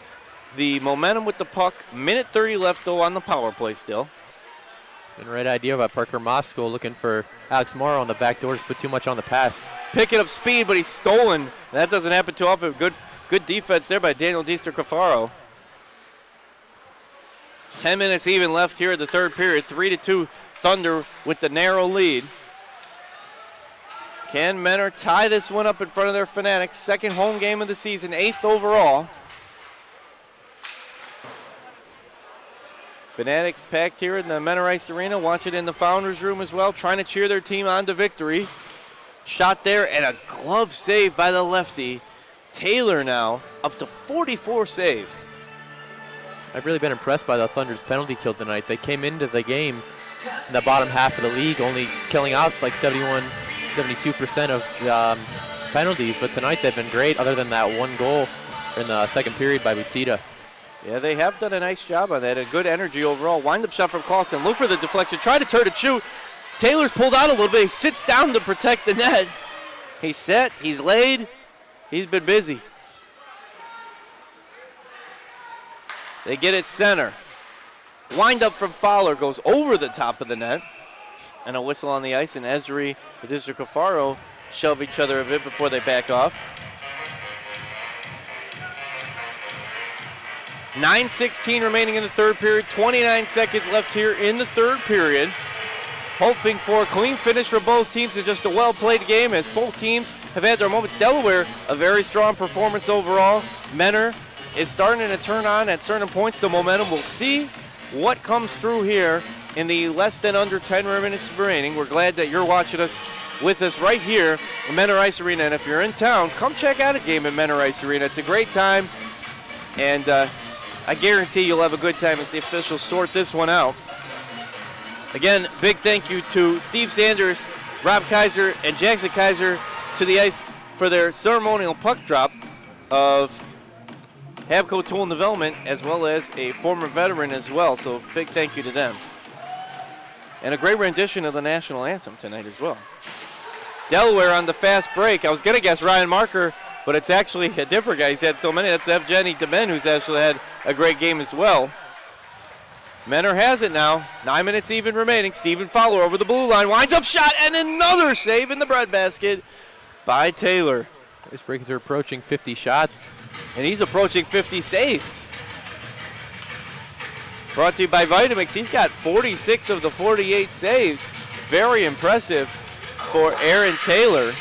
the momentum with the puck. Minute 30 left, though, on the power play still. And right idea by Parker Moskal, looking for Alex Morrow on the back door to put too much on the pass. Picking up speed, but he's stolen. That doesn't happen too often. Good defense there by Daniel Diester-Cafaro. 10 minutes even left here in the third period. 3-2 Thunder with the narrow lead. Can Menor tie this one up in front of their Fanatics? Second home game of the season, 8th overall. Fanatics packed here in the Menor Ice Arena. Watch it in the Founders Room as well, trying to cheer their team on to victory. Shot there and a glove save by the lefty. Taylor now up to 44 saves. I've really been impressed by the Thunder's penalty kill tonight. They came into the game in the bottom half of the league, only killing out like 72% of penalties, but tonight they've been great other than that one goal in the second period by Butita. Yeah, they have done a nice job on that. A good energy overall. Wind-up shot from Clausen. Look for the deflection. Try to turn and shoot. Taylor's pulled out a little bit. He sits down to protect the net. He's set. He's laid. He's been busy. They get it center. Wind-up from Fowler goes over the top of the net. And a whistle on the ice. And Esri and Diester-Cafaro shove each other a bit before they back off. 9:16 remaining in the third period. 29 seconds left here in the third period. Hoping for a clean finish for both teams and just a well-played game as both teams have had their moments. Delaware, a very strong performance overall. Menor is starting to turn on at certain points the momentum. We'll see what comes through here in the less than under 10 minutes remaining. We're glad that you're watching us with us right here in Menor Ice Arena. And if you're in town, come check out a game at Menor Ice Arena. It's a great time. And I guarantee you'll have a good time as the officials sort this one out. Again, big thank you to Steve Sanders, Rob Kaiser, and Jackson Kaiser to the ice for their ceremonial puck drop of Habco Tool and Development, as well as a former veteran as well. So big thank you to them. And a great rendition of the national anthem tonight as well. Delaware on the fast break. I was going to guess Ryan Marker, but it's actually a different guy. He's had so many. That's Evgeny Demen, who's actually had a great game as well. Menor has it now. 9 minutes even remaining. Stephen Fowler over the blue line. Winds up shot and another save in the breadbasket by Taylor. Icebreakers are approaching 50 shots. And he's approaching 50 saves. Brought to you by Vitamix. He's got 46 of the 48 saves. Very impressive for Aaron Taylor.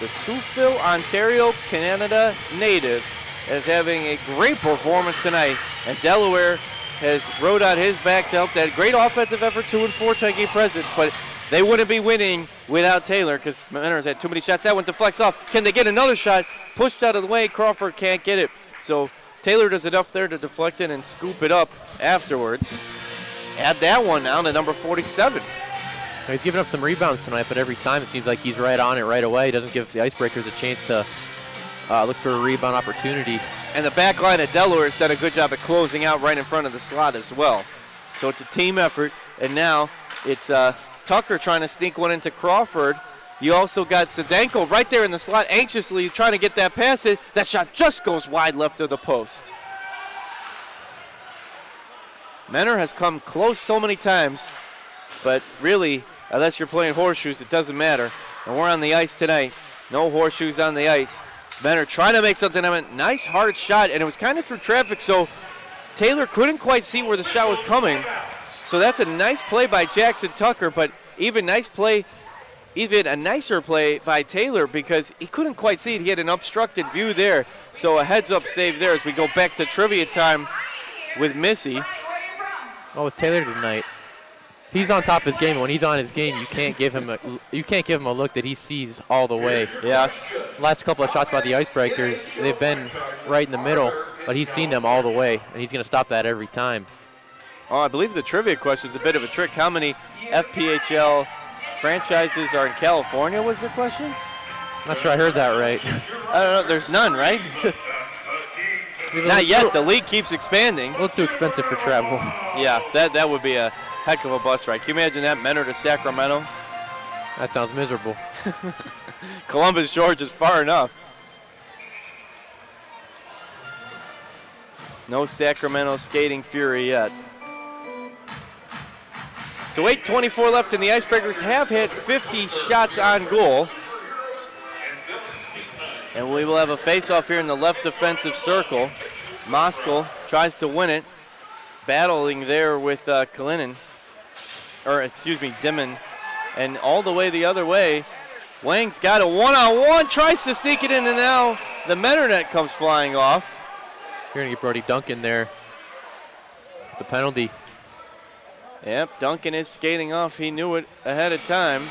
The Stouffville, Ontario, Canada native is having a great performance tonight. And Delaware has rode out his back to help that great offensive effort, 2 and 4 Chankey presence. But they wouldn't be winning without Taylor because Menor's had too many shots. That one deflects off. Can they get another shot? Pushed out of the way. Crawford can't get it. So Taylor does enough there to deflect it and scoop it up afterwards. Add that one now to number 47. He's giving up some rebounds tonight, but every time it seems like he's right on it right away. He doesn't give the Icebreakers a chance to look for a rebound opportunity. And the back line of Delaware has done a good job at closing out right in front of the slot as well. So it's a team effort, and now it's Tucker trying to sneak one into Crawford. You also got Sedenko right there in the slot, anxiously trying to get that pass in. That shot just goes wide left of the post. Menor has come close so many times, but really, unless you're playing horseshoes, it doesn't matter. And we're on the ice tonight. No horseshoes on the ice. Menor trying to make something of it. Nice hard shot, and it was kind of through traffic, so Taylor couldn't quite see where the shot was coming. So that's a nice play by Jackson Tucker, but even a nicer play by Taylor because he couldn't quite see it. He had an obstructed view there. So a heads-up save there as we go back to trivia time with Missy. Well, with Taylor tonight, he's on top of his game. When he's on his game, you can't give him a look that he sees all the way. Yes. Last couple of shots by the Icebreakers, they've been right in the middle, but he's seen them all the way, and he's going to stop that every time. Oh, I believe the trivia question is a bit of a trick. How many FPHL franchises are in California was the question? Not sure I heard that right. I don't know. There's none, right? Not yet. The league keeps expanding. A little too expensive for travel. Yeah, that would be a heck of a bus ride. Can you imagine that, Menor to Sacramento? That sounds miserable. Columbus, Georgia is far enough. No Sacramento skating fury yet. So 8:24 left, and the Icebreakers have hit 50 shots on goal. And we will have a face-off here in the left defensive circle. Moskal tries to win it, battling there with Dimon. And all the way the other way, Wang's got a one-on-one, tries to sneak it in, and now the Menor net comes flying off. You're going to get Brody Duncan there. The penalty. Yep, Duncan is skating off. He knew it ahead of time.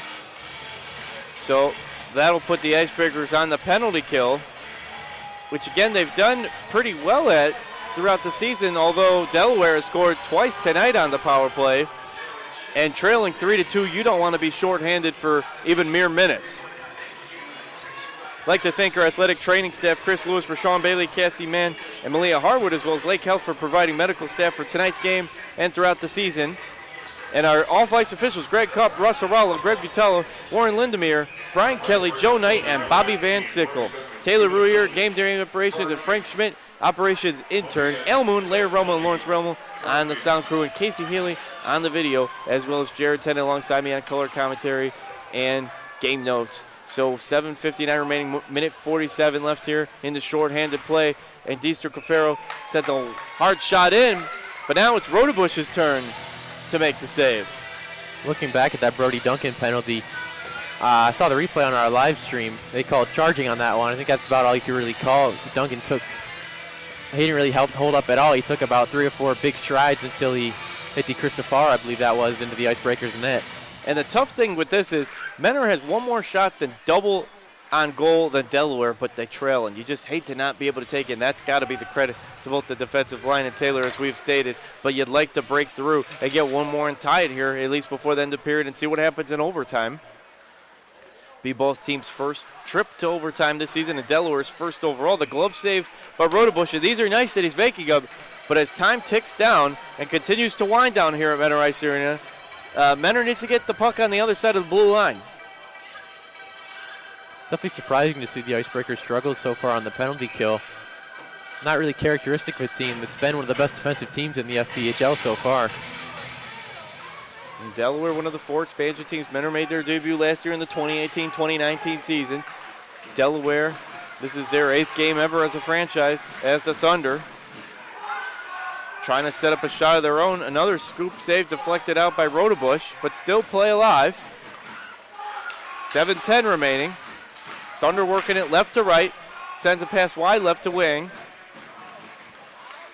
So that'll put the Icebreakers on the penalty kill, which again they've done pretty well at throughout the season, although Delaware has scored twice tonight on the power play. And trailing 3-2, you don't want to be shorthanded for even mere minutes. I'd like to thank our athletic training staff, Chris Lewis, Rashawn Bailey, Cassie Mann, and Malia Harwood, as well as Lake Health for providing medical staff for tonight's game and throughout the season. And our off-ice officials, Greg Cupp, Russ Arallo, Greg Butello, Warren Lindemere, Brian Kelly, Joe Knight, and Bobby Van Sickle. Taylor Ruier, game during operations, and Frank Schmidt, operations intern. Al Moon, Larry Romo, and Lawrence Romo on the sound crew, and Casey Healy on the video, as well as Jared Tennant alongside me on color commentary and game notes. So 7:59 remaining, minute 47 left here in the shorthanded play, and Deester Cafaro sends a hard shot in, but now it's Rodebush's turn to make the save. Looking back at that Brody Duncan penalty, I saw the replay on our live stream. They called charging on that one. I think that's about all you could really call. Duncan he didn't really hold up at all. He took about 3 or 4 big strides until he hit the Christopher, I believe that was, into the Icebreakers net. And the tough thing with this is Menor has one more shot than double on goal than Delaware, but they trail, and you just hate to not be able to take it. And that's got to be the credit to both the defensive line and Taylor, as we've stated. But you'd like to break through and get one more and tie it here, at least before the end of the period, and see what happens in overtime. Be both teams' first trip to overtime this season, and Delaware's first overall. The glove save by Rodebush, and these are nice that he's making up. But as time ticks down and continues to wind down here at Menor Ice Arena, Menor needs to get the puck on the other side of the blue line. Definitely surprising to see the Icebreakers struggle so far on the penalty kill. Not really characteristic of a team that's been one of the best defensive teams in the FPHL so far. And Delaware, one of the 4 expansion teams. Menor made their debut last year in the 2018-2019 season. Delaware, this is their 8th game ever as a franchise, as the Thunder. Trying to set up a shot of their own. Another scoop save deflected out by Rodebush, but still play alive. 7:10 remaining. Thunder working it left to right. Sends a pass wide left to wing.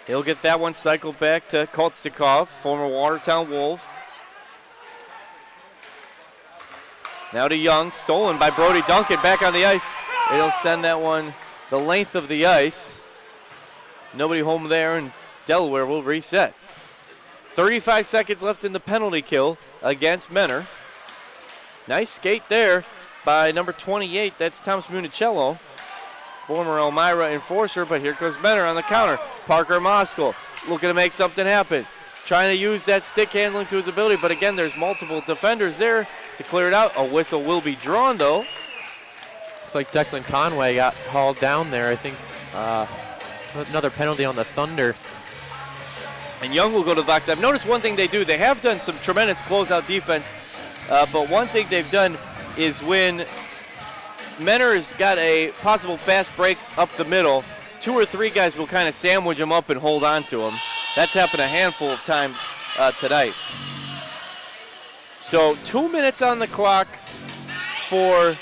He'll get that one cycled back to Koltstikov, former Watertown Wolf. Now to Young, stolen by Brody Duncan, back on the ice. It'll send that one the length of the ice. Nobody home there, and Delaware will reset. 35 seconds left in the penalty kill against Menor. Nice skate there by number 28. That's Thomas Municello, former Elmira enforcer, but here goes Menor on the counter. Parker Moskal looking to make something happen. Trying to use that stick handling to his ability, but again, there's multiple defenders there to clear it out. A whistle will be drawn, though. Looks like Declan Conway got hauled down there. I think another penalty on the Thunder. And Young will go to the box. I've noticed one thing they do. They have done some tremendous closeout defense, but one thing they've done is when Menor's got a possible fast break up the middle, 2 or 3 guys will kind of sandwich him up and hold on to him. That's happened a handful of times tonight. So 2 minutes on the clock for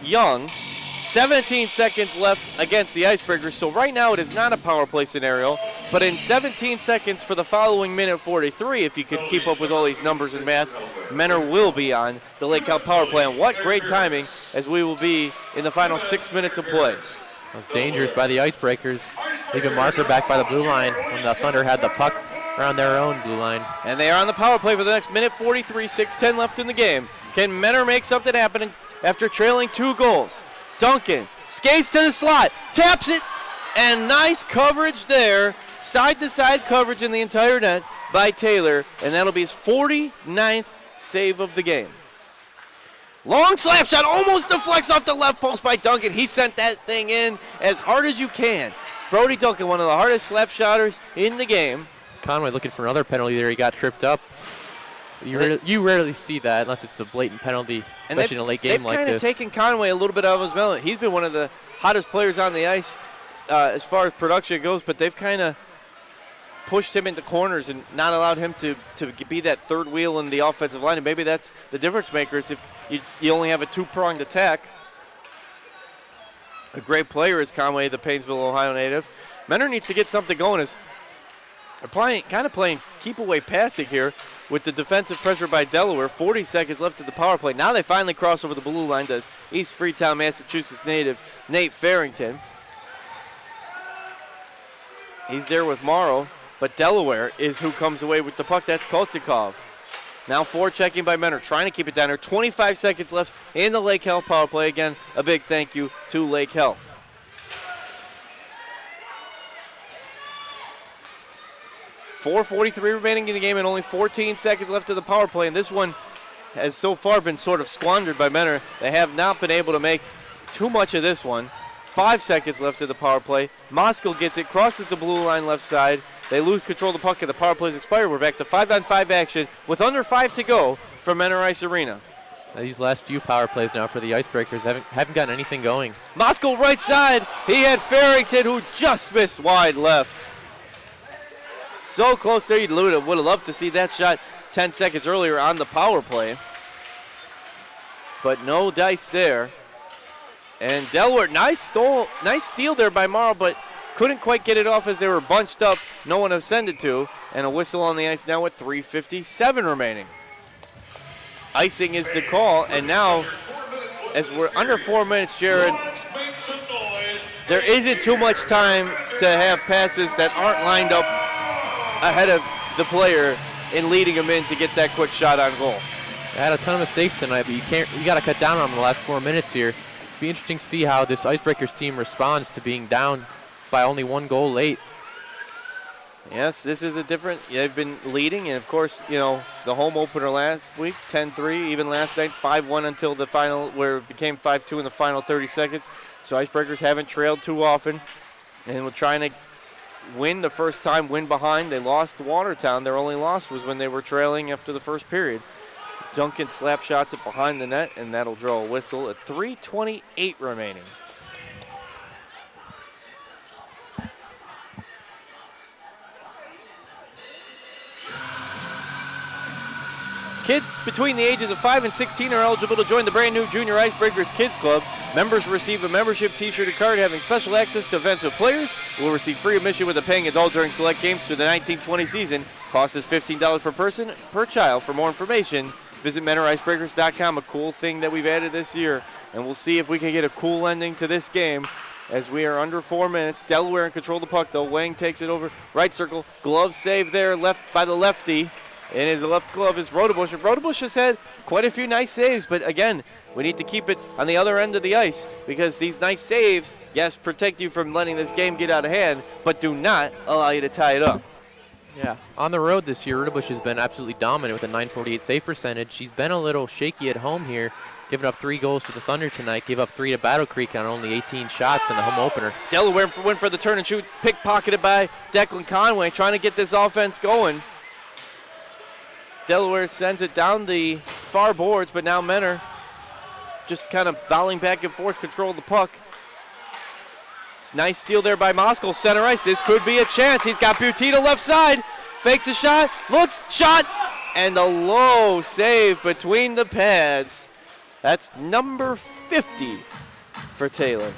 Young. 17 seconds left against the Icebreakers. So right now it is not a power play scenario, but in 17 seconds for the following minute 43, if you could keep up with all these numbers and math, Menor will be on the Lake Cal power play. And what great timing, as we will be in the final 6 minutes of play. That was dangerous by the Icebreakers. Leave a marker back by the blue line when the Thunder had the puck around their own blue line. And they are on the power play for the next minute 43, 6:10 left in the game. Can Menor make something happen after trailing 2 goals? Duncan skates to the slot, taps it, And nice coverage there, side-to-side coverage in the entire net by Taylor, and that'll be his 49th save of the game. Long slap shot, almost deflects off the left post by Duncan. He sent that thing in as hard as you can. Brody Duncan, one of the hardest slap shotters in the game. Conway looking for another penalty there. He got tripped up. You rarely see that unless it's a blatant penalty, especially in a late game like this. They've kind of taken Conway a little bit out of his melon. He's been one of the hottest players on the ice as far as production goes, but they've kind of pushed him into corners and not allowed him to be that third wheel in the offensive line. And maybe that's the difference maker is if you only have a two-pronged attack. A great player is Conway, the Painesville, Ohio native. Menor needs to get something going. They're kind of playing keep-away passing here with the defensive pressure by Delaware. 40 seconds left of the power play. Now they finally cross over the blue line, does East Freetown, Massachusetts native Nate Farrington. He's there with Morrow, but Delaware is who comes away with the puck. That's Kolsikov. Now forechecking by Menor, trying to keep it down there. 25 seconds left in the Lake Health power play. Again, a big thank you to Lake Health. .443 remaining in the game and only 14 seconds left of the power play. And this one has so far been sort of squandered by Menor. They have not been able to make too much of this one. 5 seconds left of the power play. Moskal gets it, crosses the blue line left side. They lose control of the puck and the power play's expired. We're back to 5-on-5 action with under 5 to go from Menor Ice Arena. These last few power plays now for the Icebreakers haven't gotten anything going. Moskal right side. He had Farrington who just missed wide left. So close there, would have loved to see that shot 10 seconds earlier on the power play. But no dice there. And Delaware, nice steal there by Morrow, but couldn't quite get it off as they were bunched up. No one to send it to. And a whistle on the ice now with 3:57 remaining. Icing is the call, and now, as we're under 4 minutes, Jared, there isn't too much time to have passes that aren't lined up ahead of the player in leading him in to get that quick shot on goal. They had a ton of mistakes tonight, but you got to cut down on them the last 4 minutes here. It'll be interesting to see how this Icebreakers team responds to being down by only 1 goal late. Yes, this is a different, they've been leading, and of course, the home opener last week, 10-3, even last night, 5-1 until the final, where it became 5-2 in the final 30 seconds. So Icebreakers haven't trailed too often, and we're trying to win the first time, win behind. They lost to Watertown. Their only loss was when they were trailing after the first period. Duncan slap shots it behind the net, and that'll draw a whistle at 3:28 remaining. Kids between the ages of 5 and 16 are eligible to join the brand new Junior Icebreakers Kids Club. Members receive a membership t-shirt and card having special access to events with players. Will receive free admission with a paying adult during select games through the 19-20 season. Cost is $15 per person per child. For more information, visit MenorIcebreakers.com, a cool thing that we've added this year. And we'll see if we can get a cool ending to this game as we are under 4 minutes. Delaware in control of the puck, though. Wang takes it over right circle. Glove save there, left by the lefty. In his left glove is Rodebush. Rodebush has had quite a few nice saves, but again, we need to keep it on the other end of the ice because these nice saves, yes, protect you from letting this game get out of hand, but do not allow you to tie it up. Yeah, on the road this year, Rodebush has been absolutely dominant with a .948 save percentage. He's been a little shaky at home here, giving up 3 goals to the Thunder tonight, gave up 3 to Battle Creek on only 18 shots in the home opener. Delaware went for the turn and shoot, pickpocketed by Declan Conway, trying to get this offense going. Delaware sends it down the far boards, but now Menor just kind of volleying back and forth, control the puck. It's nice steal there by Moskal, center ice. This could be a chance. He's got Butita left side, fakes a shot, looks, shot, and the low save between the pads. That's number 50 for Taylor.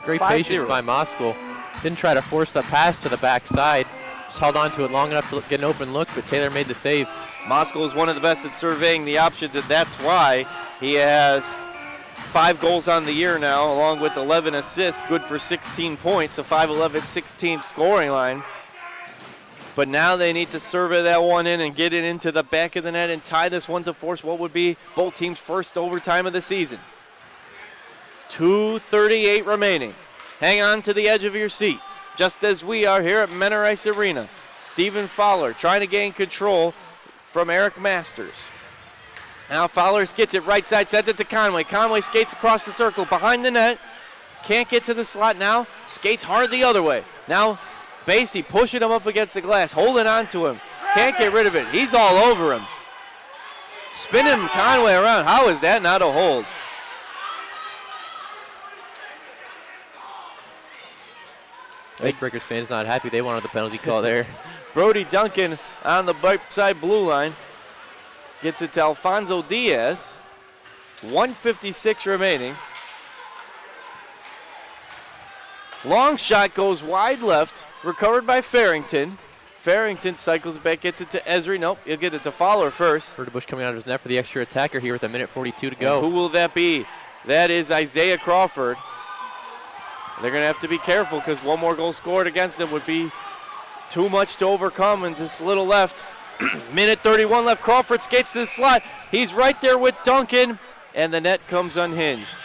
Great patience by Moskal. Didn't try to force the pass to the backside. Just held on to it long enough to get an open look, but Taylor made the save. Moskal is one of the best at surveying the options, and that's why he has 5 goals on the year now, along with 11 assists, good for 16 points, a 5-11-16 scoring line. But now they need to survey that one in and get it into the back of the net and tie this one to force what would be both teams' first overtime of the season. 2:38 remaining. Hang on to the edge of your seat. just as we are here at Menor Ice Arena. Stephen Fowler trying to gain control from Eric Masters. Now Fowler gets it right side, sends it to Conway. Conway skates across the circle behind the net. Can't get to the slot now. Skates hard the other way. Now Basie pushing him up against the glass, holding on to him. Can't get rid of it. He's all over him. Spinning Conway around. How is that not a hold? Icebreakers fans not happy. They wanted the penalty call there. Brody Duncan on the right side blue line. Gets it to Alfonso Diaz. 1:56 remaining. Long shot goes wide left. Recovered by Farrington. Farrington cycles it back, gets it to Esri. Nope, he'll get it to Fowler first. Rodebush coming out of his net for the extra attacker here with 1:42 to go. And who will that be? That is Isaiah Crawford. They're going to have to be careful because one more goal scored against them would be too much to overcome in this little left. Minute 31 left. Crawford skates to the slot. He's right there with Duncan, and the net comes unhinged.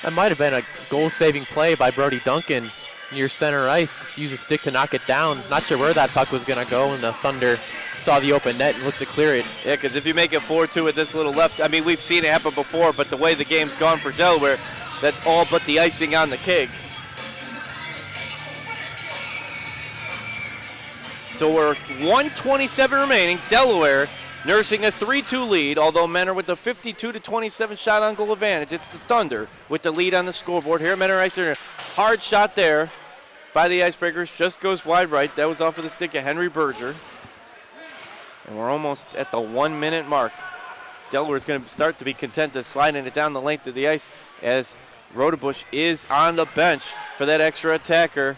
That might have been a goal-saving play by Brody Duncan near center ice. Just use a stick to knock it down. Not sure where that puck was going to go, and the Thunder saw the open net and looked to clear it. Yeah, because if you make it 4-2 with this little left, I mean, we've seen it happen before, but the way the game's gone for Delaware, that's all but the icing on the cake. So we're 1:27 remaining. Delaware nursing a 3-2 lead, although Menor with the 52-27 shot on goal advantage. It's the Thunder with the lead on the scoreboard here. Menor Ice Arena. Hard shot there by the Icebreakers. Just goes wide right. That was off of the stick of Henry Berger. And we're almost at the 1 minute mark. Delaware's going to start to be content to sliding it down the length of the ice as Rodebush is on the bench for that extra attacker.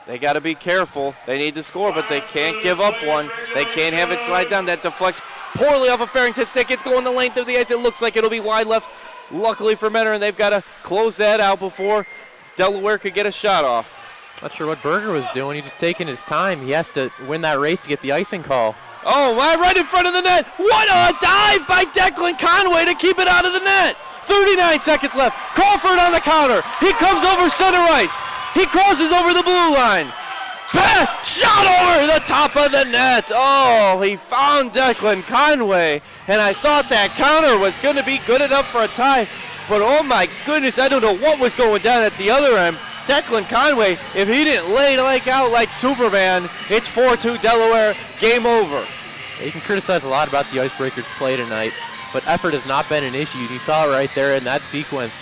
They got to be careful. They need to score, but they can't give up one. They can't have it slide down. That deflects poorly off of Farrington's stick. It's going the length of the ice. It looks like it'll be wide left. Luckily for Menor, and they've got to close that out before Delaware could get a shot off. Not sure what Berger was doing. He's just taking his time. He has to win that race to get the icing call. Oh, right in front of the net. What a dive by Declan Conway to keep it out of the net. 39 seconds left. Crawford on the counter. He comes over center ice. He crosses over the blue line. Pass, shot over the top of the net. Oh, he found Declan Conway, and I thought that counter was going to be good enough for a tie, but oh my goodness, I don't know what was going down at the other end. Declan Conway, if he didn't lay out like Superman, it's 4-2 Delaware, game over. You can criticize a lot about the Icebreakers' play tonight, but effort has not been an issue. You saw it right there in that sequence.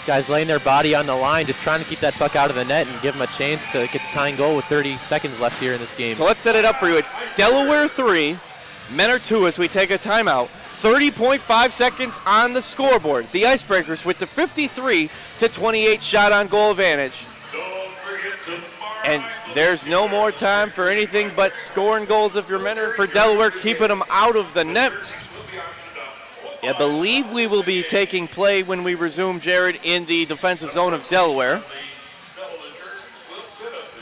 Guys laying their body on the line, just trying to keep that puck out of the net and give them a chance to get the tying goal with 30 seconds left here in this game. So let's set it up for you. It's Delaware 3, Menor 2 as we take a timeout. 30.5 seconds on the scoreboard. The Icebreakers with the 53-28 shot on goal advantage. And there's no more time for anything but scoring goals if you're Menor. For Delaware, keeping them out of the net. I believe we will be taking play when we resume, Jared, in the defensive zone of Delaware.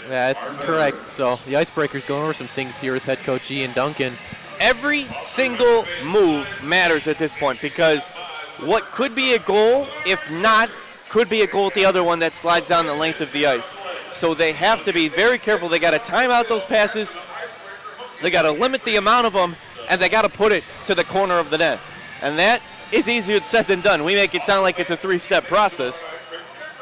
That's correct. So the Icebreakers going over some things here with head coach Ian Duncan. Every single move matters at this point because what could be a goal, if not, could be a goal at the other one that slides down the length of the ice. So they have to be very careful. They got to time out those passes. They got to limit the amount of them, and they got to put it to the corner of the net. And that is easier said than done. We make it sound like it's a three-step process.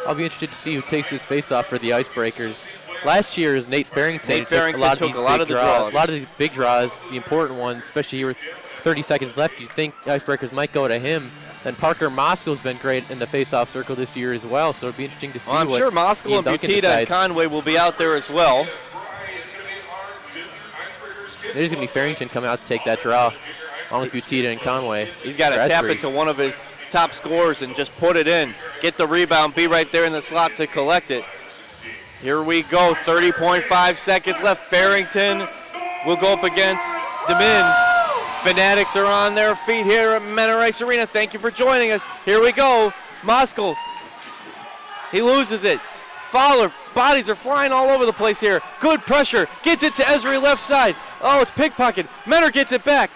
I'll be interested to see who takes this face-off for the Icebreakers. Last year is Nate Farrington. Nate Farrington took a lot of the draws. A lot of these big draws, the important ones, especially here with 30 seconds left. You think the Icebreakers might go to him. Then Parker Moskow's been great in the face-off circle this year as well, so it'll be interesting to see I'm sure Moskow and Butita and Conway will be out there as well. There's going to be Farrington coming out to take that draw, along with Butita and Conway. He's got to tap it to one of his top scorers and just put it in. Get the rebound, be right there in the slot to collect it. Here we go, 30.5 seconds left. Farrington will go up against Demin. Fanatics are on their feet here at Menor Ice Arena. Thank you for joining us. Here we go. Moskow. He loses it. Fowler. Bodies are flying all over the place here. Good pressure. Gets it to Esri left side. Oh, it's pickpocket. Menor gets it back.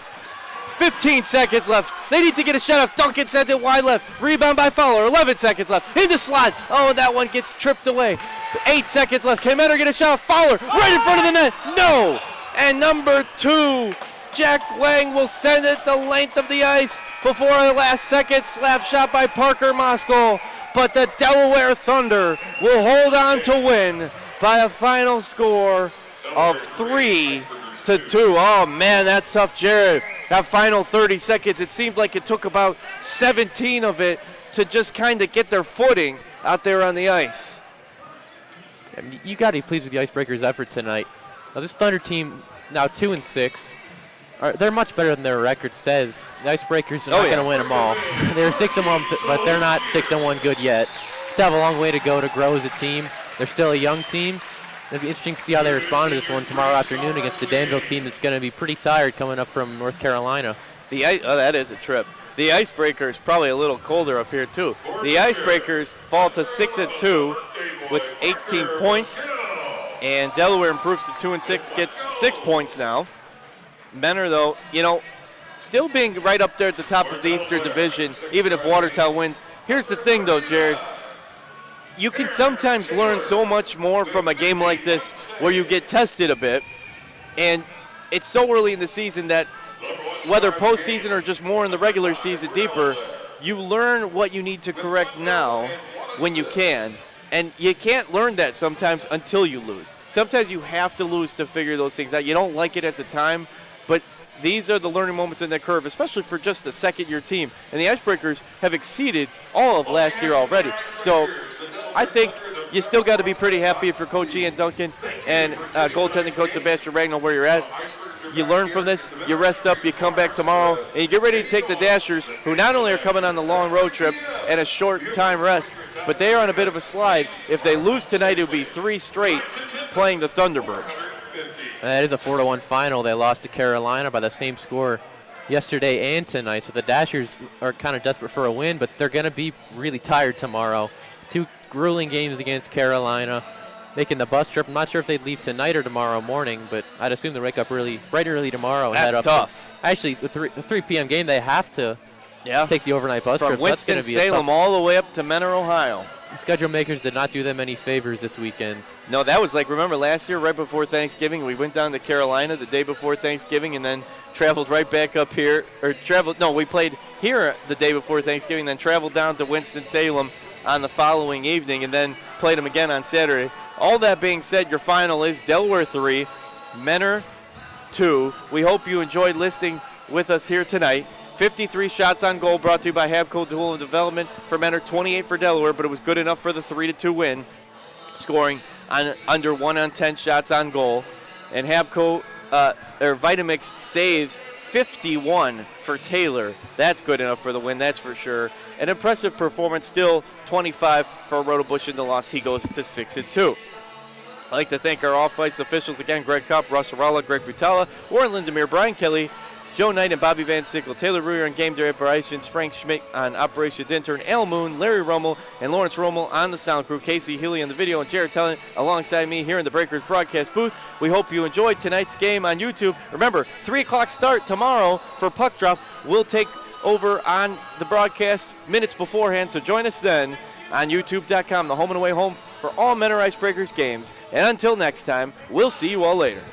15 seconds left. They need to get a shot off. Duncan sends it wide left. Rebound by Fowler. 11 seconds left. In the slot. Oh, that one gets tripped away. 8 seconds left. Can Menor get a shot off? Fowler right in front of the net. No. And number 2, Jack Wang will send it the length of the ice before the last second slap shot by Parker Moskal. But the Delaware Thunder will hold on to win by a final score of 3-2. Oh, man, that's tough, Jared. That final 30 seconds, it seemed like it took about 17 of it to just kind of get their footing out there on the ice. You got to be pleased with the Icebreakers' effort tonight. Now, this Thunder team, now 2-6, they're much better than their record says. The Icebreakers are not going to win them all. They're 6-1, but they're not 6-1 good yet. Still have a long way to go to grow as a team. They're still a young team. It'll be interesting to see how they respond to this one tomorrow afternoon against the Danville team that's going to be pretty tired coming up from North Carolina. That is a trip. The Icebreakers probably a little colder up here too. The Icebreakers fall to 6-2 with 18 points, and Delaware improves to 2-6, gets 6 points now. Menor, though, still being right up there at the top of the Eastern Division, even if Watertown wins. Here's the thing, though, Jared. You can sometimes learn so much more from a game like this where you get tested a bit, and it's so early in the season that whether postseason or just more in the regular season deeper, you learn what you need to correct now when you can. And you can't learn that sometimes until you lose. Sometimes you have to lose to figure those things out. You don't like it at the time, but these are the learning moments in the curve, especially for just a second-year team. And the Icebreakers have exceeded all of last year already. So I think you still got to be pretty happy for Coach Ian Duncan and goaltending coach Sebastian Ragnall where you're at. You learn from this, you rest up, you come back tomorrow, and you get ready to take the Dashers, who not only are coming on the long road trip and a short time rest, but they are on a bit of a slide. If they lose tonight, it will be 3 straight playing the Thunderbirds. And that is a 4-1 final. They lost to Carolina by the same score yesterday and tonight. So the Dashers are kind of desperate for a win, but they're going to be really tired tomorrow. 2 grueling games against Carolina, making the bus trip. I'm not sure if they'd leave tonight or tomorrow morning, but I'd assume they wake up bright early tomorrow and head up. That's tough. Actually, the 3 p.m. game, they have to take the overnight bus trip. From Winston-Salem all the way up to Menor, Ohio. The schedule makers did not do them any favors this weekend. No, that was remember last year, right before Thanksgiving, we went down to Carolina the day before Thanksgiving and then traveled right back up here. We played here the day before Thanksgiving, then traveled down to Winston-Salem on the following evening and then played them again on Saturday. All that being said, your final is Delaware 3, Menor 2. We hope you enjoyed listening with us here tonight. 53 shots on goal brought to you by Habco Dual and Development for Menor, 28 for Delaware, but it was good enough for the 3-2 win, scoring on under 1 on 10 shots on goal. And Habco, Vitamix saves 51 for Taylor. That's good enough for the win, that's for sure. An impressive performance, still 25 for Rotobush in the loss. He goes to 6-2. I'd like to thank our off-ice officials again, Greg Kopp, Russ Arala, Greg Butala, Warren Lindemeyer, Brian Kelly, Joe Knight and Bobby Van Sickle, Taylor Ruyer on game day operations, Frank Schmidt on operations intern, Al Moon, Larry Rummel, and Lawrence Rummel on the sound crew, Casey Healy on the video, and Jared Tellent alongside me here in the Breakers broadcast booth. We hope you enjoyed tonight's game on YouTube. Remember, 3 o'clock start tomorrow for Puck Drop. We'll take over on the broadcast minutes beforehand, so join us then on YouTube.com, the home and away home for all Menor Icebreakers games. And until next time, we'll see you all later.